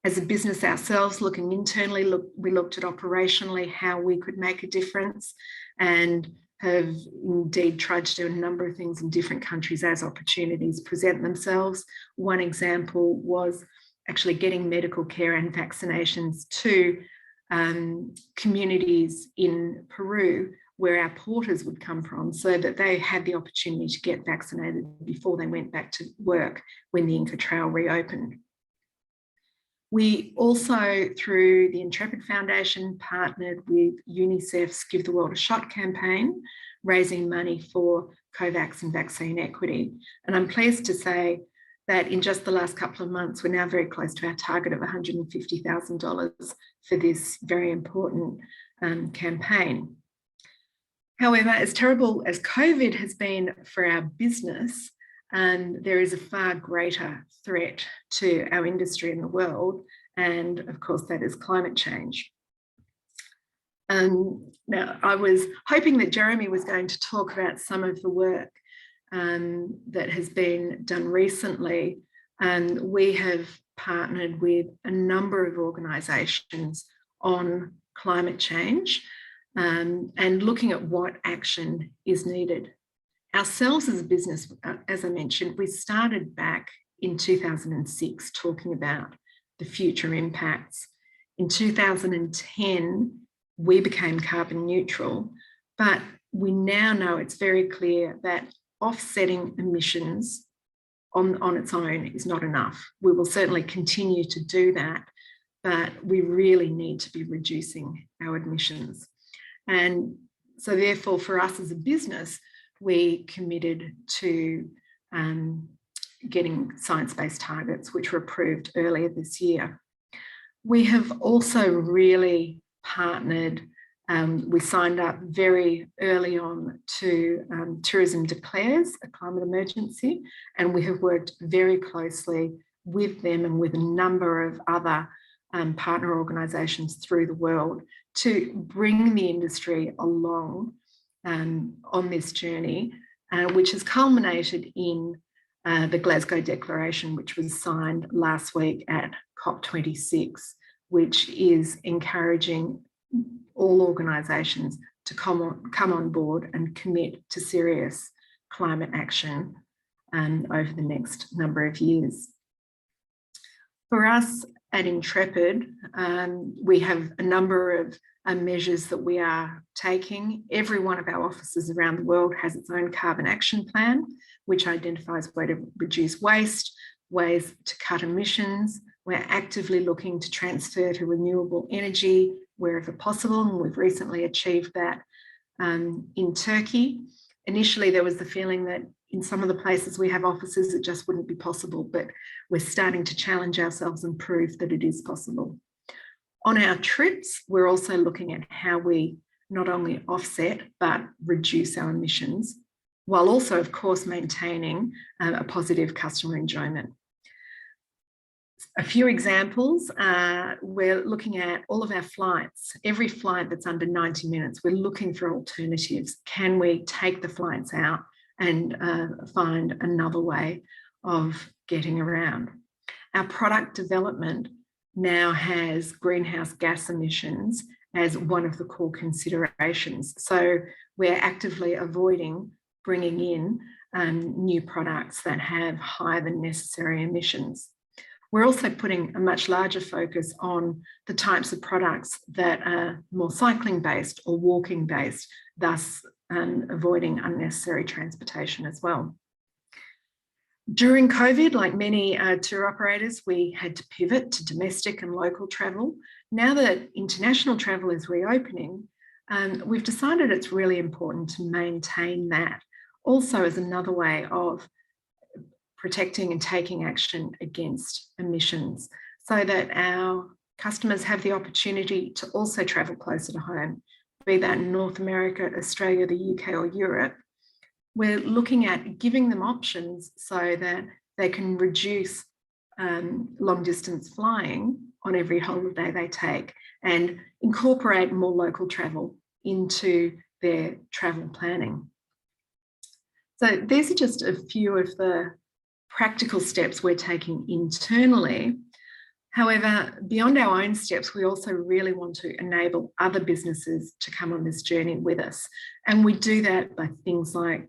As a business ourselves, looking internally, we looked at operationally how we could make a difference. And have indeed tried to do a number of things in different countries as opportunities present themselves. One example was actually getting medical care and vaccinations to communities in Peru where our porters would come from, so that they had the opportunity to get vaccinated before they went back to work when the Inca Trail reopened. We also, through the Intrepid Foundation, partnered with UNICEF's Give the World a Shot campaign, raising money for COVAX and vaccine equity. And I'm pleased to say that in just the last couple of months, we're now very close to our target of $150,000 for this very important campaign. However, as terrible as COVID has been for our business, there is a far greater threat to our industry in the world, and of course that is climate change. Now, I was hoping that Jeremy was going to talk about some of the work that has been done recently, and we have partnered with a number of organisations on climate change and looking at what action is needed. Ourselves as a business, as I mentioned, we started back in 2006 talking about the future impacts. In 2010, we became carbon neutral, but we now know it's very clear that offsetting emissions on its own is not enough. We will certainly continue to do that, but we really need to be reducing our emissions. And so therefore, for us as a business, we committed to getting science-based targets, which were approved earlier this year. We have also really partnered, we signed up very early on to Tourism Declares a Climate Emergency, and we have worked very closely with them and with a number of other partner organisations through the world to bring the industry along on this journey, which has culminated in the Glasgow Declaration, which was signed last week at COP26, which is encouraging all organisations to come on board and commit to serious climate action over the next number of years. For us at Intrepid, we have a number of measures that we are taking. Every one of our offices around the world has its own carbon action plan, which identifies ways to reduce waste, ways to cut emissions. We're actively looking to transfer to renewable energy wherever possible, and we've recently achieved that in Turkey. Initially, there was the feeling that in some of the places we have offices, it just wouldn't be possible, but we're starting to challenge ourselves and prove that it is possible. On our trips, we're also looking at how we not only offset, but reduce our emissions, while also, of course, maintaining a positive customer enjoyment. A few examples, we're looking at all of our flights. Every flight that's under 90 minutes, we're looking for alternatives. Can we take the flights out and find another way of getting around? Our product development now has greenhouse gas emissions as one of the core considerations. So we're actively avoiding bringing in new products that have higher than necessary emissions. We're also putting a much larger focus on the types of products that are more cycling-based or walking-based, thus avoiding unnecessary transportation as well. During COVID, like many tour operators, we had to pivot to domestic and local travel. Now that international travel is reopening, we've decided it's really important to maintain that also as another way of protecting and taking action against emissions so that our customers have the opportunity to also travel closer to home, be that in North America, Australia, the UK or Europe. We're looking at giving them options so that they can reduce long distance flying on every holiday they take and incorporate more local travel into their travel planning. So these are just a few of the practical steps we're taking internally. However, beyond our own steps, we also really want to enable other businesses to come on this journey with us. And we do that by things like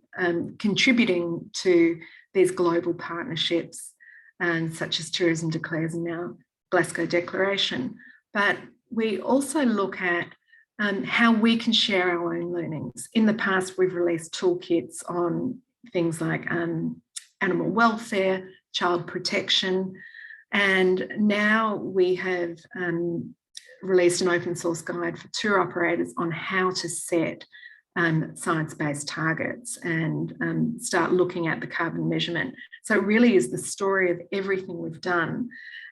contributing to these global partnerships, such as Tourism Declares and now Glasgow Declaration. But we also look at how we can share our own learnings. In the past, we've released toolkits on things like animal welfare, child protection, and now we have released an open source guide for tour operators on how to set science-based targets and start looking at the carbon measurement. So it really is the story of everything we've done,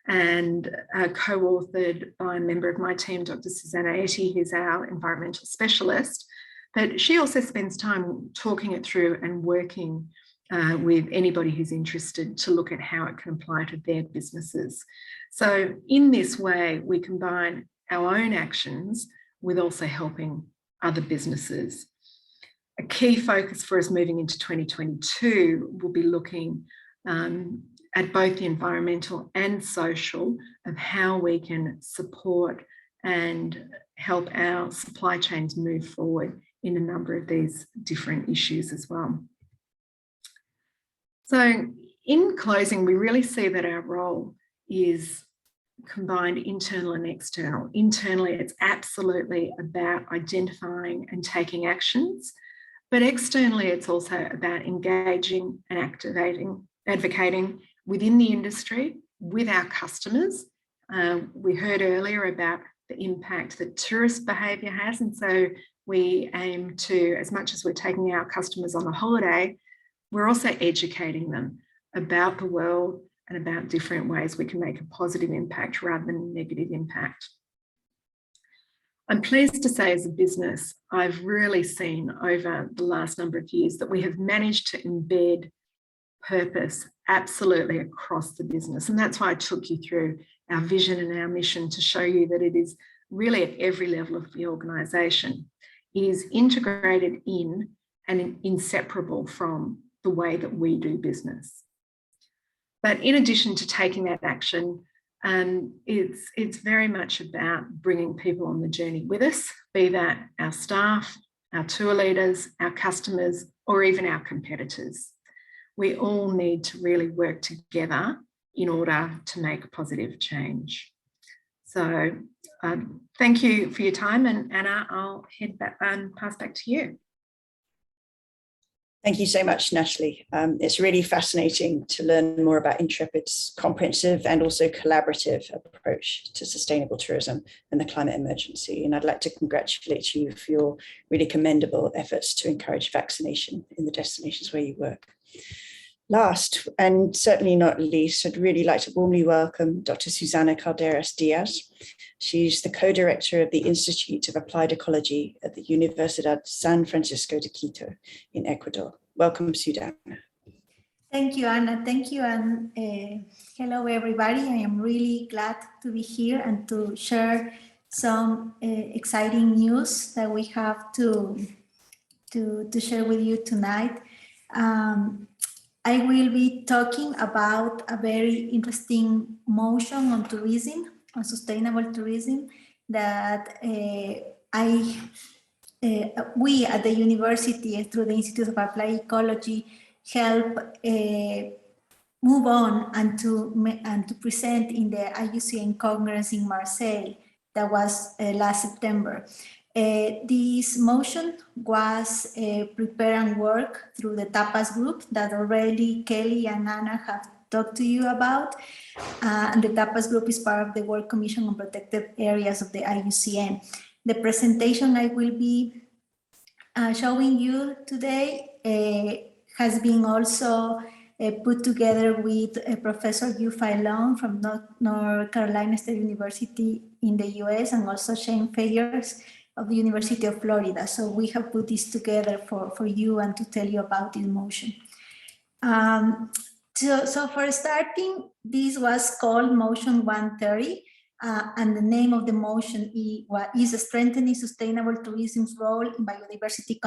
and co-authored by a member of my team, Dr. Susanna Etty, who's our environmental specialist. But she also spends time talking it through and working with anybody who's interested to look at how it can apply to their businesses. So in this way, we combine our own actions with also helping other businesses. A key focus for us moving into 2022 will be looking at both the environmental and social of how we can support and help our supply chains move forward in a number of these different issues as well. So in closing, we really see that our role is combined internal and external. Internally, it's absolutely about identifying and taking actions, but externally, it's also about engaging and advocating within the industry, with our customers. We heard earlier about the impact that tourist behaviour has, and so we aim to, as much as we're taking our customers on a holiday, we're also educating them about the world and about different ways we can make a positive impact rather than a negative impact. I'm pleased to say as a business, I've really seen over the last number of years that we have managed to embed purpose absolutely across the business. And that's why I took you through our vision and our mission to show you that it is really at every level of the organisation. It is integrated in and inseparable from the way that we do business. But in addition to taking that action, it's very much about bringing people on the journey with us, be that our staff, our tour leaders, our customers, or even our competitors. We all need to really work together in order to make positive change. So thank you for your time, and Anna, I'll head back and pass back to you. Thank you so much, Natalie. It's really fascinating to learn more about Intrepid's comprehensive and also collaborative approach to sustainable tourism and the climate emergency. And I'd like to congratulate you for your really commendable efforts to encourage vaccination in the destinations where you work. Last, and certainly not least, I'd really like to warmly welcome Dr. Susana Calderas-Diaz. She's the co-director of the Institute of Applied Ecology at the Universidad San Francisco de Quito in Ecuador. Welcome, Susana. Thank you, Anna. Thank you, and hello, everybody. I am really glad to be here and to share some exciting news that we have to share with you tonight. I will be talking about a very interesting motion on tourism, on sustainable tourism, that we at the university through the Institute of Applied Ecology help move on and to present in the IUCN Congress in Marseille that was last September. This motion was prepared and worked through the TAPAS group that already Kelly and Anna have talked to you about. And the TAPAS group is part of the World Commission on Protected Areas of the IUCN. The presentation I will be showing you today has been also put together with Professor Yu-Fai Long from North Carolina State University in the US, and also Shane Fayers of the University of Florida. So we have put this together for you and to tell you about this motion. So for starting, this was called Motion 130, and the name of the motion is Strengthening Sustainable Tourism's Role in Biodiversity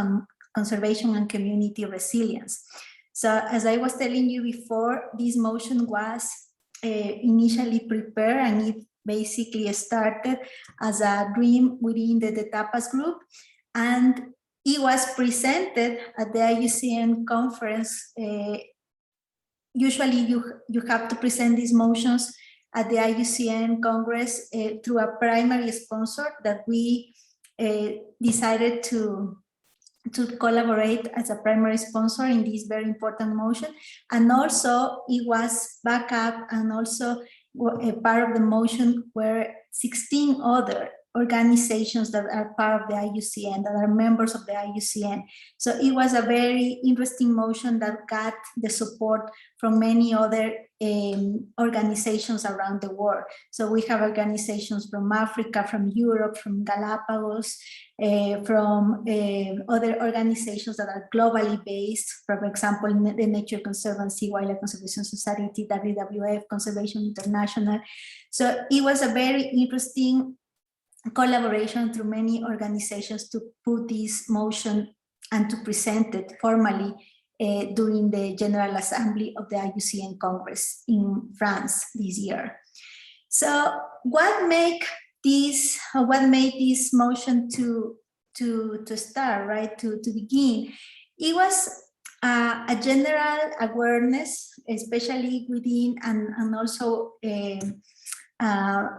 Conservation and Community Resilience. So as I was telling you before, this motion was initially prepared, and it basically started as a dream within the tapas group, and it was presented at the IUCN conference. Usually you have to present these motions at the IUCN Congress through a primary sponsor that we decided to collaborate as a primary sponsor in this very important motion. And also it was backup, and also a part of the motion were 16 other organizations that are part of the IUCN, that are members of the IUCN. So it was a very interesting motion that got the support from many other organizations around the world. So we have organizations from Africa, from Europe, from Galapagos, from other organizations that are globally based, for example, the Nature Conservancy, Wildlife Conservation Society, WWF, Conservation International. So it was a very interesting collaboration through many organizations to put this motion and to present it formally during the General Assembly of the IUCN Congress in France this year. So what made this motion to start, right, to begin? It was a general awareness, especially within and also an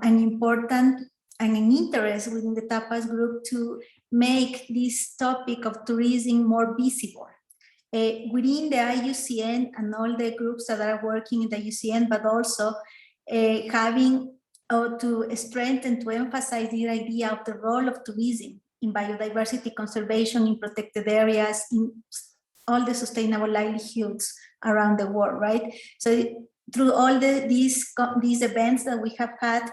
important and an interest within the tapas group to make this topic of tourism more visible within the IUCN and all the groups that are working in the IUCN, but also having to strengthen, to emphasize the idea of the role of tourism in biodiversity conservation, in protected areas, in all the sustainable livelihoods around the world, right? So through all these events that we have had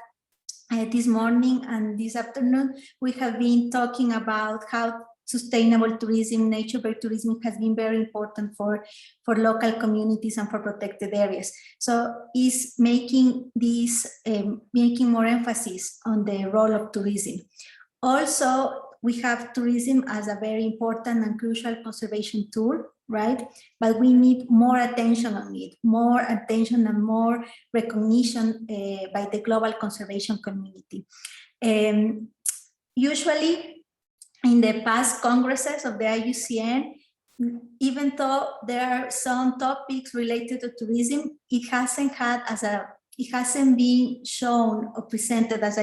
this morning and this afternoon, we have been talking about how sustainable tourism, nature-based tourism has been very important for local communities and for protected areas. So it's making making more emphasis on the role of tourism. Also, we have tourism as a very important and crucial conservation tool, right? But we need more attention on it, more attention and more recognition by the global conservation community. Usually, in the past congresses of the IUCN, even though there are some topics related to tourism, it hasn't been shown or presented as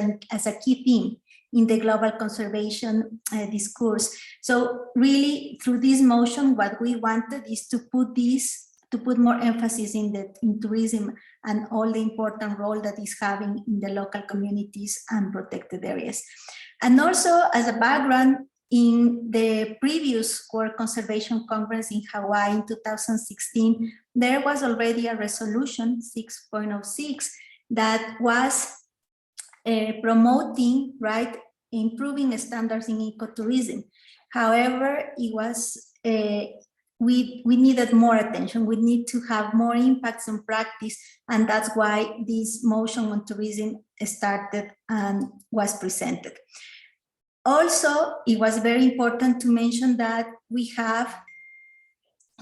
a key theme in the global conservation discourse. So really, through this motion, what we wanted is to put more emphasis in tourism and all the important role that it's having in the local communities and protected areas. And also, as a background, in the previous World Conservation Conference in Hawaii in 2016, there was already a resolution 6.06 that was promoting, right, improving standards in ecotourism. However, it was we needed more attention. We need to have more impacts on practice, and that's why this motion on tourism started and was presented. Also, it was very important to mention that we have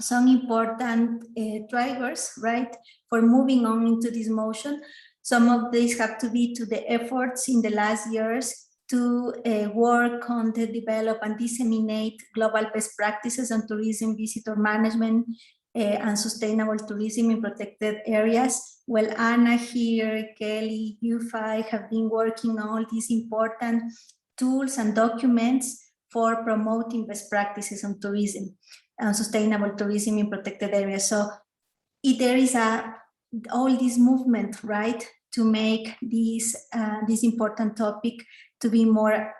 some important drivers, right, for moving on into this motion. Some of these have to be to the efforts in the last years to work on to develop and disseminate global best practices on tourism, visitor management, and sustainable tourism in protected areas. Well, Anna here, Kelly, you five have been working on all these important tools and documents for promoting best practices on tourism and sustainable tourism in protected areas. So there is all this movement, right, to make this important topic to be more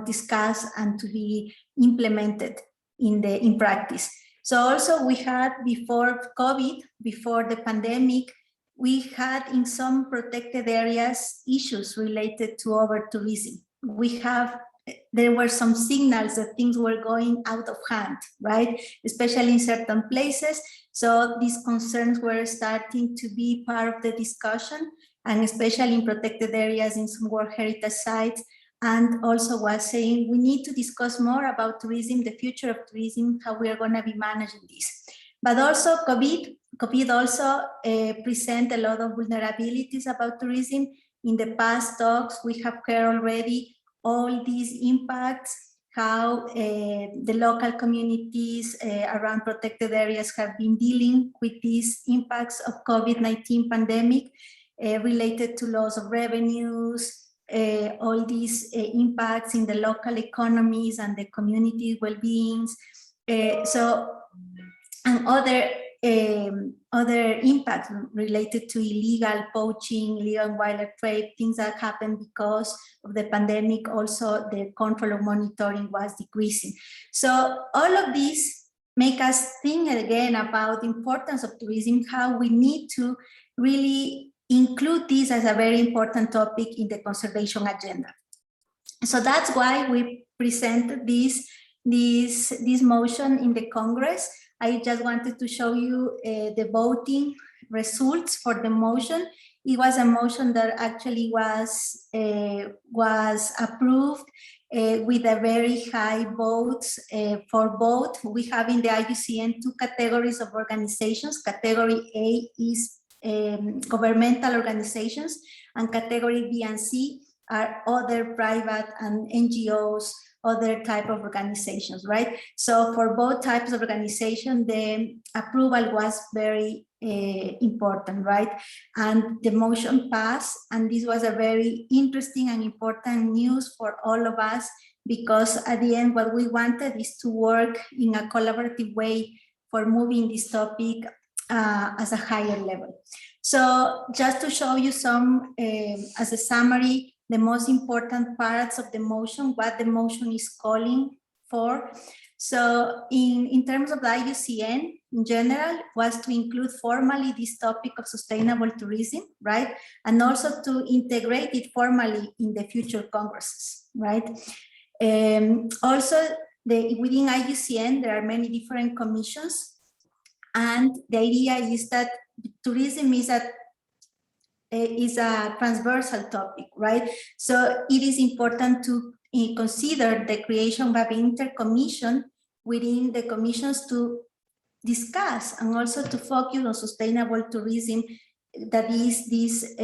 discussed and to be implemented in practice. So also we had before COVID, before the pandemic, we had in some protected areas issues related to over-tourism. There were some signals that things were going out of hand, right? Especially in certain places. So these concerns were starting to be part of the discussion, and especially in protected areas in some World Heritage sites, and also was saying we need to discuss more about tourism, the future of tourism, how we are going to be managing this. But also COVID COVID also present a lot of vulnerabilities about tourism. In the past talks, we have heard already all these impacts, how the local communities around protected areas have been dealing with these impacts of COVID-19 pandemic related to loss of revenues, all these impacts in the local economies and the community well-beings. And other impacts related to illegal poaching, illegal wildlife trade, things that happened because of the pandemic. Also, the control of monitoring was decreasing. So all of these make us think again about the importance of tourism, how we need to really include this as a very important topic in the conservation agenda. So that's why we presented this motion in the Congress. I just wanted to show you the voting results for the motion. It was a motion that actually was approved with a very high votes for both. We have in the IUCN 2 categories of organizations. Category A is governmental organizations, and category B and C are other private and NGOs, other type of organizations, right? So for both types of organization, the approval was very important, right? And the motion passed, and this was a very interesting and important news for all of us, because at the end, what we wanted is to work in a collaborative way for moving this topic as a higher level. So just to show you some, as a summary, the most important parts of the motion, what the motion is calling for. So in terms of the IUCN, in general, was to include formally this topic of sustainable tourism, right? And also to integrate it formally in the future congresses, right? Also, within IUCN, there are many different commissions. And the idea is that tourism is a transversal topic, right? So it is important to consider the creation of an intercommission within the commissions to discuss and also to focus on sustainable tourism. That is this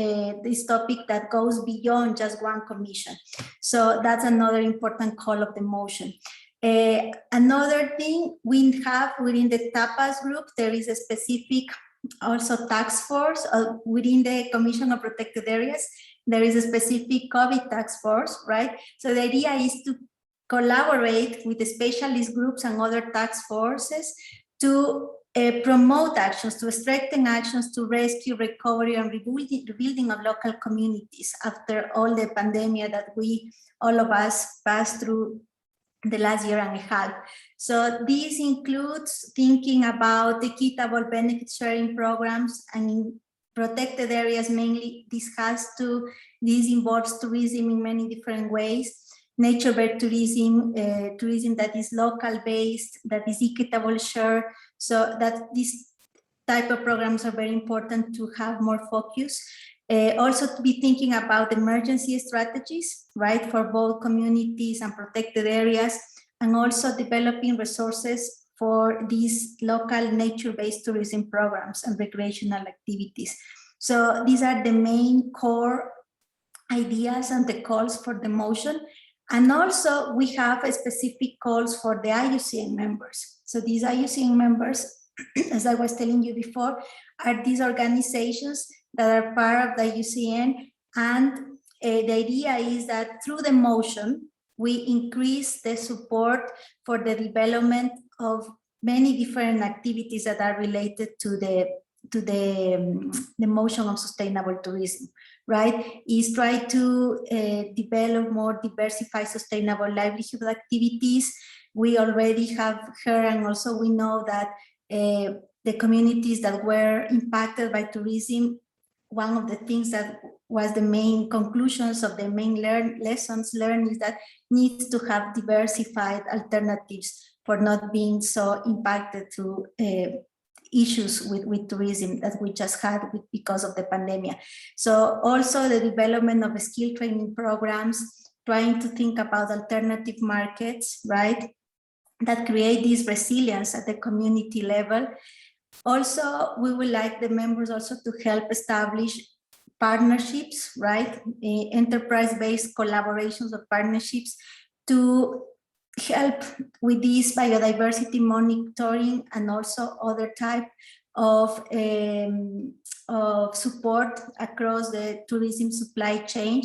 topic that goes beyond just one commission. So that's another important call of the motion. Another thing we have within the TAPAS group, there is a specific also task force within the Commission of Protected Areas. There is a specific COVID task force, right? So the idea is to collaborate with the specialist groups and other task forces to promote actions, to strengthen actions to rescue, recovery, and rebuilding of local communities after all the pandemic that all of us passed through the last year and a half. So this includes thinking about equitable benefit sharing programs, and in protected areas mainly this involves tourism in many different ways. Nature-based tourism, tourism that is local-based, that is equitable share. So that these type of programs are very important to have more focus. Also to be thinking about emergency strategies, right, for both communities and protected areas, and also developing resources for these local nature-based tourism programs and recreational activities. So these are the main core ideas and the calls for the motion. And also we have a specific calls for the IUCN members. So these IUCN members, as I was telling you before, are these organizations that are part of the IUCN, and the idea is that through the motion, we increase the support for the development of many different activities that are related to the motion of sustainable tourism, right? Is try to develop more diversified sustainable livelihood activities. We already have heard, and also we know that the communities that were impacted by tourism, one of the things that was the main conclusions of the main lessons learned is that needs to have diversified alternatives for not being so impacted to issues with tourism that we just had because of the pandemic. So also the development of skill training programs, trying to think about alternative markets, right, that create this resilience at the community level. Also, we would like the members also to help establish partnerships, right? Enterprise-based collaborations or partnerships to help with this biodiversity monitoring and also other type of support across the tourism supply chain.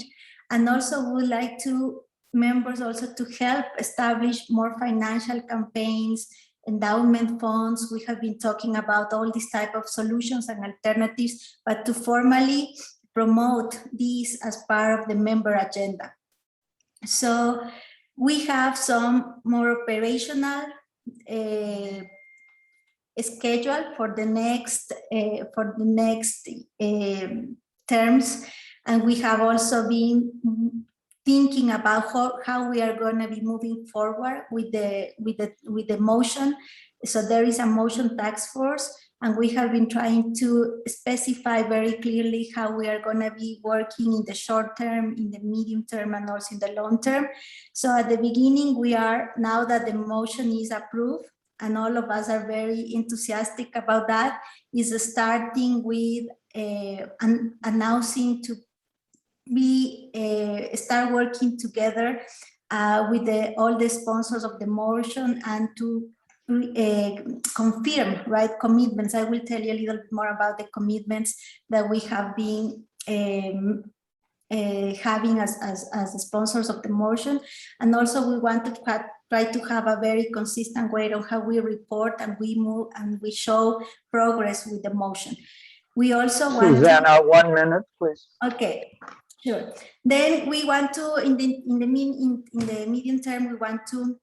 And also we would like to members also to help establish more financial campaigns, endowment funds. We have been talking about all these type of solutions and alternatives, but to formally promote these as part of the member agenda. So we have some more operational schedule for the next terms, and we have also been thinking about how we are going to be moving forward with the motion. So there is a motion task force, and we have been trying to specify very clearly how we are going to be working in the short term, in the medium term, and also in the long term. So at the beginning, we are, now that the motion is approved, and all of us are very enthusiastic about that, is starting with announcing to start working together with all the sponsors of the motion and to confirm, right, commitments. I will tell you a little bit more about the commitments that we have been having as sponsors of the motion. And also we want to try to have a very consistent way on how we report and we move and we show progress with the motion. We also want Susanna, 1 minute, please. Okay, sure. Then we want to, in the medium term, we want to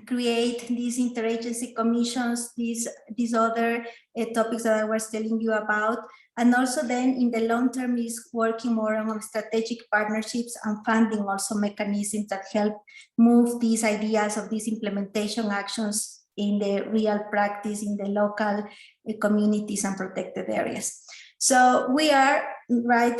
create these interagency commissions, these other topics that I was telling you about. And also then in the long term is working more on strategic partnerships and funding also mechanisms that help move these ideas of these implementation actions in the real practice in the local communities and protected areas. So we are right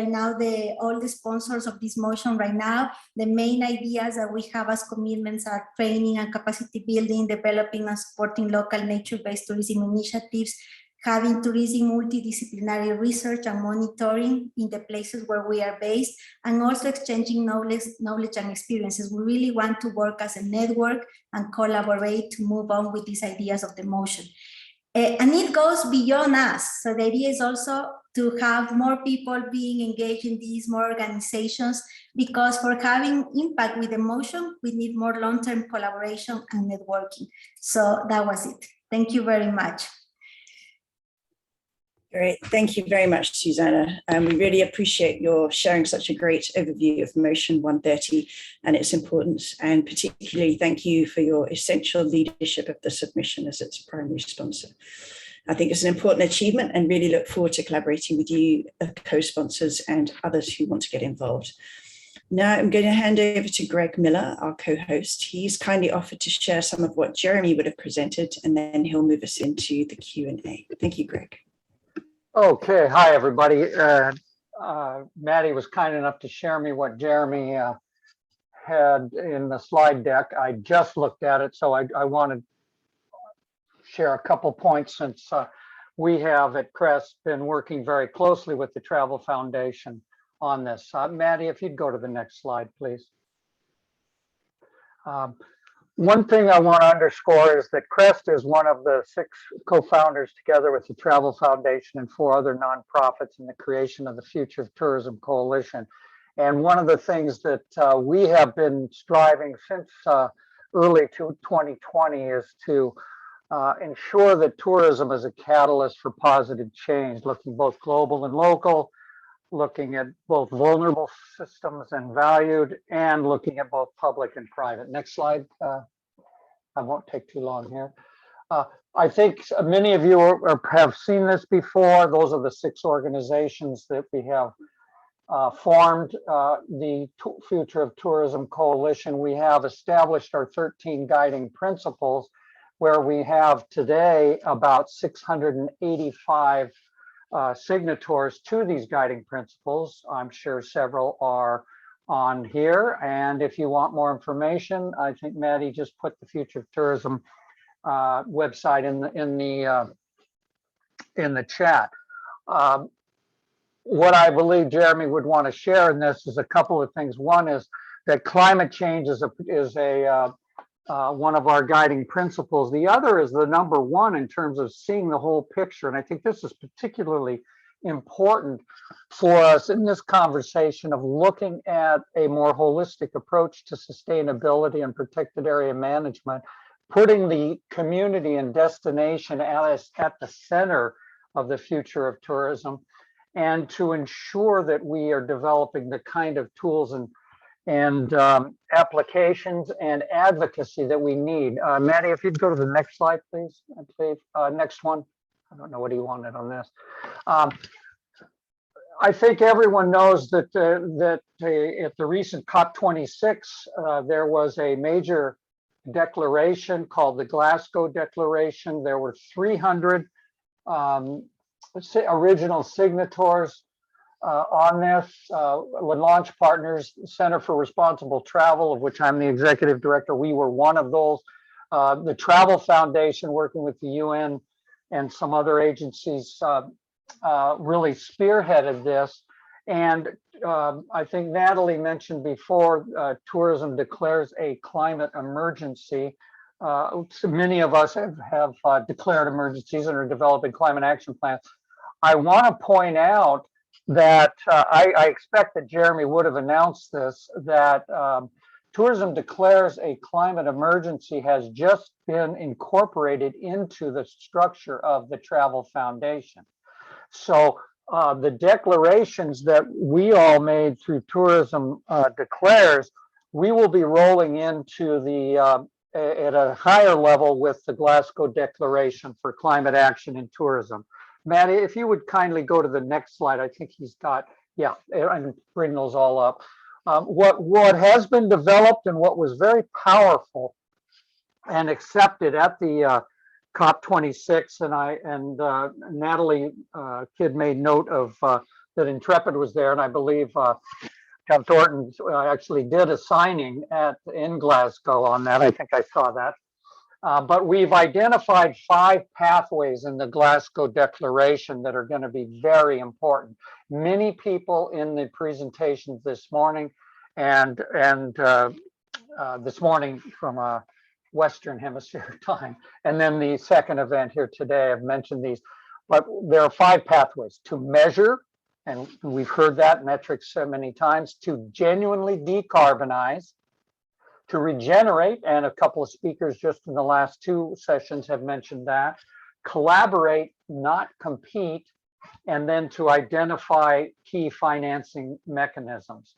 now, all the sponsors of this motion right now, the main ideas that we have as commitments are training and capacity building, developing and supporting local nature-based tourism initiatives, having tourism multidisciplinary research and monitoring in the places where we are based, and also exchanging knowledge and experiences. We really want to work as a network and collaborate to move on with these ideas of the motion. And it goes beyond us. So the idea is also to have more people being engaged in these, more organizations, because for having impact with the motion, we need more long-term collaboration and networking. So that was it. Thank you very much. Great. Thank you very much, Susanna. We really appreciate your sharing such a great overview of Motion 130 and its importance, and particularly thank you for your essential leadership of the submission as its primary sponsor. I think it's an important achievement and really look forward to collaborating with you, co-sponsors and others who want to get involved. Now I'm going to hand over to Greg Miller, our co-host. He's kindly offered to share some of what Jeremy would have presented, and then he'll move us into the Q&A. Thank you, Greg. Okay, hi everybody. Maddie was kind enough to share me what Jeremy had in the slide deck. I just looked at it, so I want to share a couple points since we have at Crest been working very closely with the Travel Foundation on this. Maddie, if you'd go to the next slide, please. One thing I want to underscore is that Crest is one of the 6 co-founders together with the Travel Foundation and 4 other nonprofits in the creation of the Future of Tourism Coalition. And one of the things that we have been striving since early 2020 is to ensure that tourism is a catalyst for positive change, looking both global and local, looking at both vulnerable systems and valued, and looking at both public and private. Next slide. I won't take too long here. I think many of you have seen this before. Those are the 6 organizations that we have formed the Future of Tourism Coalition. We have established our 13 guiding principles, where we have today about 685 signatories to these guiding principles. I'm sure several are on here, and if you want more information, I think Maddie just put the Future of Tourism website in in the chat. What I believe Jeremy would want to share in this is a couple of things. One is that climate change is one of our guiding principles. The other is the number one in terms of seeing the whole picture. And I think this is particularly important for us in this conversation of looking at a more holistic approach to sustainability and protected area management, putting the community and destination at the center of the future of tourism, and to ensure that we are developing the kind of tools and applications and advocacy that we need. Maddie, if you'd go to the next slide, please. Next one. I don't know what he wanted on this. I think everyone knows that at the recent COP26, there was a major declaration called the Glasgow Declaration. There were 300 original signatories on this. Launch Partners Center for Responsible Travel, of which I'm the executive director, we were one of those. The Travel Foundation, working with the UN and some other agencies, really spearheaded this. And I think Natalie mentioned before, tourism declares a climate emergency. So many of us have declared emergencies and are developing climate action plans. I want to point out that I expect that Jeremy would have announced this, that tourism declares a climate emergency has just been incorporated into the structure of the Travel Foundation. So the declarations that we all made through Tourism Declares, we will be rolling into the at a higher level with the Glasgow Declaration for Climate Action in Tourism. Maddie, if you would kindly go to the next slide. I think he's got, yeah, and bring those all up. What has been developed and what was very powerful and accepted at the COP26, and Natalie Kidd made note of that Intrepid was there, and I believe John Thornton actually did a signing in Glasgow on that. I think I saw that. But we've identified 5 pathways in the Glasgow Declaration that are going to be very important. Many people in the presentations this morning and this morning from a Western Hemisphere time, and then the second event here today, I've mentioned these, but there are 5 pathways: to measure, and we've heard that metrics so many times, to genuinely decarbonize, to regenerate, and a couple of speakers just in the last 2 sessions have mentioned that, collaborate, not compete, and then to identify key financing mechanisms.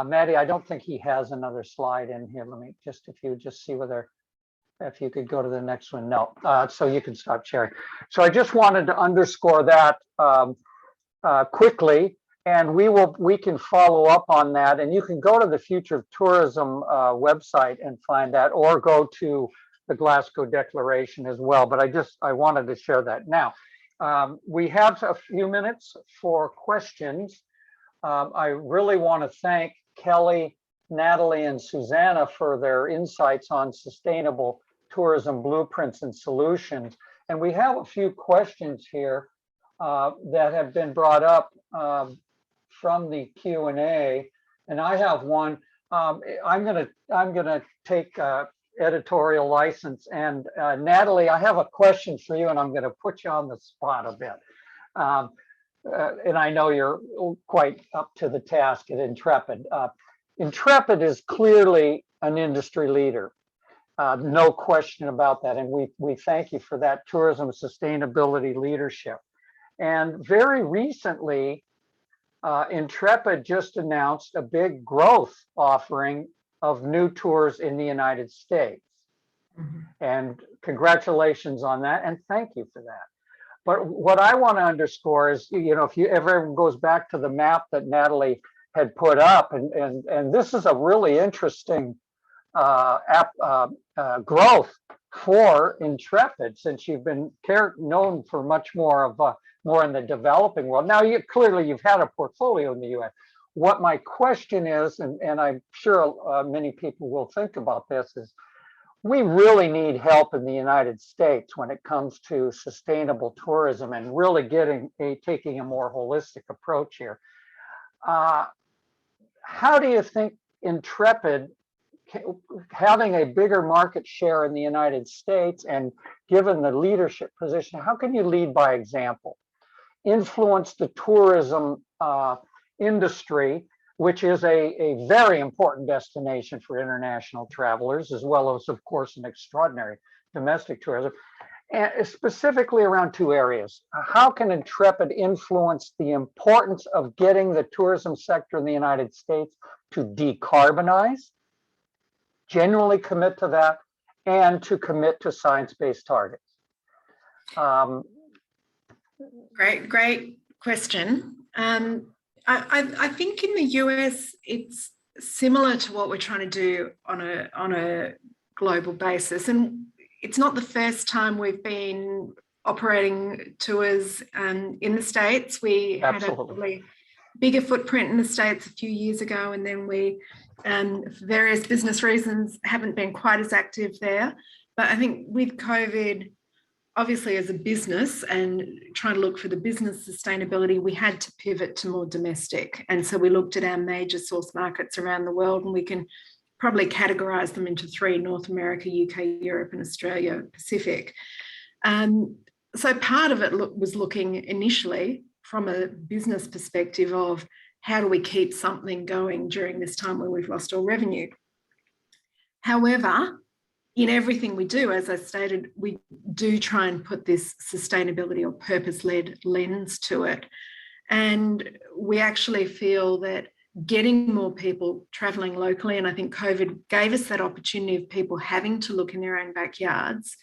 Maddie, I don't think he has another slide in here. Let me just, if you just see whether, if you could go to the next one. No, so you can stop sharing. So I just wanted to underscore that quickly, and we can follow up on that, and you can go to the Future of Tourism website and find that, or go to the Glasgow Declaration as well. But I wanted to share that. Now, we have a few minutes for questions. I really want to thank Kelly, Natalie, and Susanna for their insights on sustainable tourism blueprints and solutions. And we have a few questions here that have been brought up from the Q&A, and I have one. I'm gonna take editorial license, and Natalie, I have a question for you, and I'm gonna put you on the spot a bit. And I know you're quite up to the task at Intrepid. Intrepid is clearly an industry leader, no question about that, and we thank you for that tourism sustainability leadership. And very recently, Intrepid just announced a big growth offering of new tours in the United States. Mm-hmm. And congratulations on that, and thank you for that. But what I want to underscore is, you know, if everyone goes back to the map that Natalie had put up, and this is a really interesting growth for Intrepid, since you've been known for much more of more in the developing world. Now, clearly you've had a portfolio in the US. What my question is, and I'm sure many people will think about this, is we really need help in the United States when it comes to sustainable tourism and really taking a more holistic approach here. How do you think Intrepid, having a bigger market share in the United States and given the leadership position, how can you lead by example, influence the tourism industry, which is a very important destination for international travelers, as well as, of course, an extraordinary domestic tourism, and specifically around two areas. How can Intrepid influence the importance of getting the tourism sector in the United States to decarbonize, genuinely commit to that, and to commit to science-based targets? Great question. I think in the US, it's similar to what we're trying to do on a global basis. And it's not the first time we've been operating tours in the States. We had a probably bigger footprint in the States a few years ago, and then we, for various business reasons, haven't been quite as active there. But I think with COVID, obviously as a business and trying to look for the business sustainability, we had to pivot to more domestic. And so we looked at our major source markets around the world, and we can probably categorize them into three: North America, UK, Europe, and Australia Pacific. So part of it was looking initially from a business perspective of how do we keep something going during this time when we've lost all revenue. However, in everything we do, as I stated, we do try and put this sustainability or purpose-led lens to it. And we actually feel that getting more people traveling locally, and I think COVID gave us that opportunity of people having to look in their own backyards,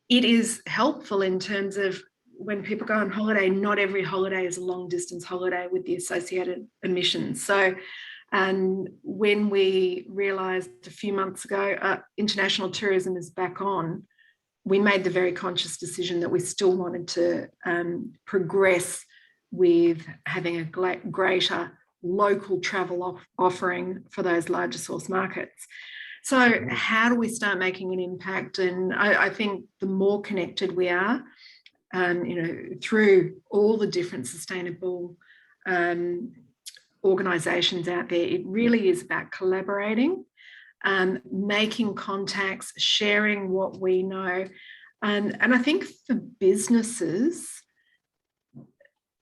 it is helpful in terms of when people go on holiday, not every holiday is a long distance holiday with the associated emissions. So when we realized a few months ago, international tourism is back on, we made the very conscious decision that we still wanted to progress with having a greater local travel offering for those larger source markets. So how do we start making an impact? And I think the more connected we are, through all the different sustainable organizations out there, it really is about collaborating, making contacts, sharing what we know. And I think for businesses,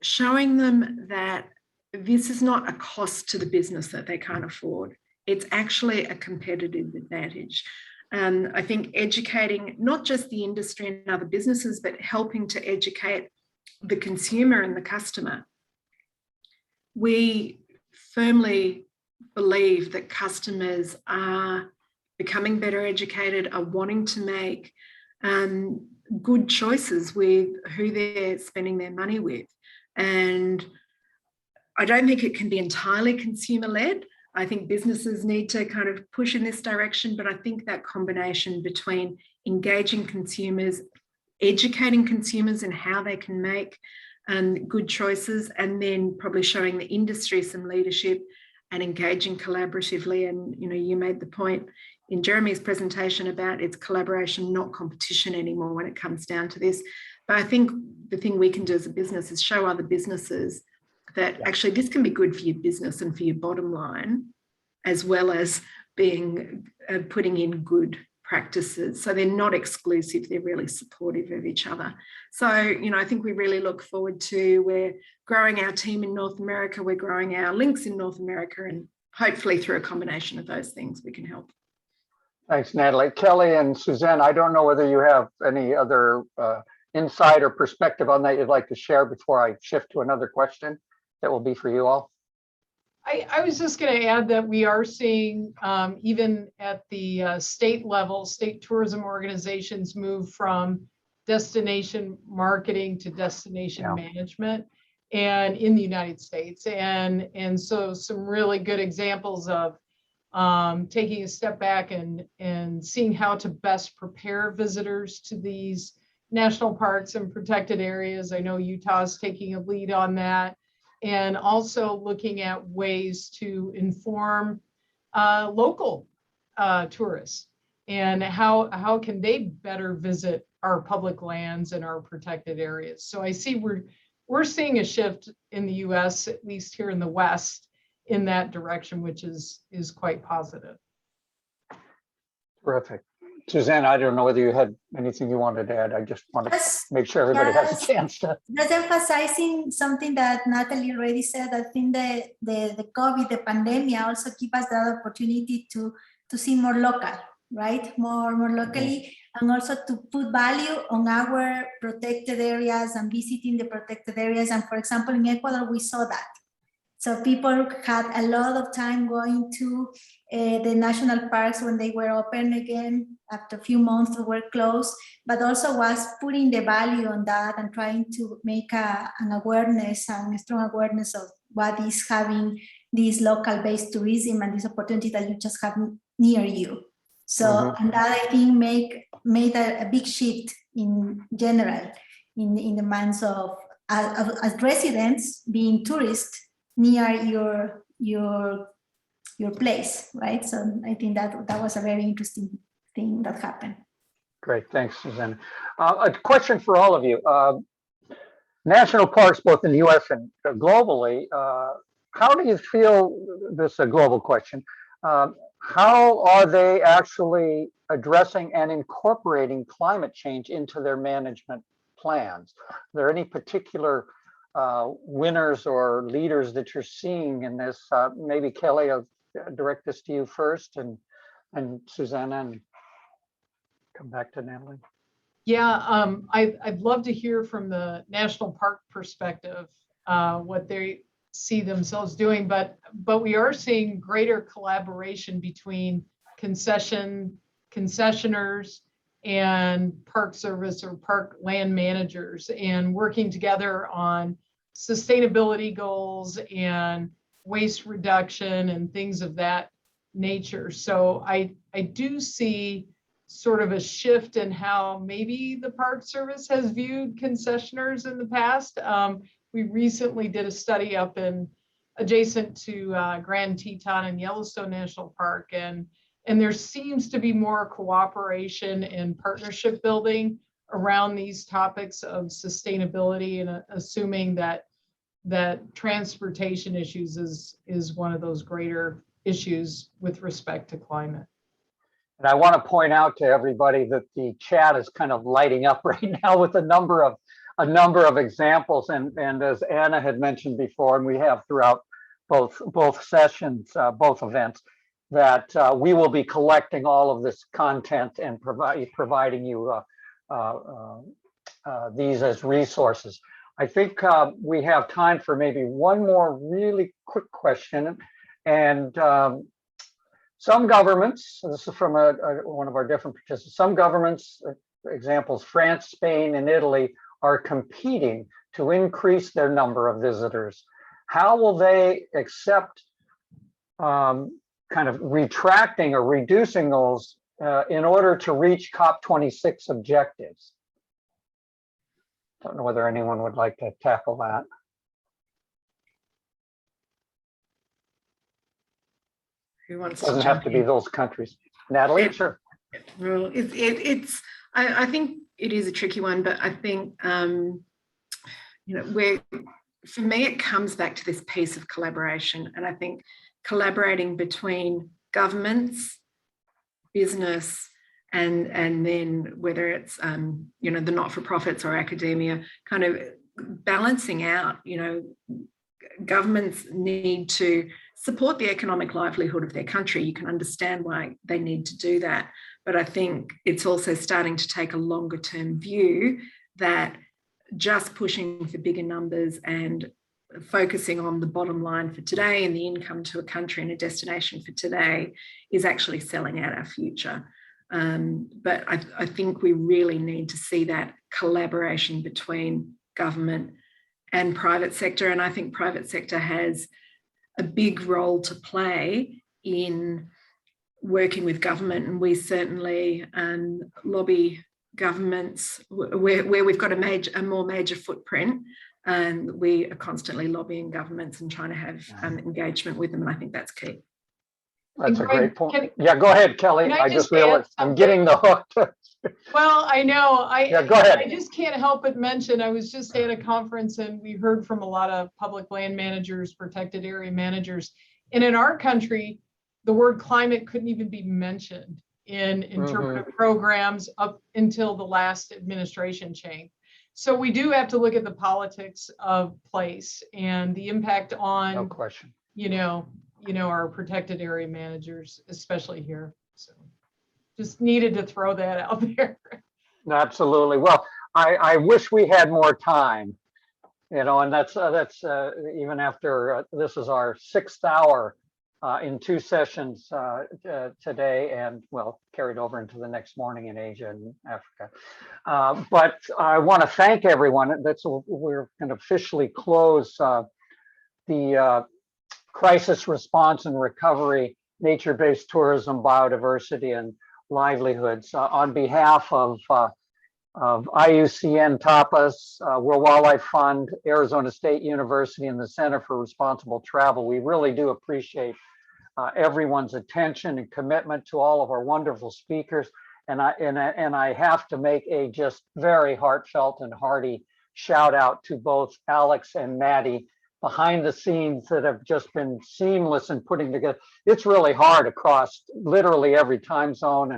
showing them that this is not a cost to the business that they can't afford. It's actually a competitive advantage. I think educating not just the industry and other businesses, but helping to educate the consumer and the customer. We firmly believe that customers are becoming better educated, are wanting to make good choices with who they're spending their money with. And I don't think it can be entirely consumer-led. I think businesses need to kind of push in this direction, but I think that combination between engaging consumers, educating consumers in how they can make good choices, and then probably showing the industry some leadership and engaging collaboratively. And you made the point in Jeremy's presentation about it's collaboration, not competition anymore when it comes down to this. But I think the thing we can do as a business is show other businesses that actually this can be good for your business and for your bottom line, as well as being putting in good practices. So they're not exclusive, they're really supportive of each other. So, I think we really look forward to, we're growing our team in North America, we're growing our links in North America, and hopefully through a combination of those things, we can help. Thanks, Natalie. Kelly and Suzanne, I don't know whether you have any other insight or perspective on that you'd like to share before I shift to another question that will be for you all. I was just going to add that we are seeing, even at the state level, state tourism organizations move from destination marketing to destination management, and in the United States. And so some really good examples of taking a step back and seeing how to best prepare visitors to these national parks and protected areas. I know Utah's taking a lead on that. And also looking at ways to inform local tourists and how can they better visit our public lands and our protected areas. So I see we're seeing a shift in the US, at least here in the West, in that direction, which is quite positive. Terrific. Suzanne, I don't know whether you had anything you wanted to add. I just want to make sure everybody has a chance to. Just emphasizing something that Natalie already said. I think the COVID, the pandemic also give us the opportunity to see more local, right? More locally, and also to put value on our protected areas and visiting the protected areas. And for example, in Ecuador, we saw that. So people had a lot of time going to the national parks when they were open again. After a few months they were closed, but also was putting the value on that and trying to make an awareness and a strong awareness of what is having this local-based tourism and this opportunity that you just have near you. So, and that I think made a big shift in general in the minds of as residents being tourists near your place, right? So I think that was a very interesting thing that happened. Great, thanks, Suzanne. A question for all of you. National parks, both in the US and globally, how do you feel, this is a global question, how are they actually addressing and incorporating climate change into their management plans? Are there any particular winners or leaders that you're seeing in this? Maybe Kelly, I'll direct this to you first, and Susanna, and come back to Natalie. Yeah, I'd love to hear from the national park perspective what they see themselves doing, but we are seeing greater collaboration between concessioners and park service or park land managers, and working together on sustainability goals and waste reduction and things of that nature. So I do see sort of a shift in how maybe the Park Service has viewed concessioners in the past. We recently did a study up in adjacent to Grand Teton and Yellowstone National Park, and there seems to be more cooperation and partnership building around these topics of sustainability, and assuming that transportation issues is one of those greater issues with respect to climate. And I want to point out to everybody that the chat is kind of lighting up right now with a number of examples, and as Anna had mentioned before, and we have throughout both sessions, both events, that we will be collecting all of this content and providing you these as resources. I think we have time for maybe one more really quick question, and some governments, this is from one of our different participants, some governments, examples, France, Spain, and Italy, are competing to increase their number of visitors. How will they accept kind of retracting or reducing those in order to reach COP26 objectives? Don't know whether anyone would like to tackle that. Who wants Doesn't to have to be those countries. Natalie, sure. Well, I think it is a tricky one, but I think for me it comes back to this piece of collaboration, and I think collaborating between governments, business, and then whether it's the not-for-profits or academia, kind of balancing out. Governments need to support the economic livelihood of their country. You can understand why they need to do that. But I think it's also starting to take a longer term view that just pushing for bigger numbers and focusing on the bottom line for today and the income to a country and a destination for today is actually selling out our future. But I think we really need to see that collaboration between government and private sector. And I think private sector has a big role to play in working with government, and we certainly lobby governments where we've got a more major footprint, and we are constantly lobbying governments and trying to have engagement with them, and I think that's key. That's a Greg, great point. can- Yeah, go ahead, Kelly. can I I just just realized add I'm getting the hook. Well, I know. Yeah, go ahead. I just can't help but mention, I was just at a conference and we heard from a lot of public land managers, protected area managers. And in our country, the word climate couldn't even be mentioned in interpretive programs up until the last administration change. So we do have to look at the politics of place and the impact on, No question. our protected area managers, especially here. So just needed to throw that out there. Absolutely. Well, I wish we had more time, and that's even after this is our 6th hour in 2 sessions today, and well, carried over into the next morning in Asia and Africa. But I want to thank everyone. We're going to officially close the crisis response and recovery, nature-based tourism, biodiversity, and livelihoods. On behalf of IUCN Tapas, World Wildlife Fund, Arizona State University, and the Center for Responsible Travel, we really do appreciate everyone's attention and commitment to all of our wonderful speakers. And I have to make a just very heartfelt and hearty shout out to both Alex and Maddie behind the scenes that have just been seamless in putting together. It's really hard across literally every time zone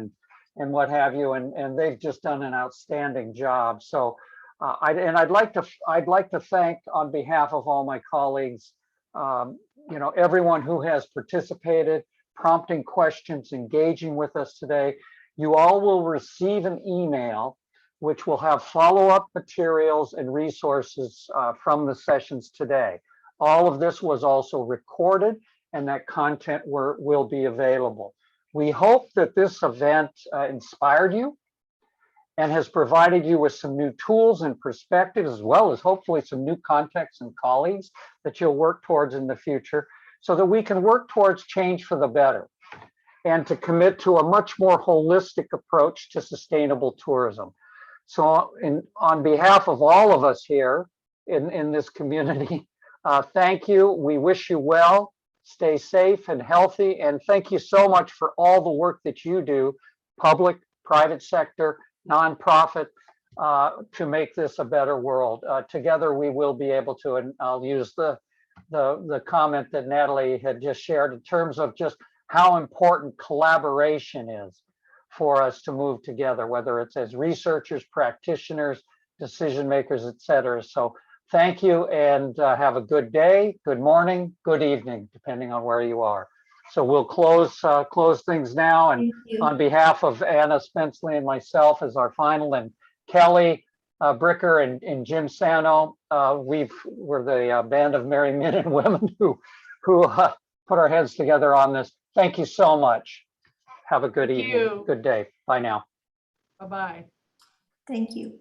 and what have you, and they've just done an outstanding job. So I'd like to thank on behalf of all my colleagues, everyone who has participated, prompting questions, engaging with us today. You all will receive an email which will have follow-up materials and resources from the sessions today. All of this was also recorded, and that content will be available. We hope that this event inspired you and has provided you with some new tools and perspectives, as well as hopefully some new contacts and colleagues that you'll work towards in the future, so that we can work towards change for the better and to commit to a much more holistic approach to sustainable tourism. So on behalf of all of us here in this community, thank you. We wish you well. Stay safe and healthy. And thank you so much for all the work that you do, public, private sector, nonprofit, to make this a better world. Together, we will be able to, and I'll use the comment that Natalie had just shared in terms of just how important collaboration is for us to move together, whether it's as researchers, practitioners, decision makers, et cetera. So thank you, and have a good day, good morning, good evening, depending on where you are. So we'll close things now. And on behalf of Anna Spenceley and myself as our final, and Kelly Bricker and Jim Sano, we're the band of merry men and women who put our heads together on this. Thank you so much. Have a good evening, good day. Bye now. Bye-bye. Thank you.